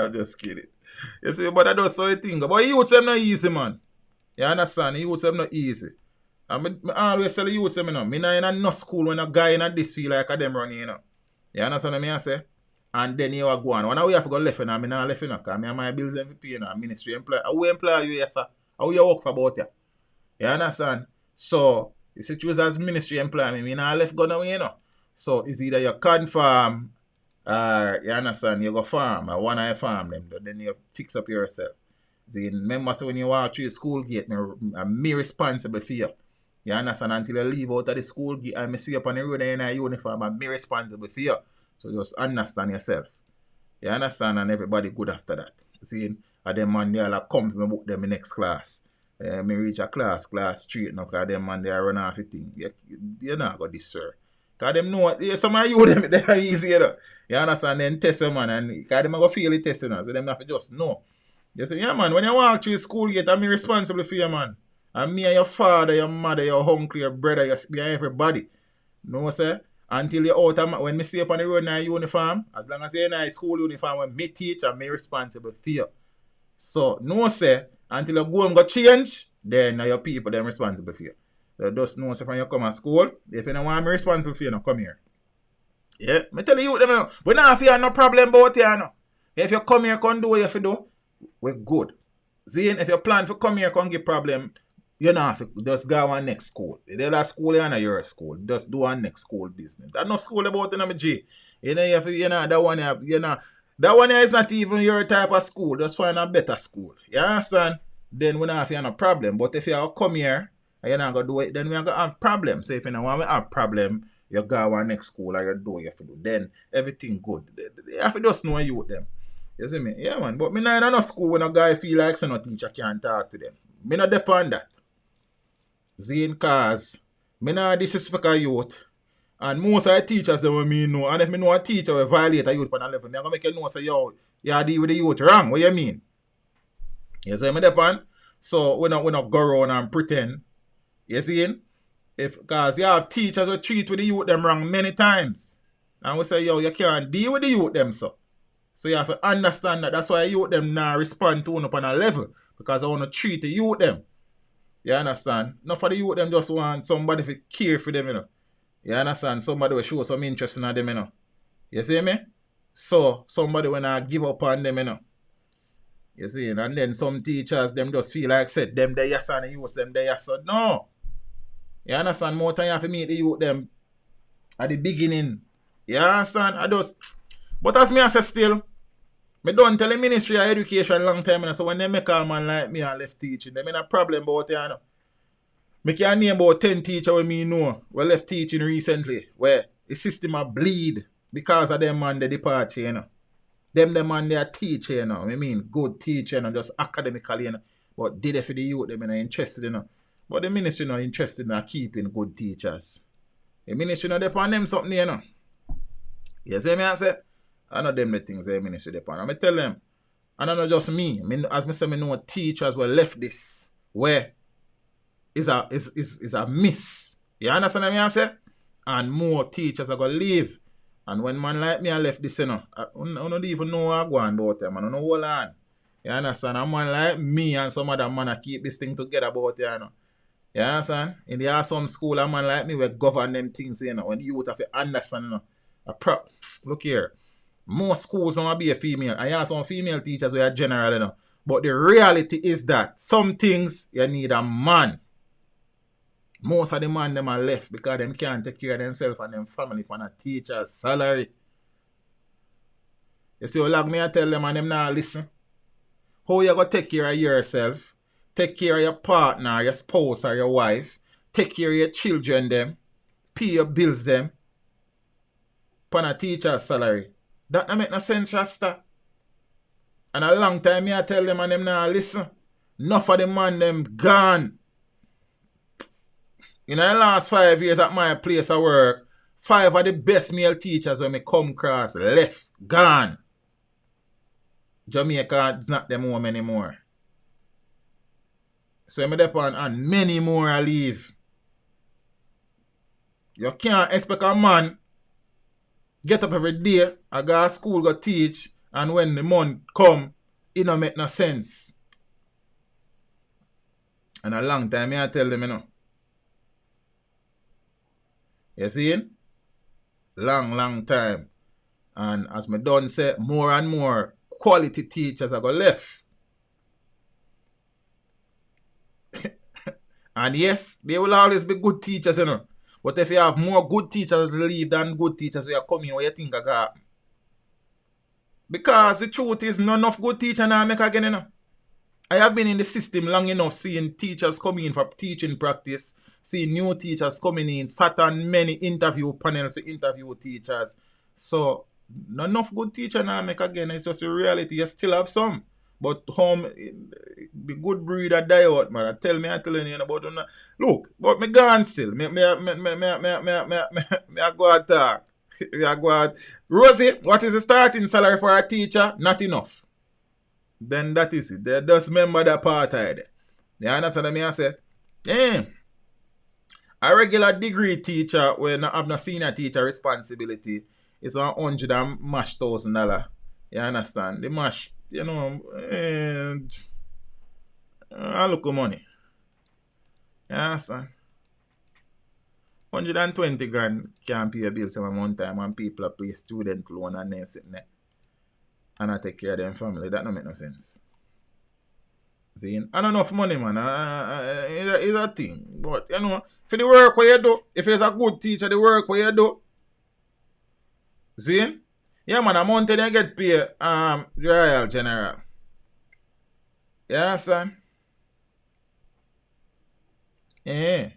[SPEAKER 3] You see, but I don't saw a thing. But youths them not easy, man. You understand? Youths them not easy. And I always tell the youths them, you know, me not in no school when a guy in this feel like a them running, you know. You understand what I say? And then you are going. When we have to go left, I'm not left, you know, because I have my bills and pay, you know, ministry employee. I will employ you, yes, sir. How you work for about you? You understand? So, you see, choose as ministry employee, me not left going away, you know. So, it's either you confirm, you understand, you go farm, or one I farm them, then you fix up yourself. See, remember, so when you walk through the school gate, I'm me responsible for you. You understand? Until you leave out of the school gate and I see you up on the road in a uniform, I'm me responsible for you. So just understand yourself. You understand? And everybody good after that. See, and them man, they'll come to me book them in next class. Me reach a class straight now, because them man, they run off a thing. You not got this, sir. Because them know, some of you, them, they are easy, you know. You understand? Then test them, man, and because them are going to feel the test, you know, so them have to just know. You say, yeah, man, when you walk through school gate, I'm responsible for you, man. And me and your father, your mother, your uncle, your brother, your everybody. No, sir? Until you're out of, when me see up on the road in a uniform, as long as you're in a school uniform, when me teach, I'm responsible for you. So, no, sir, until you go and go change, then your people, they're responsible for you. So, just know, sir, when you come to school, if you don't want me responsible for you, no, come here. Yeah, me tell you, them, you know, we don't fear no problem about you, you know. If you come here, come do what you have to do, we're good. See, if you plan to come here, come get problem, you know, have to just go on next school. If the other school, you know, your school. Just do on next school business. There's enough school about it, you know, G. You know, you have to, you know, that one, you know, that one is not even your type of school. Just find a better school. You understand? Then we don't have no problem. But if you come here and you're not going to do it, then we're going to have problems. So if you don't want to have problem, you go on next school or you do what you have to do. Then everything good. You have to just know you with them. You see me? Yeah, man. But me not in no school when a guy feel like so no teacher can't talk to them. Me not depend that. Zine cause me not disrespect a youth. And most of the teachers that me know, and if me know a teacher will violate a youth on a level, me gonna make you know say, yo, you deal with the youth wrong. What you mean? You see me depend? So we not go around and pretend. You see? Because you have teachers who treat with the youth them wrong many times. And we say, yo, you can't deal with the youth them so. So you have to understand that that's why youth them now respond to one up on a level. Because I want to treat the youth them. You understand? Not for the youth them just want somebody to care for them, you know. You understand? Somebody will show some interest in them, you know. You see me? So somebody when I give up on them, you know. You see? And then some teachers, them just feel like said, them they yes and the youth them they yes. So no. You understand? More time you have to meet the youth them at the beginning. You understand? But as me I say still, me don't tell the Ministry of Education long time, you know, so when they make a man like me and left teaching, they mean a problem about it, you know. Me can name about 10 teachers we me know we left teaching recently, where the system a bleed because of them man they depart, you know. Them man they are teacher, you know. I mean good teacher, you know, just academically, you know. But did it for the youth, they are interested, you know. But the ministry not interested in keeping good teachers. The ministry not depend them something, you know. You see me I say? I know them the things the ministry depend. I tell them, and I know just me. As me say, me know teachers will left this where is a miss. You understand what I say? And more teachers are gonna leave. And when man like me I left this, you know, I don't even know what I go on about them. I don't know hold on. You understand? A man like me and some other man I keep this thing together about it, you know. You understand? In the awesome school, a man like me will govern them things, you know. When the youth have to understand, you know. Look here. Most schools don't be a female. I have some female teachers who are general, you know. But the reality is that some things you need a man. Most of the man them are left because them can't take care of themselves and them family for a teacher's salary. You see how long me I tell them and them not listen. How you gonna take care of yourself? Take care of your partner, your spouse or your wife. Take care of your children them. Pay your bills them. For a teacher's salary. That don't make no sense, Rasta. And a long time me I tell them and them not listen. Enough of the man them gone. In the last 5 years at my place of work, 5 of the best male teachers when me come across left, gone. Jamaica is not them home anymore. So I'm depend and many more I leave. You can't expect a man get up every day, I go to school, go teach, and when the month come, it don't make no sense. And a long time I tell them, you know. You see? Long time. And as me done say, more and more quality teachers are going left. And yes, there will always be good teachers, you know. But if you have more good teachers to leave than good teachers who are coming, what you think I got? Because the truth is, none of good teachers now make again, you know. I have been in the system long enough seeing teachers coming in for teaching practice, seeing new teachers coming in, sat on many interview panels to interview teachers. So, not enough good teachers now make again. It's just a reality. You still have some. But the good breed that die out, man. I telling you about them. Look, but me gone still. Me I go out talk. I go out. Rosie, what is the starting salary for a teacher? Not enough. Then that is it. They just remember that part of it. You understand what I say? Yeah. A regular degree teacher when I have no senior teacher responsibility is $100,000. You understand? The mash, you know, and I look at money. You understand? 120 grand can't pay a bill some one time and people pay student loan and then sitting there. And I take care of them family. That don't make no sense. See? And enough money, man. It's a thing. But, you know, for the work where you do, if it's a good teacher, the work where you do. See? Yeah, man, a month they get paid Royal General. Yeah, son? Yeah.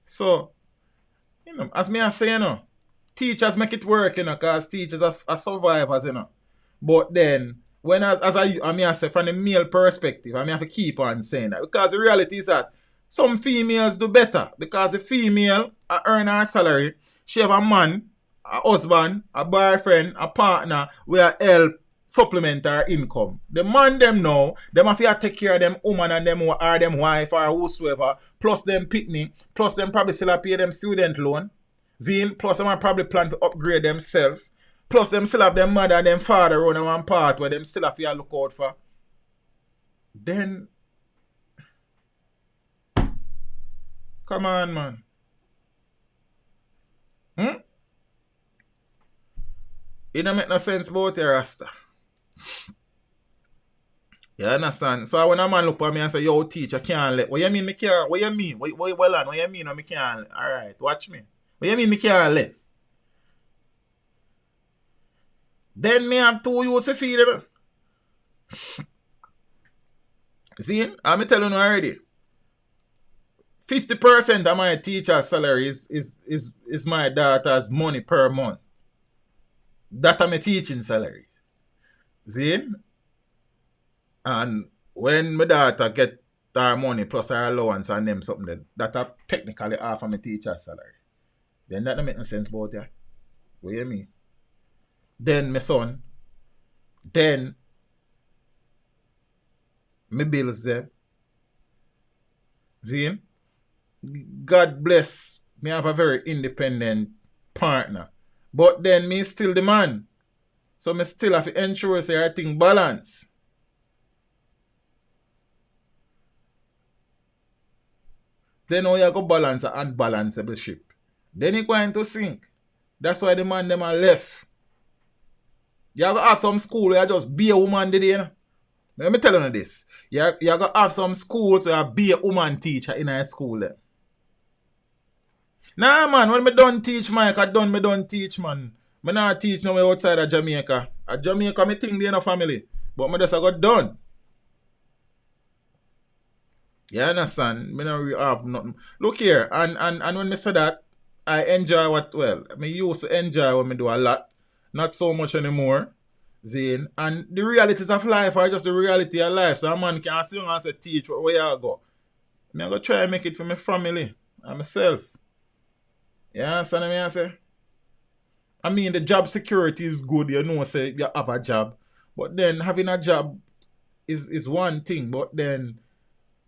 [SPEAKER 3] So, you know, as me I say, you know, teachers make it work, you know, because teachers are survivors, you know. But then, when as I say, from the male perspective, I have to keep on saying that. Because the reality is that some females do better. Because the female earn her salary, she have a man, a husband, a boyfriend, a partner, where help supplement her income. The man them now, them have to take care of them woman and them or them wife or whosoever, plus them picnic, plus them probably still pay them student loan. Zine, plus them probably plan to upgrade themselves. Plus them still have them mother and them father on one part where them still have to look out for. Then, come on, man. It don't make no sense about your Rasta. You understand? So when a man look at me and say, yo, teacher, can't let. What you mean me can't? What you mean? What you mean me can't? Alright, watch me. What you mean me can't let? Then me have 2 youths to feed them. See? I'm telling you already. 50% of my teacher's salary is my daughter's money per month. That's my teaching salary. See? And when my daughter get her money plus her allowance and them something, that's technically half of my teacher's salary. Then that don't make no sense about it. What you mean? Then my son, then my bills them. See? God bless me have a very independent partner. But then me still the man. So me still have to ensure say everything balance. Then how you go balance an unbalanceable ship? Then you going to sink. That's why the man them are left. You have to have some school where you just be a woman today, you know? Let me tell you this. You have to have some schools where you be a woman teacher in a school there. Nah, man, when me done teach, Mike, me done teach, man. Me not teach nowhere outside of Jamaica. At Jamaica, me think they in a family. But me just got done. You understand? Me not really have nothing. Look here, and when me say that, I enjoy me used to enjoy when me do a lot. Not so much anymore. Zane. And the realities of life are just the reality of life. So a man can sit and say, teach, where you go? Me I go try and make it for my family and myself. You understand what I say? I mean, the job security is good, you know, say you have a job. But then having a job is one thing. But then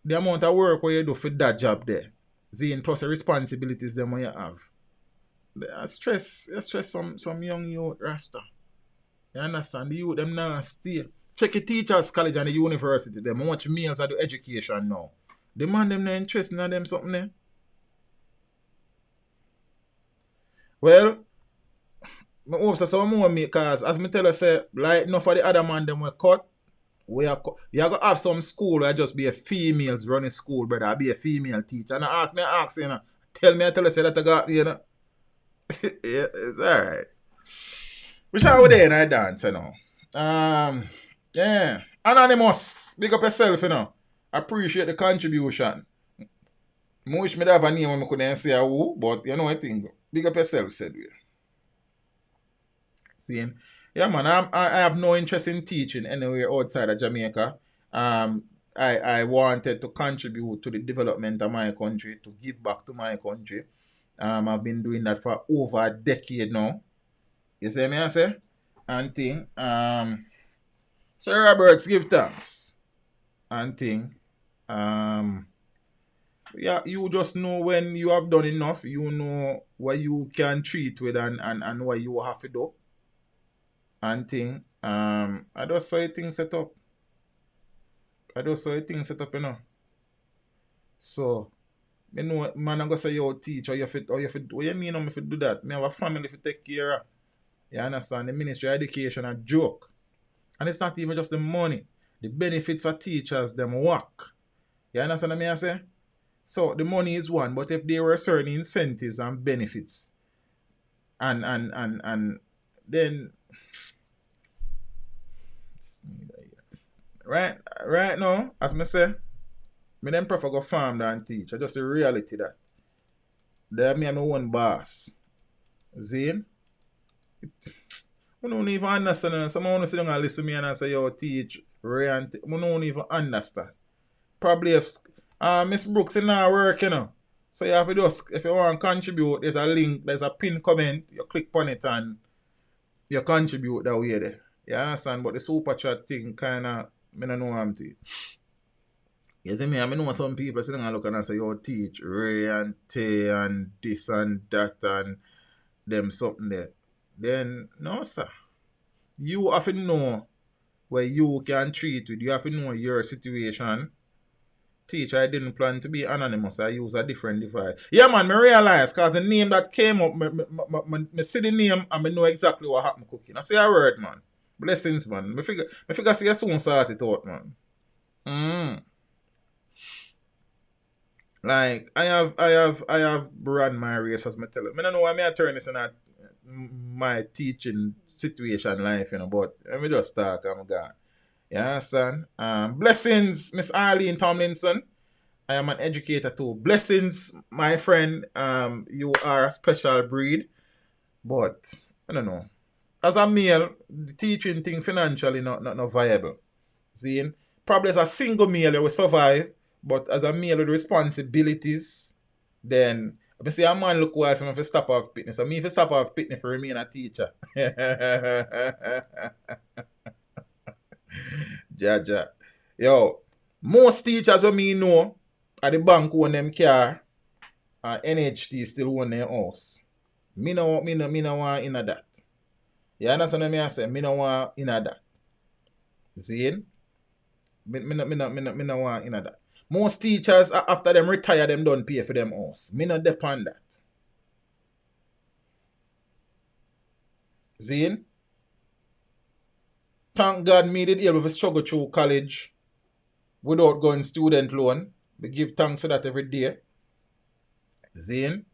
[SPEAKER 3] the amount of work where you do for that job there, Zane, plus the responsibilities them what you have. You stress some young youth, Rasta. You understand? The youth them now stay. Check the teachers college and the university, them how much meals are the education now. The man them not interested in them something there. Well, I hope so some more me, because as me tell you, say, like enough of the other man them were cut. You have to have some school where just be a females running school, brother. I be a female teacher. And I ask, you know, tell you, say that I got, you know. Yeah, it's alright. We shall go there and I dance, you know. Yeah. Anonymous, big up yourself, you know. Appreciate the contribution. I wish me have a name when I couldn't say who, but you know what I think. Big up yourself, said we. See? Yeah, man, I have no interest in teaching anywhere outside of Jamaica. I wanted to contribute to the development of my country, to give back to my country. I've been doing that for over a decade now. You see me, I say? And thing. Sir Roberts, give thanks. And thing. Yeah, you just know when you have done enough, you know what you can treat with and what you have to do. And thing. I just saw a thing set up. You know. So, me know, man, I'm gonna say, yo, teach, or you fit, what you mean, if you do that? Me have a family to take care of. You understand? The Ministry of Education a joke. And it's not even just the money. The benefits for teachers, them work. You understand what I say? So, the money is one, but if there were certain incentives and benefits, and then, right now, as me say, me them prefer go farm than teach. I just a reality that. There me and my own boss. Zane? I don't even understand. Someone sit down and listen to me and I say, yo, teach, I don't even understand. Probably if Miss Brooks is not working, you know. So you have to just, if you want to contribute, there's a link, there's a pinned comment, you click on it and you contribute that way there. You understand? But the super chat thing kinda, I don't know what I'm doing. You see me, I know some people sitting and looking and say, yo, teach, Ray and Tay and this and that and them something there. Then, no, sir. You have to know where you can treat with. You have to know your situation. Teach, I didn't plan to be anonymous. I use a different device. Yeah, man, I realize because the name that came up, I see the name and I know exactly what happened cooking. I say a word, man. Blessings, man. I figure see you soon sort it out, man. Like I have run my race as I tell you. I don't know why I turn this in my teaching situation life, you know, but let me just talk, I'm gone. You understand? Blessings, Miss Arlene Tomlinson. I am an educator too. Blessings, my friend. You are a special breed. But I don't know. As a male, the teaching thing financially not viable. See? Probably as a single male you will survive. But as a male with responsibilities, then I say a man look wise if I stop off fitness. So me if I stop off fitness for remain a teacher. Jaja. Yo, most teachers what me know at the bank own them car and NHT still own their house. Me no want in that. You understand what I say? Me no want in that. See? Me no want in that. Most teachers, after them retire, them don't pay for them house. Me not depend that. Zane? Thank God me did able to struggle through college without going student loan. We give thanks for that every day. Zane?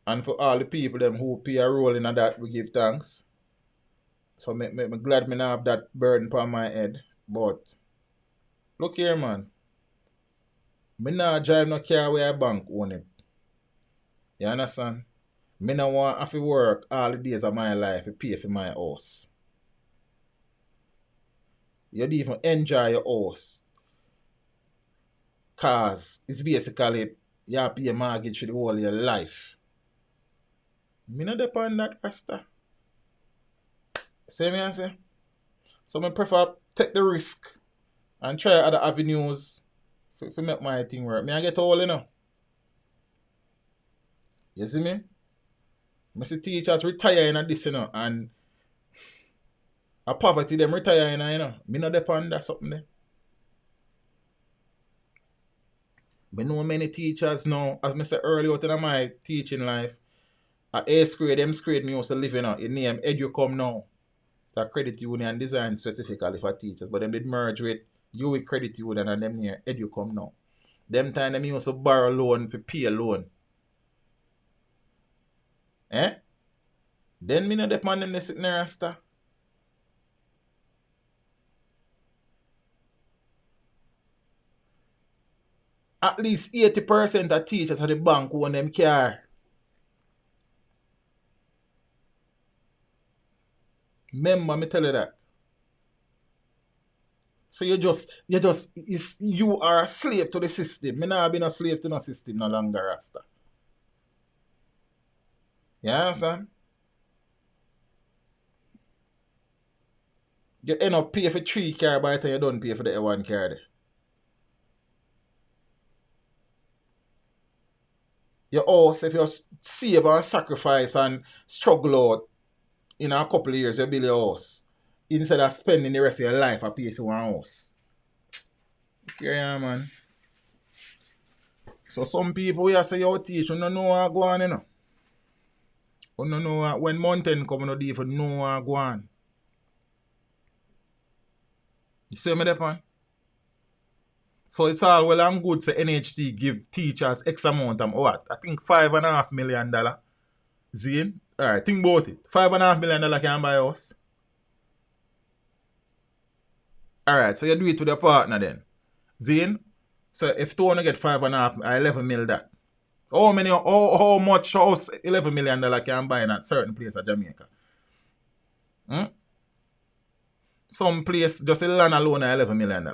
[SPEAKER 3] And for all the people them who play a role in that, we give thanks. So me glad me not have that burden upon my head. But look here, man. Me not drive no car where I bank own it. You understand? Me not want to have to work all the days of my life to pay for my house. You don't even enjoy your house. Cause it's basically you have to pay a mortgage for the whole of your life. Me not depend on that, Asta. See me I say? So I prefer take the risk and try other avenues to make my thing work. Me I get all, you know. You see me? I see teachers retire in this, you know, and a poverty them retire in, you know. Me not depend on that something there. I know many teachers now, as I said earlier out in my teaching life, at 8th grade, them grade me used to live in, you know, in name Educom now. It's a credit union designed specifically for teachers, but them did merge with UWI Credit Union and them near Educom now. Them time them used to borrow loan for pay a loan. Then me not depend on them sitting there Rasta. At least 80% of teachers at the bank own them car. Remember me tell you that. So you are a slave to the system. Me not been a slave to no system no longer, Rasta. You understand? You end up pay for 3 car by the time you don't pay for the 1 car there. Your house, if you save and sacrifice and struggle out in a couple of years, you build your house. Instead of spending the rest of your life to pay for one house. Yeah, man. So some people here say you teach, you don't know what go on, you know. You don't know what, when mountain come, you don't even know what go on. You see me there, man? So it's all well and good to NHT give teachers X amount of what? I think $5.5 million. Zane? Alright, think about it. $5.5 million can buy a house. Alright, so you do it with your partner then. Zane? So if you want to get 5.5 or 11 mil that. How much house $11 million can buy in a certain place of Jamaica? Some place, just a land alone at $11 million.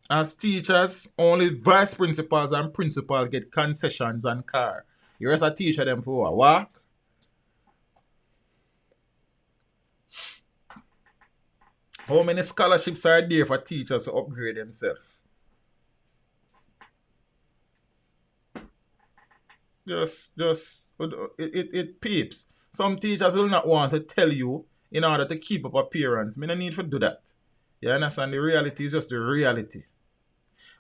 [SPEAKER 3] As teachers, only vice principals and principals get concessions and car. The rest of teacher them for what? Walk? How many scholarships are there for teachers to upgrade themselves? It peeps. Some teachers will not want to tell you in order to keep up appearance. Me no need to do that. You understand? The reality is just the reality.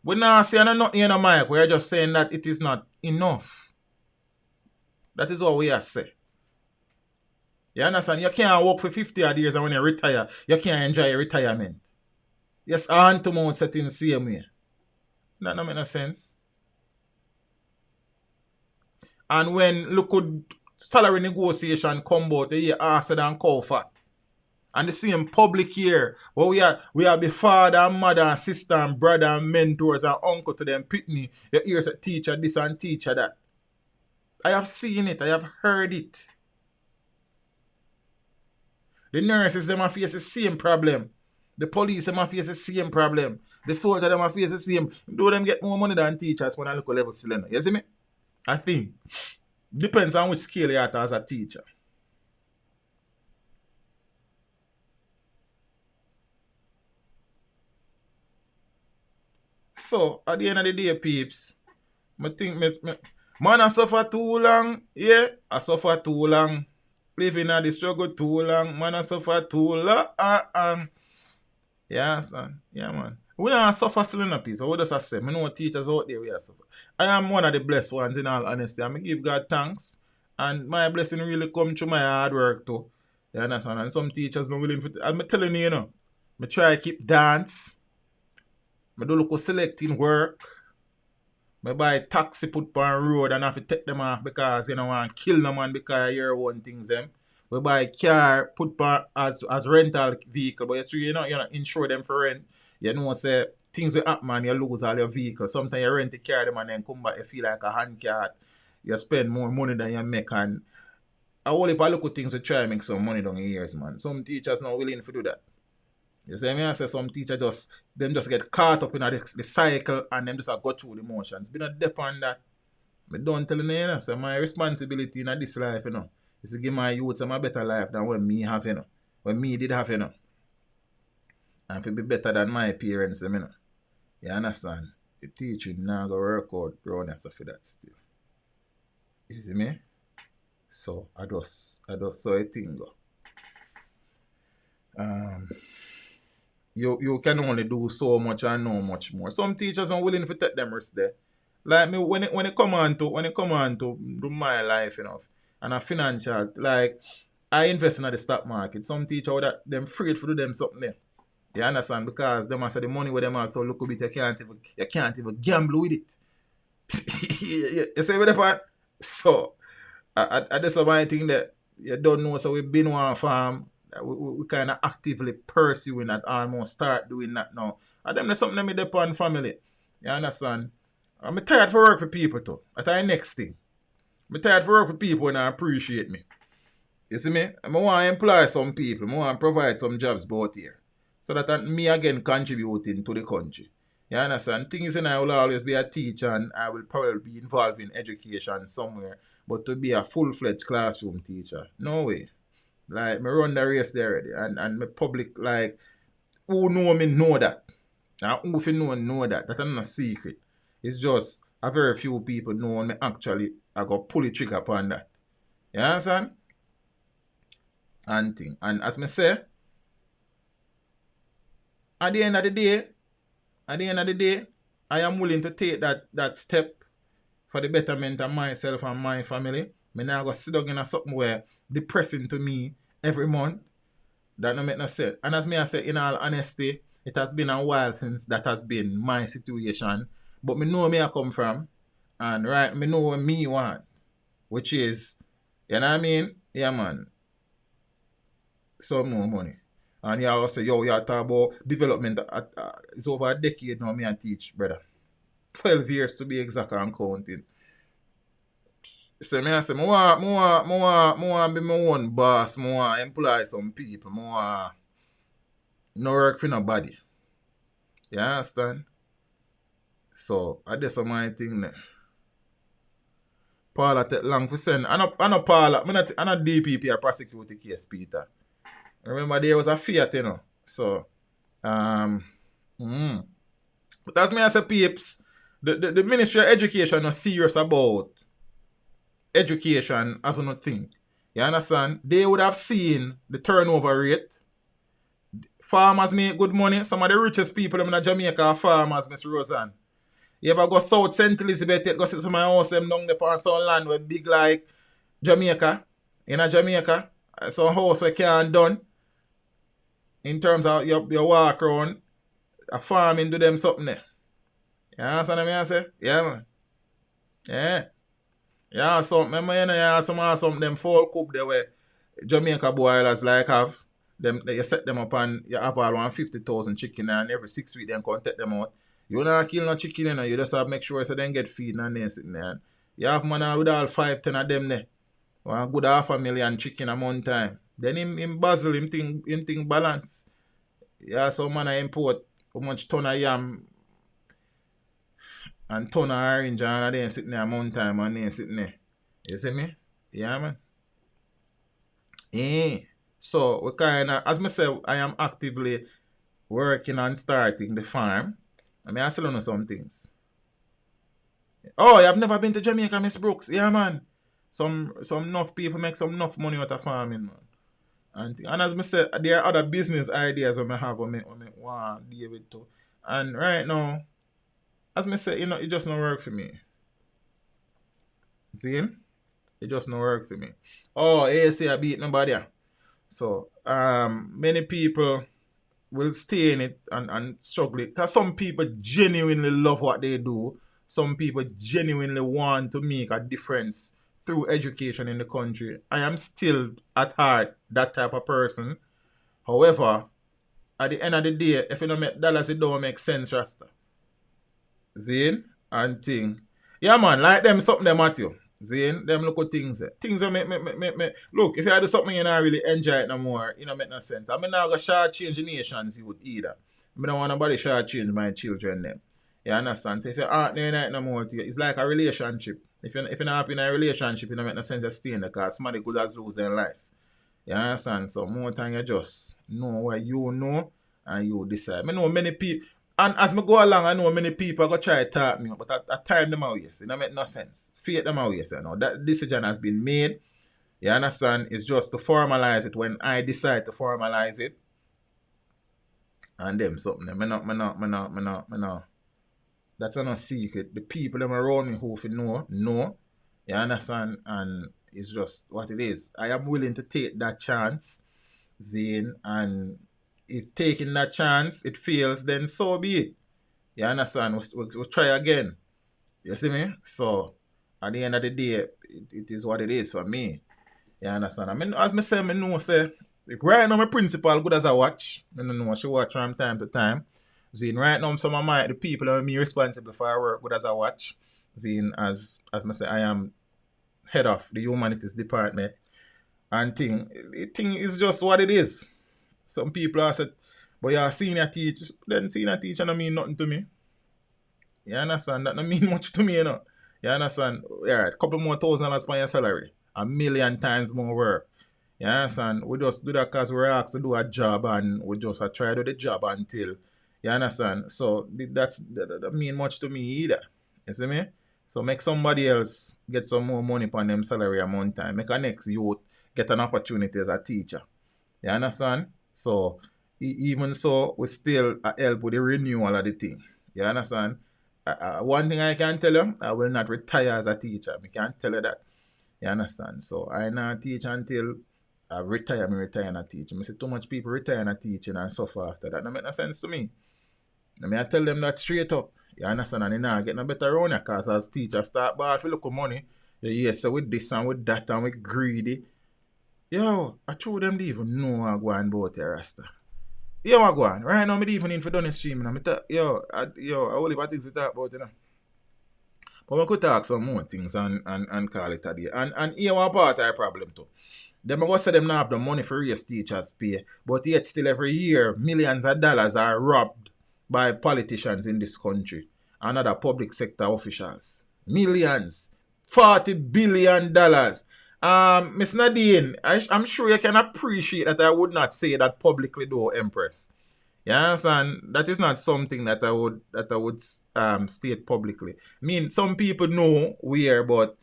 [SPEAKER 3] We now say nothing in a mic. We are just saying that it is not enough. That is what we are saying. You understand? You can't work for 50 odd years and when you retire, you can't enjoy your retirement. Yes, hand to mouth set in the same way. That don't make no sense. And when look at salary negotiation come out, you answer than cow fat. And the same public here, where we are the father and mother and sister and brother and mentors and uncle to them pitney. You hear say teacher this and teacher that. I have seen it, I have heard it. The nurses them face the same problem. The police them face the same problem. The soldier them face the same. Do them get more money than teachers when I look at level cylinder. You see me? I think. Depends on which scale you are at as a teacher. So, at the end of the day, peeps, I think man, I suffer too long. Yeah, I suffer too long. Living at the struggle too long. Man, I suffer too long. Yeah, son. Yeah, man. We don't suffer still in a piece. But what does I say? I know teachers out there we are suffer. I am one of the blessed ones in all honesty. I give God thanks. And my blessing really come through my hard work too. You understand? And some teachers not willing for I'm telling you, you know. I try to keep dance. I do look selecting work. I buy taxi put on road and have to take them off because you know want to kill them man because you hear one things them. We buy car put on as rental vehicle, but you know insure them for rent. You know say things will happen man, you lose all your vehicles. Sometimes you rent a car them and then come back you feel like a handcart. You spend more money than you make and I whole heap of local things to try and make some money down the years, man. Some teachers not willing to do that. You see me? I say some teachers just get caught up in the cycle and them just go through the motions. Be not depend on that. I don't tell you, you know, so my responsibility in this life, you know, is to give my youth a better life than what me have, you know. What me did have, you know. And to be better than my parents, you know. You understand? The teaching now go work out around and stuff for that still. You see me? So I just so I think go. You can only do so much and know much more. Some teachers are willing to take them risks there. Like me when it come on to do my life, you know, and a financial, like I invest in the stock market. Some teachers that them afraid to do them something there. You understand? Because them say the money with them have so look a bit you can't even gamble with it. You see what the part? So I just my thing that you don't know, so we been one farm we kind of actively pursuing that, almost start doing that now. And them there's something that me depend family. You understand? I'm tired for work for people too. That's the next thing. I'm tired for work for people when I appreciate me. You see me? I want to employ some people. I want to provide some jobs both here. So that me again contributing to the country. You understand? Things I will always be a teacher and I will probably be involved in education somewhere. But to be a full-fledged classroom teacher, no way. Like, me run the race there already. And my public, like, who know me know that. And who if you know that. That's not a secret. It's just a very few people know me actually I got pull the trigger upon that. You understand? And thing. And as me say, at the end of the day, I am willing to take that step for the betterment of myself and my family. Me now go sit down in something where depressing to me every month. That no make no sense. And as me I say, in all honesty, it has been a while since that has been my situation. But me know where I come from. And right, me know what me want. Which is, you know what I mean? Yeah, man. Some more money. And you also say, you talk about development. It's over a decade now me I teach, brother. 12 years to be exact and counting. So me I say, I want be my own boss. I want employ some people. I want no work for nobody. You understand? So, I just my thing there. Paula take long for send. I know Paula. I'm not DPP or prosecute the case, Peter. Remember there was a Fiat, you know. So, but as me I say, peeps, the Ministry of Education is serious about education as one think. You understand? They would have seen the turnover rate. Farmers make good money. Some of the richest people in Jamaica are farmers, Miss Roseanne. You ever go South St. Elizabeth, go see some of my house them down there on some land where big like Jamaica. In Jamaica, some house where can't done. In terms of your walk around, a farming do them something there. You understand what I say? Yeah, man. Yeah. Yeah, so remember you know, yeah, some them folk up there where Jamaica boilers like have. Them you set them up and you have around 50,000 chicken and every 6 weeks then come take them out. You don't kill no chicken, you know, you just have to make sure so they get feed and then sitting there. You have man with all 5-10 of them there. One good 500,000 chicken a month time. Then him Basil, him think balance. Yeah, so man I import how much ton of yam and ton of orange and then sitting there a month time and then sitting there. You see me? Yeah, man. So we kinda, as myself, I am actively working on starting the farm. I mean, I still know some things. Oh, you have never been to Jamaica, Miss Brooks? Yeah, man. Some enough people make some enough money out of farming, man. And as I said, there are other business ideas I have when I want to deal with too. And right now, as I said, you know, it just don't work for me. See? It just don't work for me. Oh, ASC I beat nobody. So, many people will stay in it and struggle. Because some people genuinely love what they do. Some people genuinely want to make a difference through education in the country. I am still at heart that type of person. However, at the end of the day, if you don't make dollars, it don't make sense, Rasta. Zane and thing. Yeah, man, like them something them at you. Zane, them look at things. Things that make look, if you do something you don't really enjoy it no more, it don't make no sense. I mean, now go short change the nations you would either. I don't want nobody short change my children them. You understand? So if you aren't there no more, it's like a relationship. If you're not happy in a relationship, it don't make no sense to stay in the car. Somebody could just lose their life. You understand? So more time you just know what you know and you decide. I know many people, and as I go along, I know many people are going to try to talk me, but at time them out, yes. It don't make no sense. Faith them out, yes. You know. That decision has been made. You understand? It's just to formalize it when I decide to formalize it. And them something. Me no. That's not a secret. The people them around me who know. You understand? And it's just what it is. I am willing to take that chance, Zane, and if taking that chance it fails, then so be it. You understand? We'll try again. You see me? So at the end of the day, it is what it is for me. You understand? I mean, as I say, I know say Like right now, my principal good as I watch. I don't know, she watch from time to time. Zine, right now, some of the people that are me responsible for our work good as I watch. Zine, as I say, I am head of the humanities department. And the thing is just what it is. Some people are said, but you're a senior teacher. Then senior teacher don't mean nothing to me. You understand? That don't mean much to me, you know. You understand? Yeah, a couple more $1,000 for your salary. 1,000,000 times more work. You understand? We just do that because we're asked to do a job and we just try to do the job until. You understand? So that mean much to me either. You see me? So make somebody else get some more money on them salary amount time. Make a next youth get an opportunity as a teacher. You understand? So even so, we still help with the renewal of the thing. You understand? One thing I can tell you, I will not retire as a teacher. I can't tell you that. You understand? So I not teach until I retire. I retire and I teach. I see too much people retire and teaching and suffer after that. That make no sense to me. I tell them that straight up. You understand? And they not get no better around here because as teachers start ball for look money. Yes, so with this and with that and with greedy. Yo, I told them they even know what go on about here, Rasta. Yo, what go on? Right now, me even in for done the stream. I only about things we talk about, you know. But we could talk some more things and call it a day. And here one part of the problem too. Them go say them not have the money for raise teachers pay, but yet still every year millions of dollars are robbed by politicians in this country and other public sector officials. Millions. $40 billion. Miss Nadine, I'm sure you can appreciate that I would not say that publicly though, Empress. You understand? That is not something that I would state publicly. I mean, some people know where, but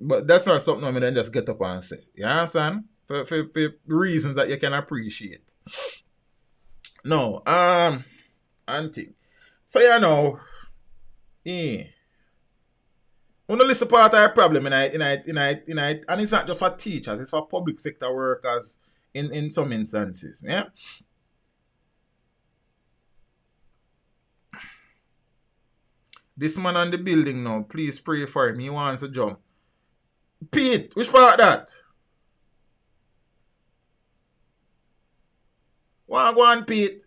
[SPEAKER 3] but that's not something I then just get up and say. You understand? For reasons that you can appreciate. No, auntie. So you know, we don't listen part of the problem and it's not just for teachers, it's for public sector workers in some instances. Yeah. This man on the building now, please pray for him. He wants to jump. Pete, which part of that? Wanna go on, Pete?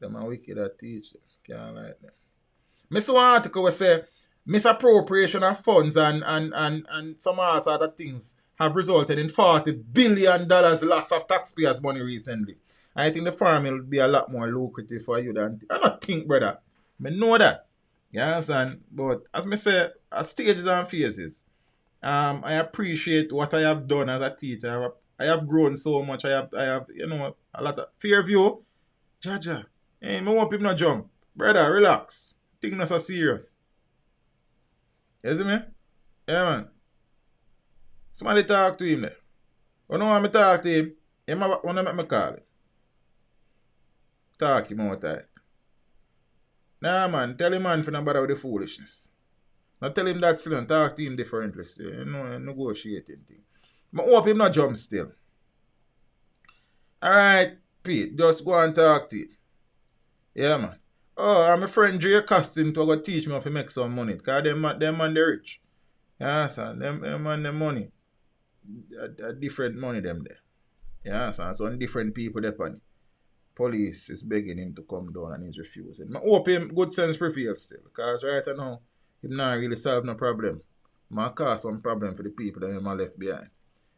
[SPEAKER 3] Them are wicked at teach. Can't like that. Miss one article will say misappropriation of funds and some other sort of things have resulted in $40 billion loss of taxpayers' money recently. I think the farming will be a lot more lucrative for you than I don't think, brother. I know that. You understand? But as I say, stages and phases. I appreciate what I have done as a teacher. I have grown so much. I have you know, a lot of fear view. Jaja. Hey, I want people not jump. Brother, relax. Things not so serious. You see me? Yeah, man. Somebody talk to him there. You know when I talk to him, he want to make me call him. Talk him out that. Nah, man. Tell him man for not bother with the foolishness. Now tell him that still. Talk to him differently. You know, negotiating thing. But hope him not jump still. Alright, Pete. Just go and talk to him. Yeah, man. Oh, I'm a friend Jay Casting to go teach me how to make some money. Because them man they rich. Yeah, son. Them man them money. A different money them there. Yeah, son. So different people there funny. Police is begging him to come down and he's refusing. I hope him good sense prevails still. Because right now, him not really solve no problem. Might cause some problem for the people that him left behind.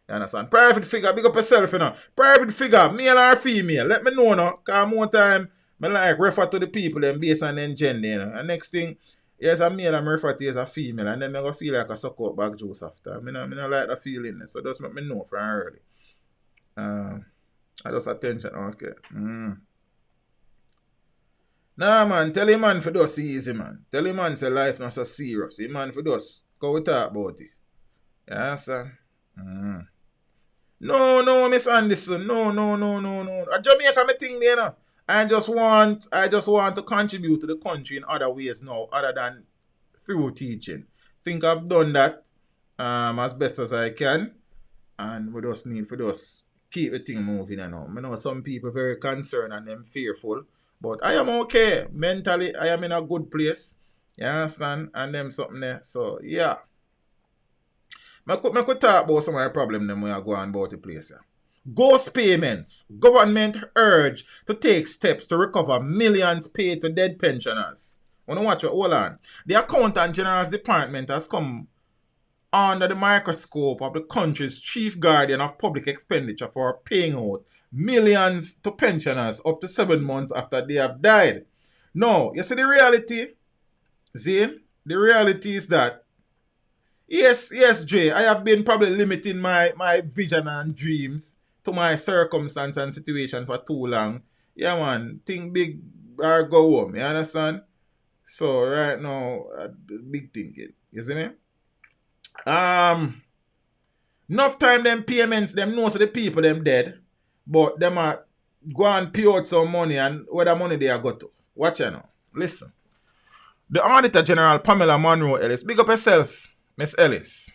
[SPEAKER 3] You understand? Private figure, big up yourself, you know. Private figure, male or female. Let me know, no. Because more time, I like refer to the people them based on their gender, you know. And next thing, here's a male and I refer to as a female. And then I go feel like I suck out back juice after. I don't like that feeling. So just let me know from early. I just attention, okay. Nah, man, tell him man for this easy, man. Tell him man say life not so serious. Him man for this. Go we talk about it. Yeah, sir. No, Miss Anderson. No. A Jamaica me thing there, no. I just want to contribute to the country in other ways now, other than through teaching. Think I've done that as best as I can. And we just need for just keep the thing moving, you know. I know some people very concerned and them fearful. But I am okay. Mentally, I am in a good place. You understand? And them something there. So, yeah. I could talk about some of the problem them when I go on about the place. Yeah. Ghost payments. Government urge to take steps to recover millions paid to dead pensioners. Wanna watch it? Hold on. The Accountant General's Department has come under the microscope of the country's chief guardian of public expenditure for paying out millions to pensioners up to 7 months after they have died. Now, you see the reality? Zane? The reality is that yes, Jay, I have been probably limiting my vision and dreams to my circumstance and situation for too long. Yeah, man, think big or go home, you understand? So, right now, big thinking, you see me? Enough time them payments, them know so the people them dead, but them are go and pay out some money and where the money they are got to. Watch you now. Listen. The Auditor General Pamela Monroe Ellis, big up herself, Miss Ellis,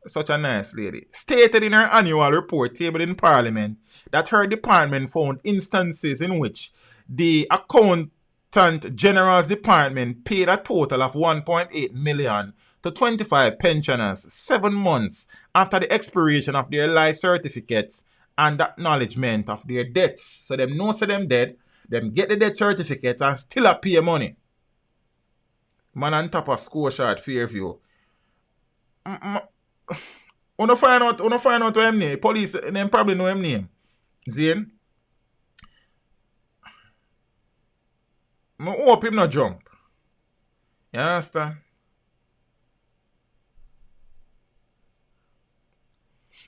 [SPEAKER 3] such a nice lady, stated in her annual report tabled in Parliament that her department found instances in which the Accountant General's Department paid a total of 1.8 million to 25 pensioners 7 months after the expiration of their life certificates and acknowledgement of their deaths. So them know so them dead, them get the death certificates and still a pay money. Man on top of School Shot Fairview. Wanna find out what him name. Police them probably know him name. Zane. I hope him not jump. You understand?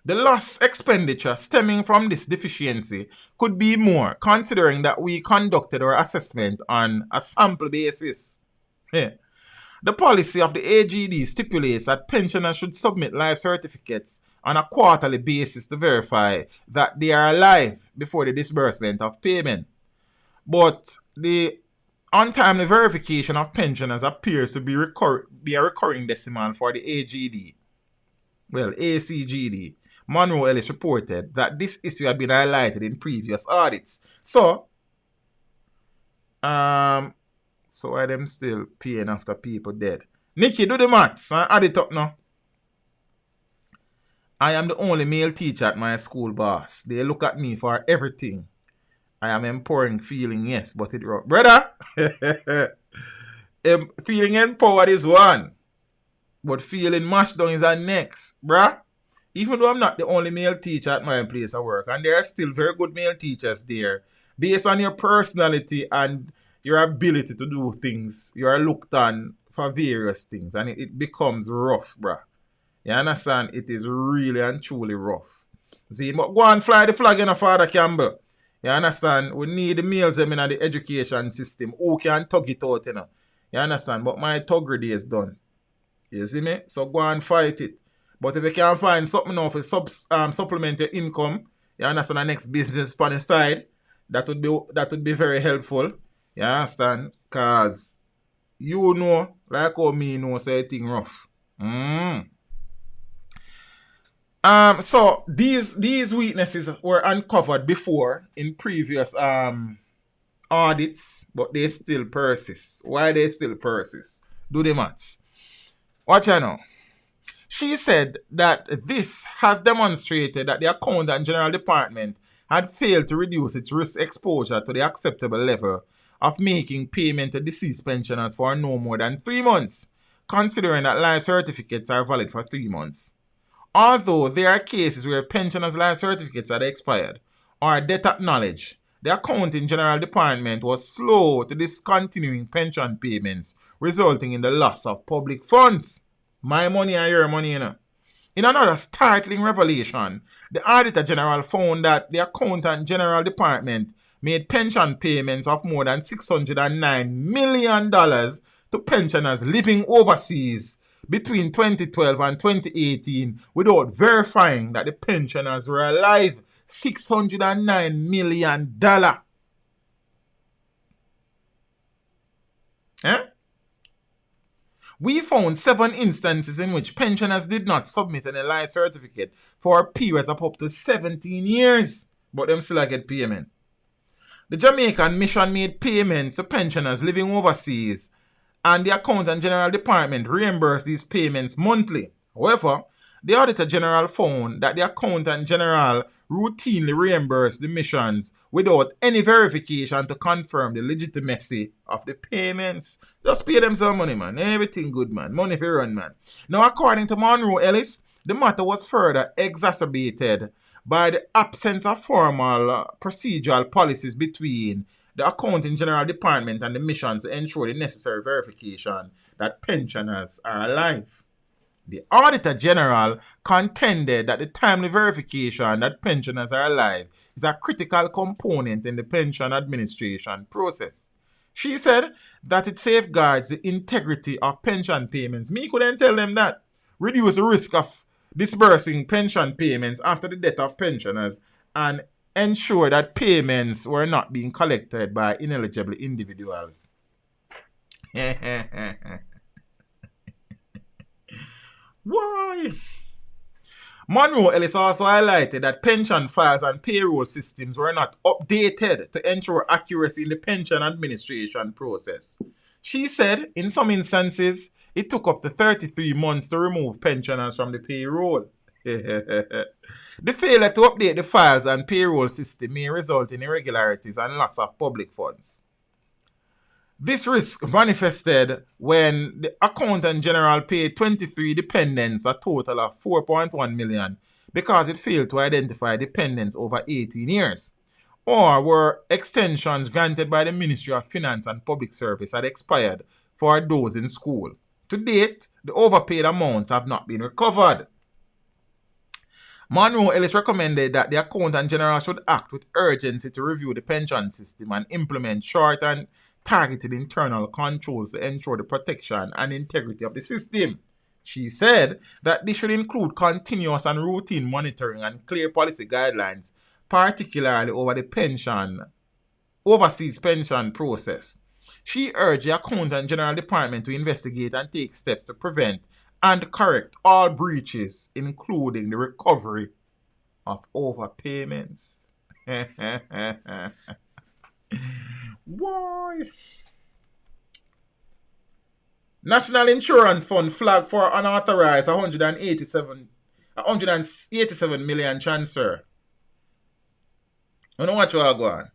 [SPEAKER 3] The lost expenditure stemming from this deficiency could be more, considering that we conducted our assessment on a sample basis. Yeah. The policy of the AGD stipulates that pensioners should submit life certificates on a quarterly basis to verify that they are alive before the disbursement of payment. But the untimely verification of pensioners appears to be a recurring decimal for the AGD. Well, ACGD. Monroe Ellis reported that this issue had been highlighted in previous audits. So why them still paying after people dead? Nikki, do the maths and add it up now. I am the only male teacher at my school, boss. They look at me for everything. I am empowering feeling, yes, but it wrong. Brother, feeling empowered is one, but feeling mashed down is the next, bruh. Even though I'm not the only male teacher at my place of work, and there are still very good male teachers there, based on your personality and your ability to do things, you are looked on for various things, and it becomes rough, bruh. You understand? It is really and truly rough. See, but go and fly the flag in a Father Campbell. You understand? We need the males them in the education system who can tug it out, you know. You understand? But my tuggery day is done. You see me? So go and fight it. But if you can find something now for supplement your income, you understand, the next business on the side, that would be very helpful. You understand? Cause you know, like how me know, say thing rough. So these weaknesses were uncovered before in previous audits, but they still persist. Why they still persist? Do the maths. Watch out now. She said that this has demonstrated that the Accountant General Department had failed to reduce its risk exposure to the acceptable level of making payment to deceased pensioners for no more than 3 months, considering that life certificates are valid for 3 months. Although there are cases where pensioners' life certificates had expired or death acknowledged, the Accounting General Department was slow to discontinuing pension payments, resulting in the loss of public funds. My money and your money, you know. In another startling revelation, the Auditor General found that the Accountant General Department made pension payments of more than $609 million to pensioners living overseas between 2012 and 2018 without verifying that the pensioners were alive. $609 million. Eh? We found 7 instances in which pensioners did not submit any life certificate for periods of up to 17 years, but them still get payment. The Jamaican Mission made payments to pensioners living overseas, and the Accountant General Department reimbursed these payments monthly. However, the Auditor General found that the Accountant General routinely reimbursed the missions without any verification to confirm the legitimacy of the payments. Just pay them some money, man. Everything good, man. Money for run, man. Now, according to Monroe Ellis, the matter was further exacerbated by the absence of formal procedural policies between the Accounting General Department and the missions to ensure the necessary verification that pensioners are alive. The Auditor General contended that the timely verification that pensioners are alive is a critical component in the pension administration process. She said that it safeguards the integrity of pension payments. Me couldn't tell them that. Reduce the risk of disbursing pension payments after the death of pensioners and ensure that payments were not being collected by ineligible individuals. Why? Monroe Ellis also highlighted that pension files and payroll systems were not updated to ensure accuracy in the pension administration process. She said in some instances, it took up to 33 months to remove pensioners from the payroll. The failure to update the files and payroll system may result in irregularities and loss of public funds. This risk manifested when the Accountant General paid 23 dependents a total of $4.1 million because it failed to identify dependents over 18 years, or were extensions granted by the Ministry of Finance and Public Service had expired for those in school. To date, the overpaid amounts have not been recovered. Monroe Ellis recommended that the Accountant General should act with urgency to review the pension system and implement short and targeted internal controls to ensure the protection and integrity of the system. She said that this should include continuous and routine monitoring and clear policy guidelines, particularly over the overseas pension process. She urged the Accountant General Department to investigate and take steps to prevent and correct all breaches, including the recovery of overpayments. Why? National Insurance Fund flagged for unauthorized 187 million transfer. You know what you are going?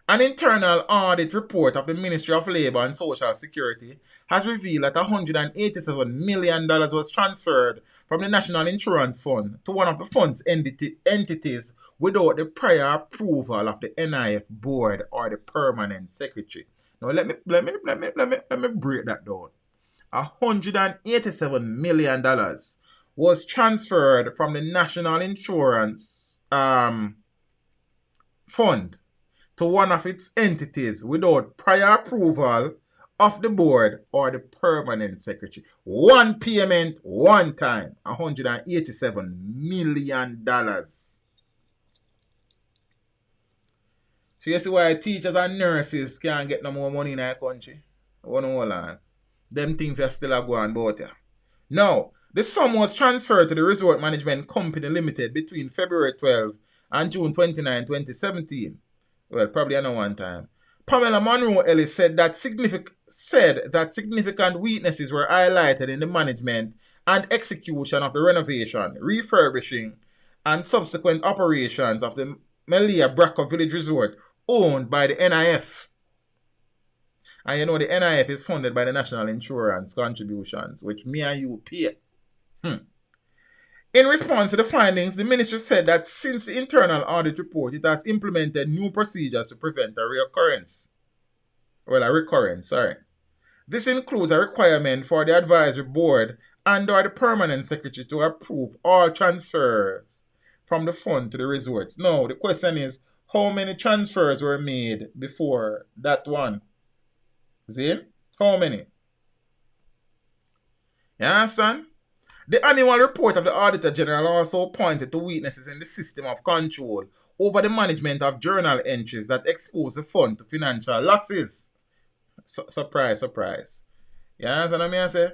[SPEAKER 3] An internal audit report of the Ministry of Labour and Social Security has revealed that $187 million was transferred from the National Insurance Fund to one of the fund's entities without the prior approval of the NIF board or the permanent secretary. Now let me break that down. $187 million was transferred from the National Insurance Fund to one of its entities without prior approval of the board or the permanent secretary. One payment, one time, $187 million. So you see why teachers and nurses can't get no more money in our country? Hold on. Them things are still going about here. Now, the sum was transferred to the Resort Management Company Limited between February 12 and June 29, 2017. Well, probably another one time. Pamela Monroe Ellis said that significant weaknesses were highlighted in the management and execution of the renovation, refurbishing, and subsequent operations of the Melia Braco Village Resort owned by the NIF. And you know the NIF is funded by the National Insurance contributions, which me and you pay. In response to the findings, the ministry said that since the internal audit report, it has implemented new procedures to prevent a recurrence. This includes a requirement for the advisory board and or the permanent secretary to approve all transfers from the fund to the resorts. Now, the question is, how many transfers were made before that one? See? How many? You understand? The annual report of the Auditor General also pointed to weaknesses in the system of control over the management of journal entries that expose the fund to financial losses. Surprise. You understand what I say?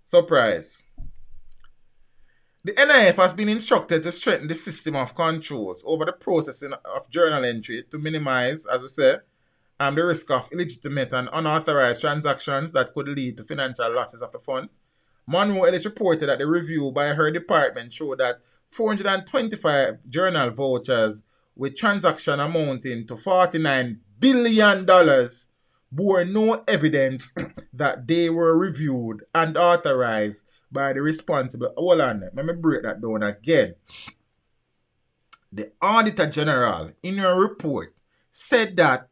[SPEAKER 3] Surprise. The NIF has been instructed to strengthen the system of controls over the processing of journal entry to minimize, as we say, the risk of illegitimate and unauthorized transactions that could lead to financial losses of the fund. Monroe Ellis reported that the review by her department showed that 425 journal vouchers with transaction amounting to $49 billion bore no evidence that they were reviewed and authorized by the responsible. Hold on, let me break that down again. The Auditor General, in her report, said that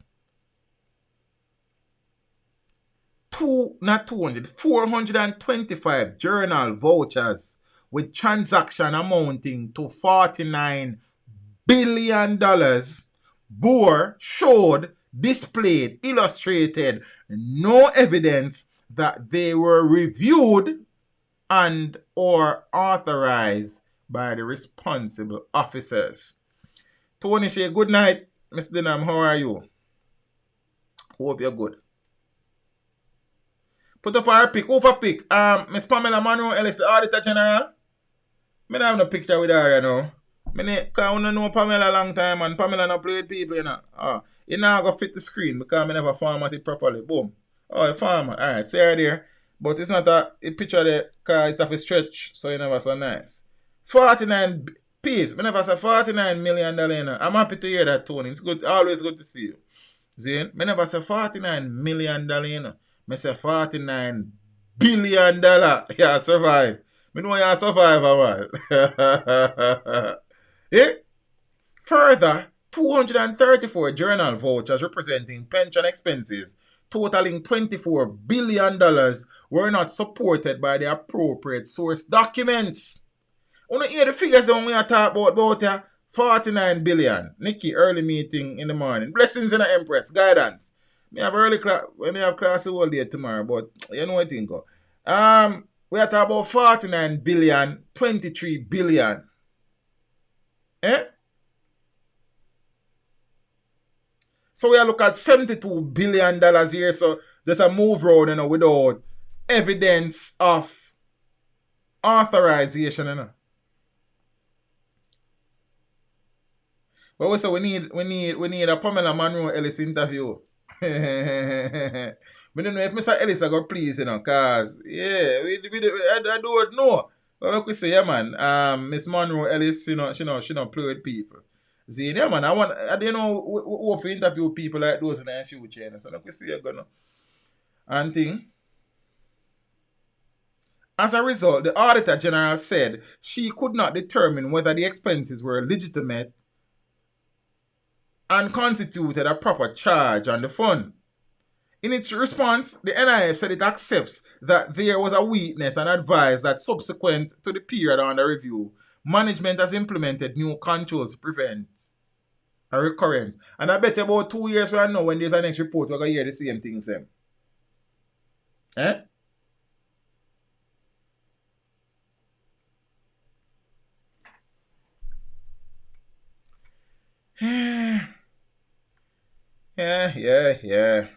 [SPEAKER 3] 425 journal vouchers with transaction amounting to $49 billion bore, showed, displayed, illustrated no evidence that they were reviewed and or authorized by the responsible officers. Tony Shea, good night. Miss Denham, how are you? Hope you're good. Put up our pick. Who for pick? Miss Pamela Monroe Ellis, the Auditor General. I don't have no picture with her, you know. Because I don't know Pamela a long time and Pamela not play with people, you know. You now go fit the screen because I never format it properly. Boom. Oh, you format. Alright, see her there. But it's not a picture there because it have a stretch, so you never so nice. 49 peeps. I never say $49 million, you know. I'm happy to hear that, Tony. It's good. Always good to see you. See? I never say $49 million, you know. I say $49 billion. Yeah, survive. I know you survive, man. Yeah? Further, 234 journal vouchers representing pension expenses totaling $24 billion were not supported by the appropriate source documents. You know, hear the figures when we are talking about 49 billion. Nikki, early meeting in the morning. Blessings in the Empress, guidance. We have early class, we have class all day tomorrow, but you know what I think. We are talking about 49 billion, 23 billion. Eh? So we are looking at $72 billion here. So there's a move round, you know, without evidence of authorization, you know. But we say we need a Pamela Monroe Ellis interview. I don't know if Mr. Ellis are going to please, you know, cause yeah, I don't know. But like we say, yeah, man, Miss Monroe Ellis, she don't play with people. See, yeah, man, I don't know who to interview people like those in the future, you know. So like we say, you're gonna and thing. As a result, the Auditor General said she could not determine whether the expenses were legitimate and constituted a proper charge on the fund. In its response, the NIF said it accepts that there was a weakness and advised that subsequent to the period under review, management has implemented new controls to prevent a recurrence. And I bet about 2 years from now, when there's a next report, we're going to hear the same things. Eh? Yeah.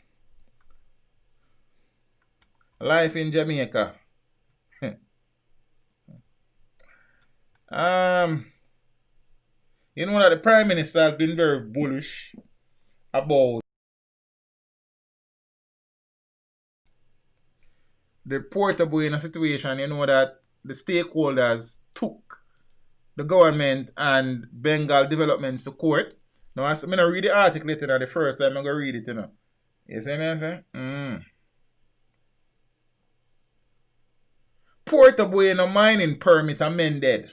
[SPEAKER 3] Life in Jamaica. You know that the Prime Minister has been very bullish about the Puerto Bueno situation. You know that the stakeholders took the government and Bengal developments to court. Now, I'm going to read the article later the first time I'm going to read it, you know. You see what I'm saying? Puerto Bueno mining permit amended.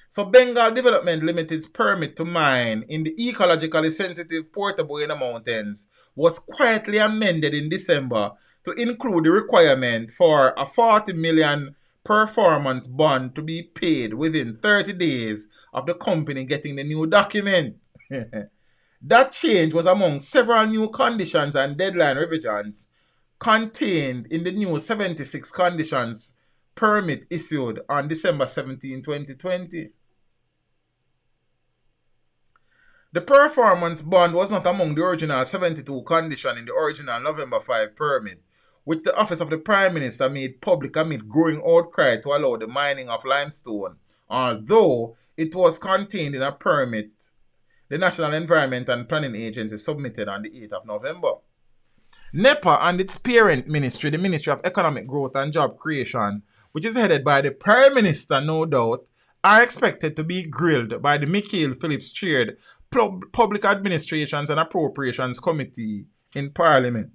[SPEAKER 3] So Bengal Development Limited's permit to mine in the ecologically sensitive Puerto Bueno Mountains was quietly amended in December to include the requirement for a $40 million performance bond to be paid within 30 days of the company getting the new document. That change was among several new conditions and deadline revisions contained in the new 76 conditions permit issued on December 17, 2020. The performance bond was not among the original 72 conditions in the original November 5 permit, which the Office of the Prime Minister made public amid growing outcry to allow the mining of limestone, although it was contained in a permit the National Environment and Planning Agency submitted on the 8th of November. NEPA and its parent ministry, the Ministry of Economic Growth and Job Creation, which is headed by the Prime Minister, no doubt, are expected to be grilled by the Michael Phillips chaired Public Administrations and Appropriations Committee in Parliament.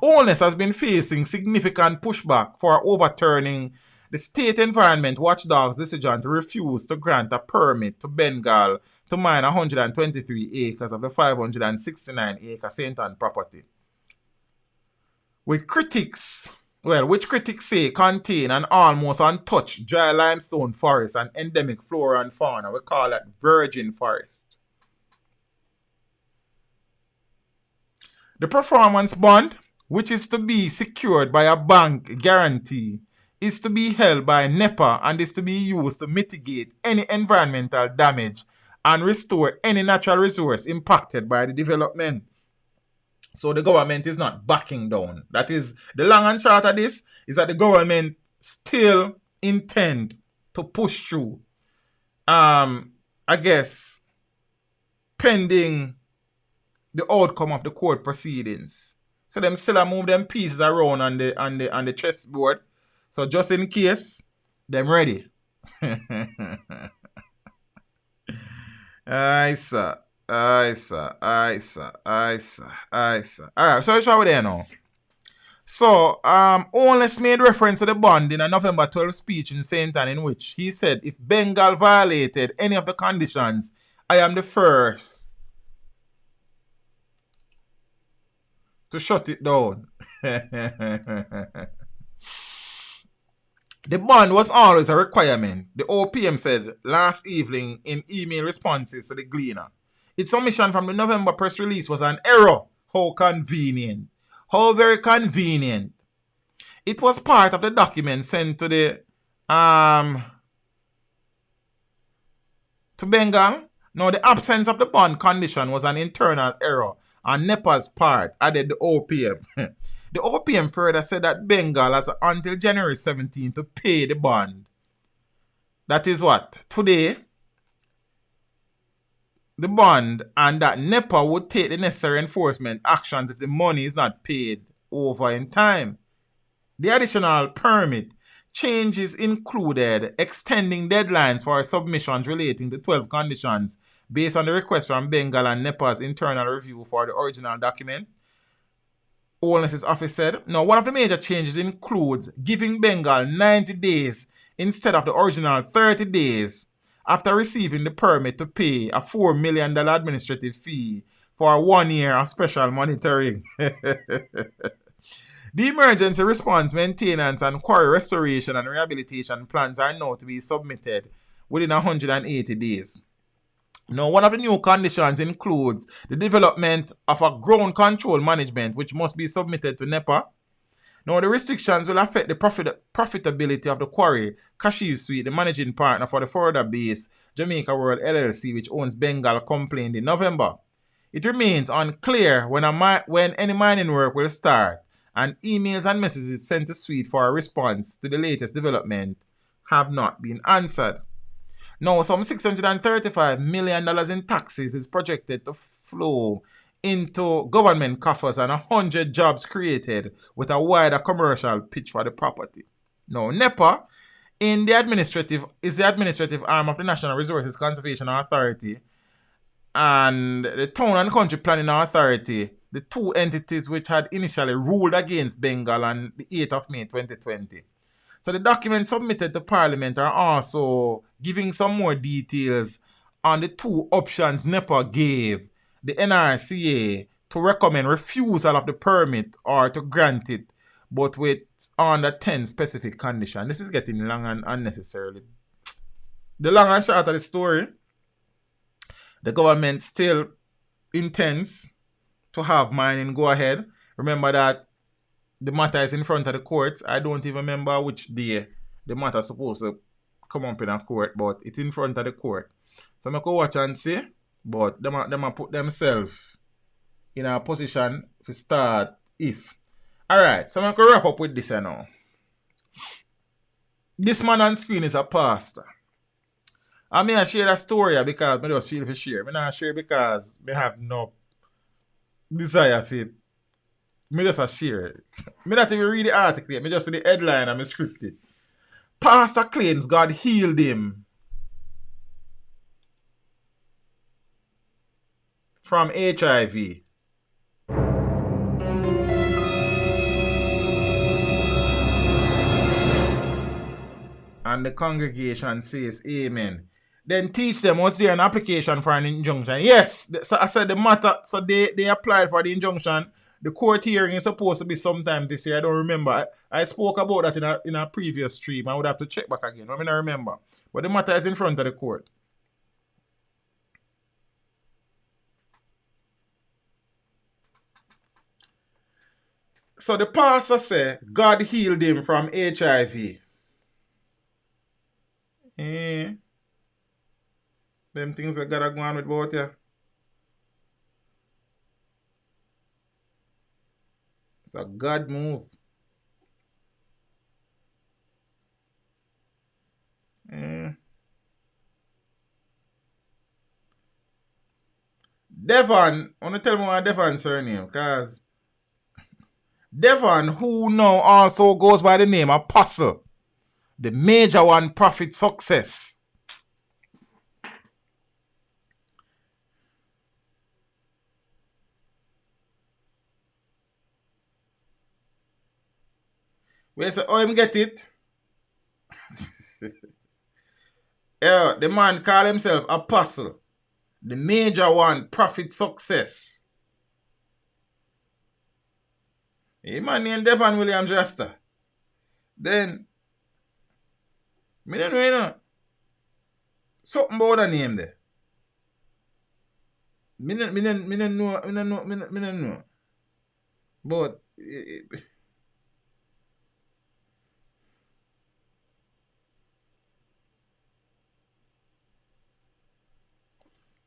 [SPEAKER 3] Onus has been facing significant pushback for overturning the State Environment Watchdog's decision to refuse to grant a permit to Bengal to mine 123 acres of the 569-acre St. Ann property. Which critics say contain an almost untouched dry limestone forest and endemic flora and fauna. We call that virgin forest. The performance bond, which is to be secured by a bank guarantee, is to be held by NEPA and is to be used to mitigate any environmental damage and restore any natural resource impacted by the development. So the government is not backing down. That is, the long and short of this is that the government still intend to push through. I guess pending the outcome of the court proceedings. So them still move them pieces around on the chessboard. So just in case, them ready. Aye, sir. Alright, so which one we there now? So, Onus made reference to the bond in a November 12 speech in St. Ann, in which he said, if Bengal violated any of the conditions, I am the first to shut it down. The bond was always a requirement, the OPM said last evening in email responses to the Gleaner. Its omission from the November press release was an error. How convenient. How very convenient. It was part of the document sent to the to Bengal. Now, the absence of the bond condition was an internal error on NEPA's part, added the OPM. The OPM further said that Bengal has until January 17 to pay the bond. That is what? Today, the bond, and that NEPA would take the necessary enforcement actions if the money is not paid over in time. The additional permit changes included extending deadlines for submissions relating to 12 conditions based on the request from Bengal and NEPA's internal review for the original document. Onus's office said. Now, one of the major changes includes giving Bengal 90 days instead of the original 30 days after receiving the permit to pay a $4 million administrative fee for 1 year of special monitoring. The emergency response, maintenance, and quarry restoration and rehabilitation plans are now to be submitted within 180 days. Now, one of the new conditions includes the development of a ground control management, which must be submitted to NEPA. Now, the restrictions will affect the profitability of the quarry. Cashew Sweet, the managing partner for the further base Jamaica World LLC, which owns Bengal, complained in November. It remains unclear when any mining work will start, and emails and messages sent to Sweet for a response to the latest development have not been answered. Now, some $635 million in taxes is projected to flow into government coffers and 100 jobs created with a wider commercial pitch for the property. Now, NEPA is the administrative arm of the National Resources Conservation Authority and the Town and Country Planning Authority, the two entities which had initially ruled against Bengal on the 8th of May 2020. So the documents submitted to Parliament are also giving some more details on the two options NEPA gave the NRCA to recommend refusal of the permit or to grant it, but with under 10 specific conditions. This is getting long and unnecessarily. The long and short of the story, the government still intends to have mining go ahead. Remember that the matter is in front of the courts. I don't even remember which day the matter is supposed to come up in a court, but it's in front of the court. So I can watch and see, but them put themselves in a position to start if. Alright, so I'm going to wrap up with this now. This man on screen is a pastor. I mean, I share that story because I just feel for share. I not share because I have no desire for it. I just a share. I not even read the article. I just see the headline and I script it. Pastor claims God healed him from HIV. And the congregation says, Amen. Then teach them, was there an application for an injunction? Yes. So I said the matter, so they applied for the injunction. The court hearing is supposed to be sometime this year. I don't remember. I spoke about that in a previous stream. I would have to check back again. I mean, I remember. But the matter is in front of the court. So the pastor said God healed him from HIV. Them things that gotta go on with both you. It's a God move. Devon, I want to tell me what Devon's surname, because Devon, who now also goes by the name Apostle, the major one, Prophet Success. Where say, oh, him get it? Yeah, the man call himself Apostle, the major one, Prophet Success. He man named Devon Williams Jester. Then, me don't know, you know. Something about the name there. Me don't know. But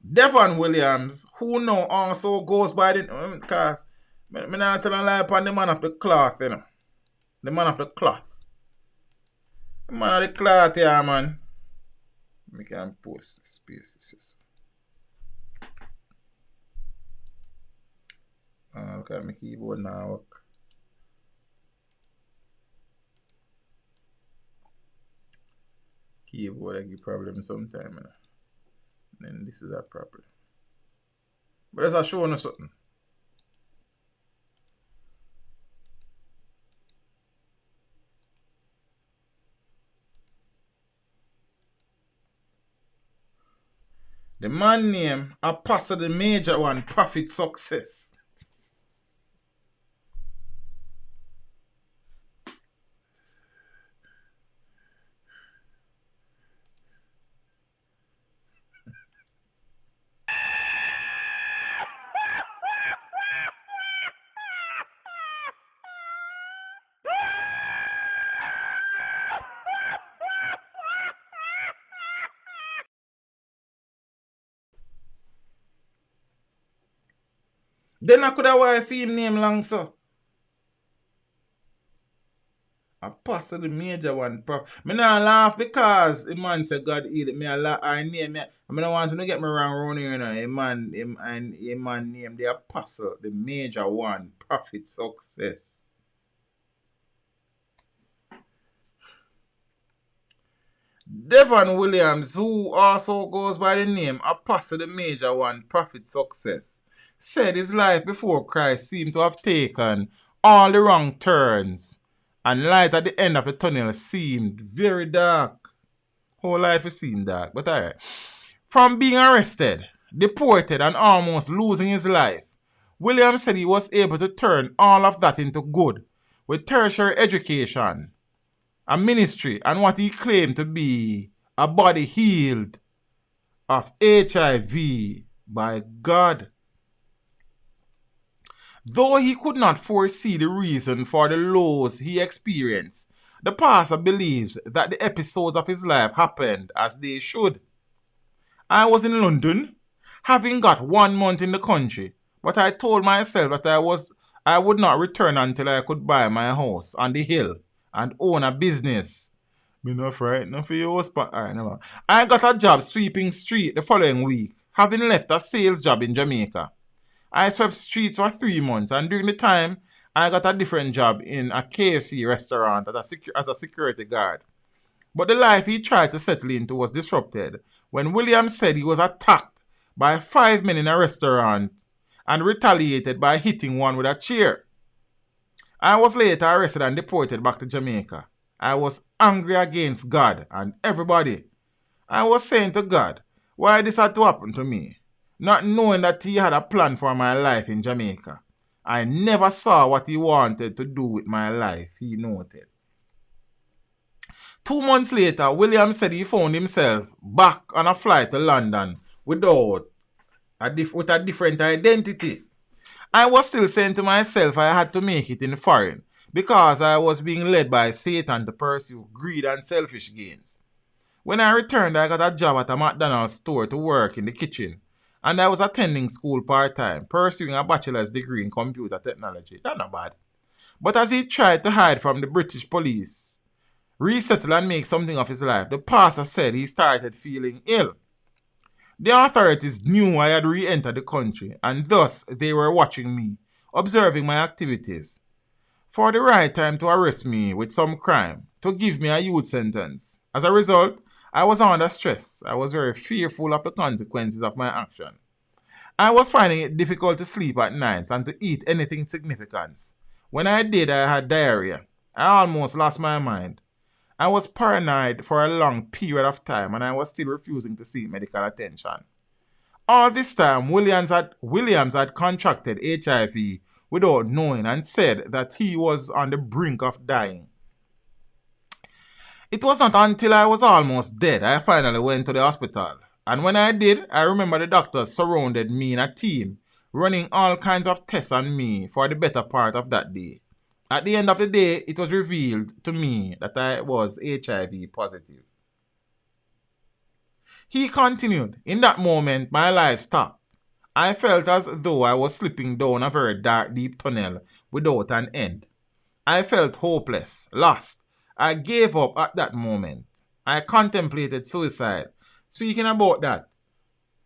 [SPEAKER 3] Devon Williams, who now also goes by the, because me not tell a lie upon the man of the cloth, you know. The man of the cloth. The man of the cloth, yeah, man. I can post this space. Look at my keyboard now work. Keyboard I give problem sometime, you know. Then this is a problem. But let's show you something. The man name Apostle the major one, Prophet Success. Then I could have wife him name long so. Apostle the major one. Me not laugh because the man said God heal it. Me a laugh I name me. I don't want to get me wrong around here, you know. A man named the Apostle, the major one, Prophet Success. Devon Williams, who also goes by the name Apostle the major one, Prophet Success, said his life before Christ seemed to have taken all the wrong turns, and light at the end of the tunnel seemed very dark. Whole life seemed dark, but alright. From being arrested, deported, and almost losing his life, Williams said he was able to turn all of that into good with tertiary education, a ministry, and what he claimed to be a body healed of HIV by God. Though he could not foresee the reason for the lows he experienced, the pastor believes that the episodes of his life happened as they should. I was in London, having got 1 month in the country, but I told myself that I would not return until I could buy my house on the hill and own a business, Me no frightened for you, but alright, never. I got a job sweeping street the following week, having left a sales job in Jamaica. I swept streets for 3 months, and during the time, I got a different job in a KFC restaurant as a security guard. But the life he tried to settle into was disrupted when William said he was attacked by 5 men in a restaurant and retaliated by hitting one with a chair. I was later arrested and deported back to Jamaica. I was angry against God and everybody. I was saying to God, why this had to happen to me? Not knowing that he had a plan for my life in Jamaica. I never saw what he wanted to do with my life, he noted. 2 months later, William said he found himself back on a flight to London with a different identity. I was still saying to myself I had to make it in foreign because I was being led by Satan to pursue greed and selfish gains. When I returned, I got a job at a McDonald's store to work in the kitchen, and I was attending school part-time, pursuing a bachelor's degree in computer technology. That's not bad. But as he tried to hide from the British police, resettle and make something of his life, the pastor said he started feeling ill. The authorities knew I had re-entered the country, and thus they were watching me, observing my activities. For the right time to arrest me with some crime, to give me a youth sentence. As a result, I was under stress. I was very fearful of the consequences of my action. I was finding it difficult to sleep at night and to eat anything significant. When I did, I had diarrhea. I almost lost my mind. I was paranoid for a long period of time, and I was still refusing to seek medical attention. All this time, Williams had contracted HIV without knowing and said that he was on the brink of dying. It was not until I was almost dead I finally went to the hospital. And when I did, I remember the doctors surrounded me in a team, running all kinds of tests on me for the better part of that day. At the end of the day, it was revealed to me that I was HIV positive. He continued, in that moment, my life stopped. I felt as though I was slipping down a very dark, deep tunnel without an end. I felt hopeless, lost. I gave up at that moment. I contemplated suicide. Speaking about that,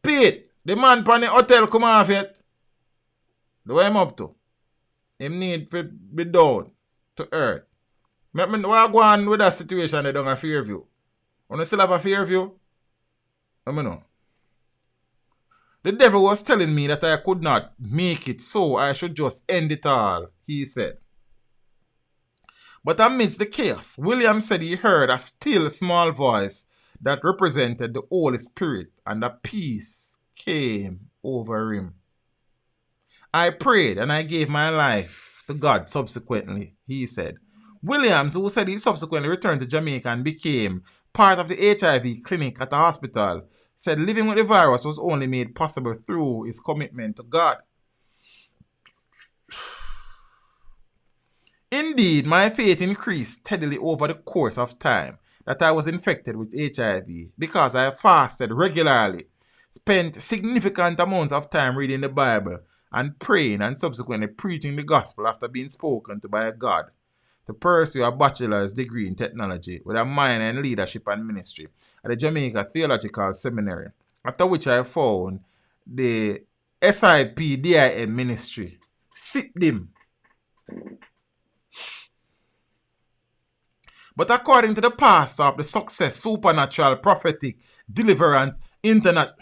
[SPEAKER 3] Pete, the man from the hotel come off yet? The way I'm up to? Him need to be down to earth. What go on with that situation they don't have Fairview? When you still have a Fairview? I don't know. The devil was telling me that I could not make it, so I should just end it all, he said. But amidst the chaos, William said he heard a still small voice that represented the Holy Spirit, and a peace came over him. I prayed and I gave my life to God subsequently, he said. Williams, who said he subsequently returned to Jamaica and became part of the HIV clinic at the hospital, said living with the virus was only made possible through his commitment to God. Indeed, my faith increased steadily over the course of time that I was infected with HIV because I fasted regularly, spent significant amounts of time reading the Bible and praying and subsequently preaching the gospel after being spoken to by God to pursue a bachelor's degree in technology with a minor in leadership and ministry at the Jamaica Theological Seminary, after which I found the SIPDIM ministry. SIPDIM. But according to the pastor of the Success Supernatural Prophetic Deliverance International,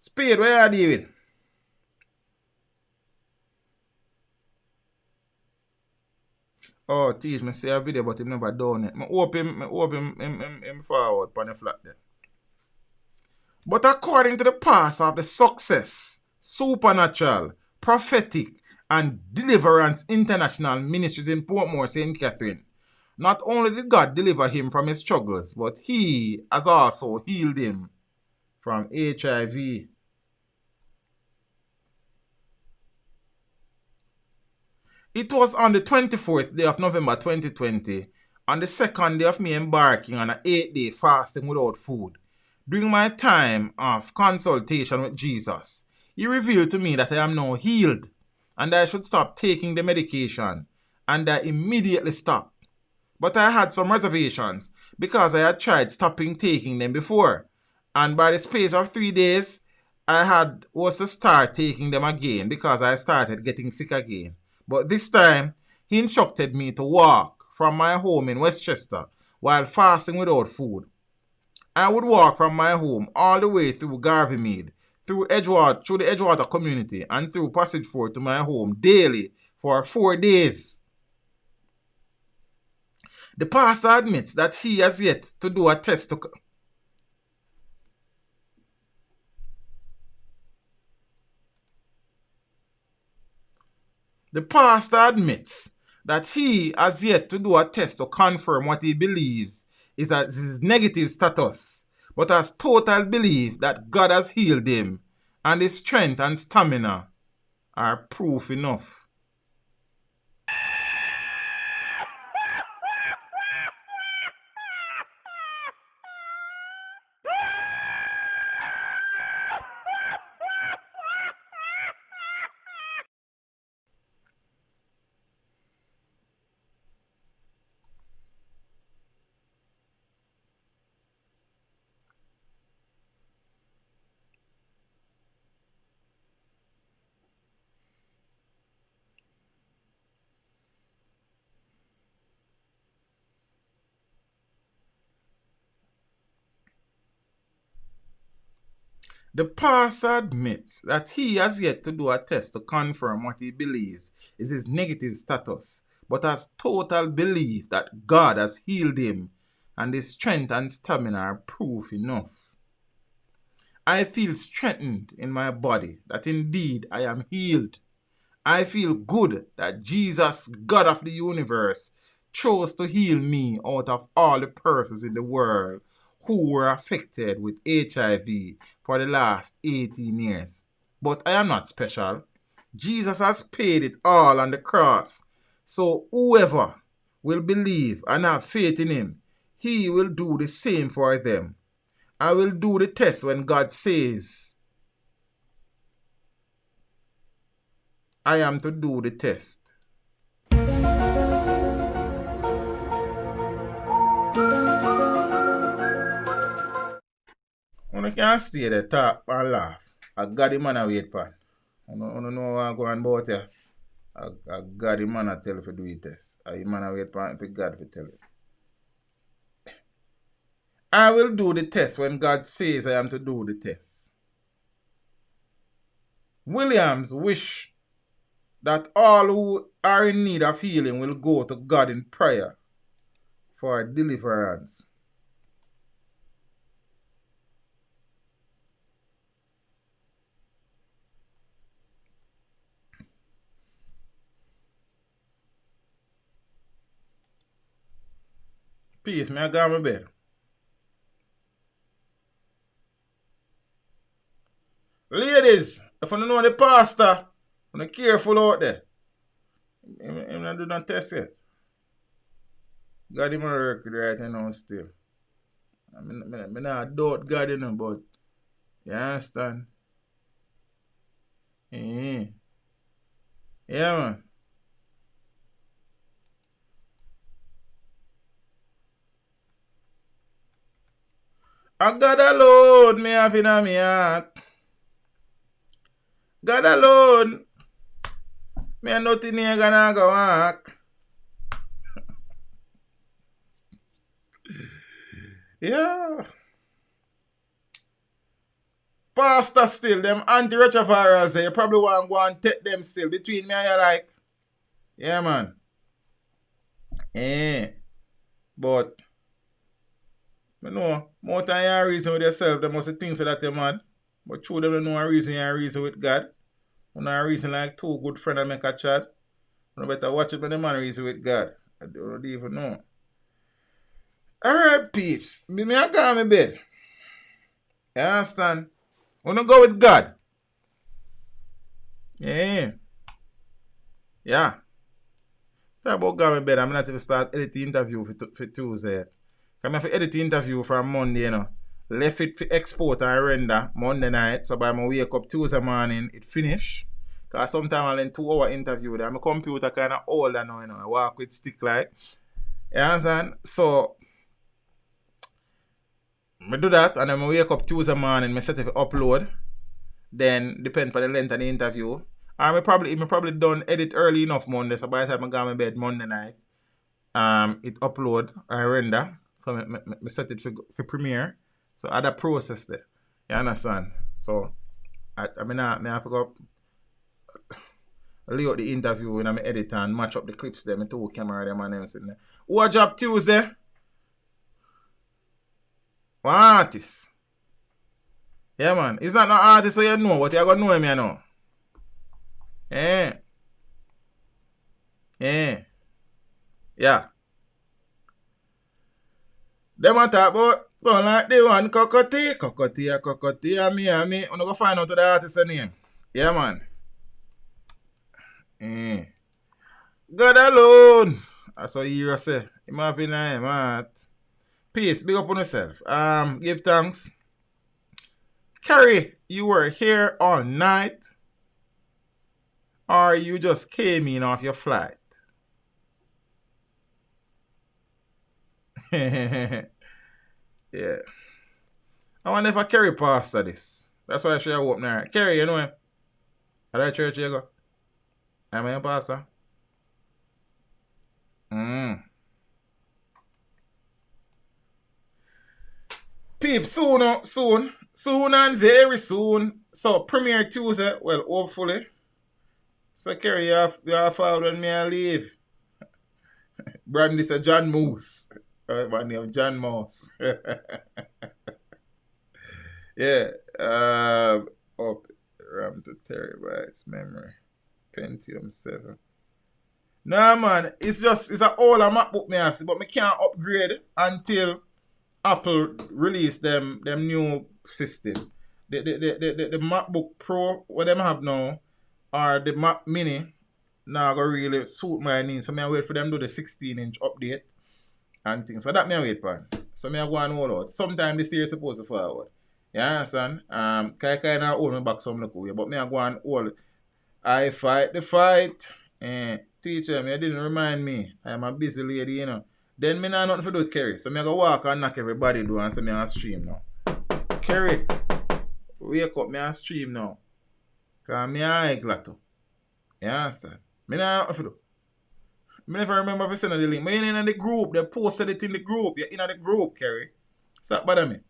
[SPEAKER 3] Spade, where are you with? Oh, teach me see a video but him never done it. I hope him forward on the flat there. But according to the pastor of the Success, Supernatural, Prophetic and Deliverance International Ministries in Portmore, St. Catherine, not only did God deliver him from his struggles, but he has also healed him from HIV. It was on the 24th day of November 2020 On the second day of me embarking on an 8-day fasting without food, during my time of consultation with Jesus, he revealed to me that I am now healed and I should stop taking the medication, and I immediately stopped. But I had some reservations because I had tried stopping taking them before, and by the space of 3 days, was to start taking them again because I started getting sick again. But this time, he instructed me to walk from my home in Westchester while fasting without food. I would walk from my home all the way through Garveymead, through the Edgewater community, and through Passage 4 to my home daily for 4 days. The pastor admits that he has yet to do a test to... The pastor admits that he has yet to do a test to confirm what he believes is his negative status, but has total belief that God has healed him, and his strength and stamina are proof enough. The pastor admits that he has yet to do a test to confirm what he believes is his negative status, but has total belief that God has healed him, and his strength and stamina are proof enough. I feel strengthened in my body that indeed I am healed. I feel good that Jesus, God of the universe, chose to heal me out of all the persons in the world who were affected with HIV for the last 18 years. But I am not special. Jesus has paid it all on the cross. So whoever will believe and have faith in him, he will do the same for them. I will do the test when God says I am to do the test. You can't stay there, talk and laugh. I got the man a wait pan. I don't know what I'm going about here. I got the man a tell you to do the test. I the man a wait pan for God to tell you. I will do the test when God says I am to do the test. Williams wish that all who are in need of healing will go to God in prayer for deliverance. Peace, me I got my bed. Ladies, if you don't know the pastor, be careful out there. I'm not doing no test yet. God him a work right now still. I not doubt God, you know, but you understand? Yeah, man. I God alone me have in my heart. God alone. Me and nothing here gonna go work. Yeah. Pastor still, them antiretrovirals, you probably want to go and take them still between me and you like. Yeah, man. But I know, more time you reason with yourself, they must think so that you're mad. But true, them don't know a reason you reason with God. You know a reason like two good friends make a chat. You better watch it when the man reason with God. I don't even know. Alright, peeps. Me I go on my bed. You understand? Wanna go with God? Yeah. Yeah. Talk about going to bed. I'm not even start edit the interview for Tuesday. I'm have to edit the interview from Monday, you know. Left it to export and render Monday night. So by my wake up Tuesday morning, it finish. Because sometimes I'll in 2 hour interview there. My computer kind of old now, you know. I walk with stick like. You understand? So I do that and then I wake up Tuesday morning, I set it for upload. Then depend on the length of the interview. Or I probably done edit early enough Monday, so by the time I go to bed Monday night, it upload and render. So I set it for premiere. So I that process there. You understand? So I have to go lay out the interview when I'm edit and match up the clips there. I 2 camera them and everything there. Who a job Tuesday? One artist. Yeah, man. It's not no artist so you know, but you're going to know him, you know. Yeah. Them a talk about something like the one Cocotti, and me. I'm going to find out the artist's name. Yeah, man. God alone. That's what you say. Imagine I am at. Peace. Big up on yourself. Give thanks. Kerry, you were here all night? Or you just came in off your flight? Yeah. I wonder if I Kerry pastor this. That's why I should have opened there. Kerry, you know him? At that church you go? Am I a pastor? Peep, soon and very soon. So, premiere Tuesday, well, hopefully. So, Kerry, you have followed me and leave. Brandy said John Moose. My name John Mouse. Yeah. Up RAM to terabytes memory. Pentium 7. Nah, man, it's an older MacBook me have, but me can't upgrade until Apple release them new system. The MacBook Pro, what them have now, or the Mac Mini, now go really suit my needs. So I wait for them to do the 16-inch update and things. So that me wait for. So I go and hold out. Sometime this year supposed to forward. You understand? Kind of hold me back some look away, but me I go and hold. I fight the fight. Teacher, me didn't remind me. I'm a busy lady, you know. Then me not nothing to do with Kerry. So me go walk and knock everybody do and say me on stream now. Kerry, wake up, me on stream now. Cause me a glato. You understand? Me not nothing to do. Me never remember if I send the link. Me in the group. They posted it in the group. You're in the group, Kerry. Stop bother me.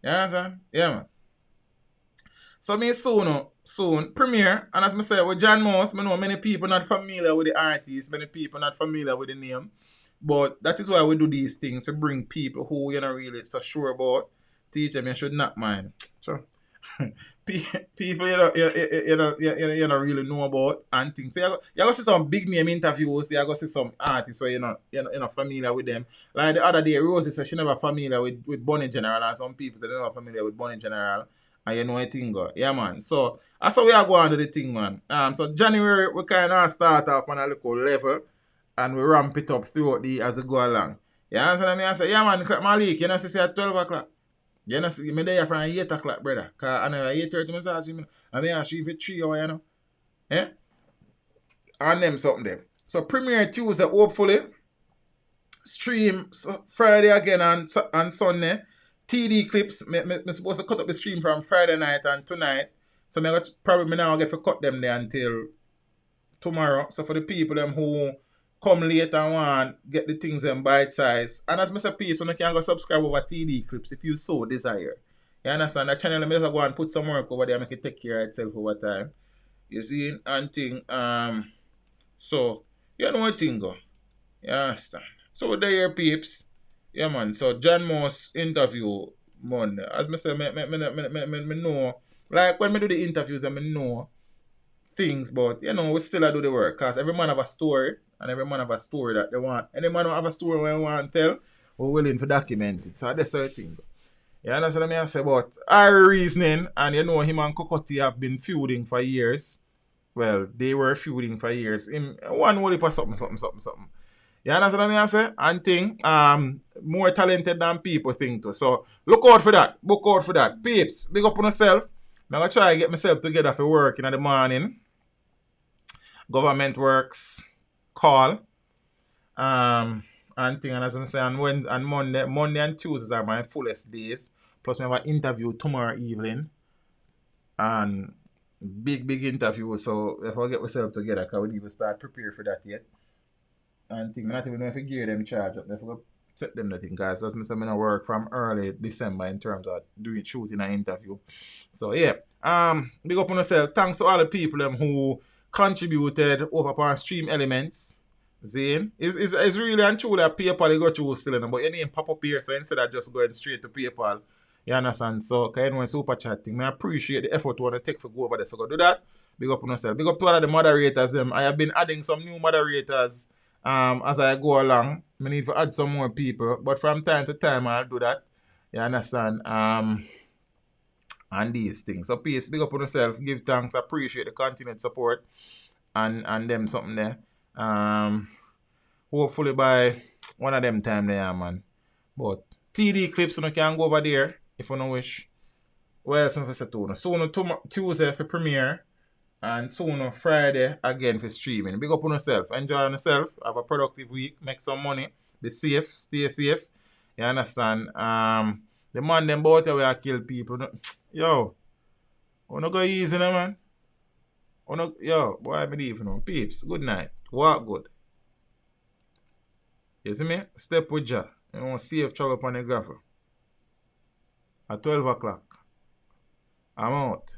[SPEAKER 3] You understand? Yeah, man. So me soon premiere, and as I say with John Mouse, I know many people not familiar with the artist, many people not familiar with the name. But that is why we do these things, to bring people who you're not really so sure about. Teach them you should not mind. So people you don't really know about and things. So you go see some big name interviews, you go see some artists where you're not familiar with them. Like the other day, Rosie said she never familiar with Bonnie General, and some people say they're not familiar with Bonnie General. And you know a thing go. Yeah, man. So that's how we are going to the thing, man. So January we kind of start off on a little level and we ramp it up throughout the as we go along. You understand me? I say, yeah, man, Malik, you know, say at 12 o'clock. You know, see me there from 8 o'clock, brother. Because I know 8:30 I say, I mean, I see for 3 hours, you know. Yeah? And them something there. So premiere Tuesday, hopefully. Stream Friday again and Sunday. TD clips, I'm supposed to cut up the stream from Friday night and tonight. So I probably now get to cut them there until tomorrow. So for the people them who come late and want get the things in bite size. And as Mr. Peeps, you can go subscribe over TD clips if you so desire. You understand? That channel, I'm just go and put some work over there, make it take care of itself over time. You see? And thing. So you know what thing go. You understand? So there, peeps. Yeah, man. So John Moss interview Monday. As I say, me know. Like when me do the interviews, I know things, but you know, we still do the work. Because every man have a story, and every man have a story that they want. Any man who have a story when they want to tell, we're willing to document it. So that's the thing. You understand what I say about our reasoning, and you know him and Cocotti have been feuding for years. Well, they were feuding for years. One only for something. You understand what I say? And thing, more talented than people think too. So look out for that. Look out for that. Peeps, big up on yourself. I'm going to try to get myself together for work in the morning. Government works, call. And thing, and as I'm saying, on Monday and Tuesdays are my fullest days. Plus, we have an interview tomorrow evening. And big interview. So if I get myself together, I would even start prepare for that yet. And think, I not even know if I give them charge up. If I set them nothing, guys. As I said, I work from early December in terms of doing shooting an interview. So yeah. Big up on yourself. Thanks to all the people who contributed over upon Stream Elements. Zane. It's really and true that PayPal they go through still, but your name pop up here, so instead of just going straight to PayPal, you understand? So can anyone super chatting? I appreciate the effort you want to take for go over there. So go do that. Big up on yourself. Big up to all of the moderators them. I have been adding some new moderators as I go along. I need to add some more people, but from time to time I'll do that. You understand? And these things. So peace, big up on yourself, give thanks, appreciate the continued support and them something there. Hopefully by one of them time there, man. But TD clips you can go over there if you don't wish. What else I say to you? Soon Tuesday for premiere and soon Friday again for streaming. Big up on yourself, enjoy on yourself, have a productive week, make some money, be safe, stay safe. You understand? The man them both away kill people. Yo, wanna go easy now, man? Yo, boy, I believe you know. Peeps, good night. Walk good. You see me? Step with Jah. You know, safe travel upon the grapher. At 12 o'clock. I'm out.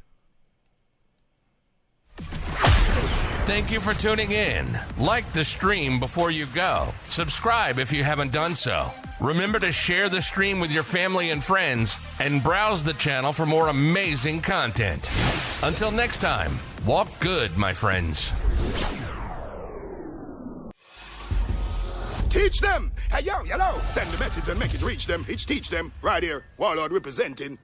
[SPEAKER 2] Thank you for tuning in. Like the stream before you go. Subscribe if you haven't done so. Remember to share the stream with your family and friends and browse the channel for more amazing content. Until next time, walk good, my friends.
[SPEAKER 1] Teach them. Hey, yo, hello. Send the message and make it reach them. It's teach them right here. Warlord representing.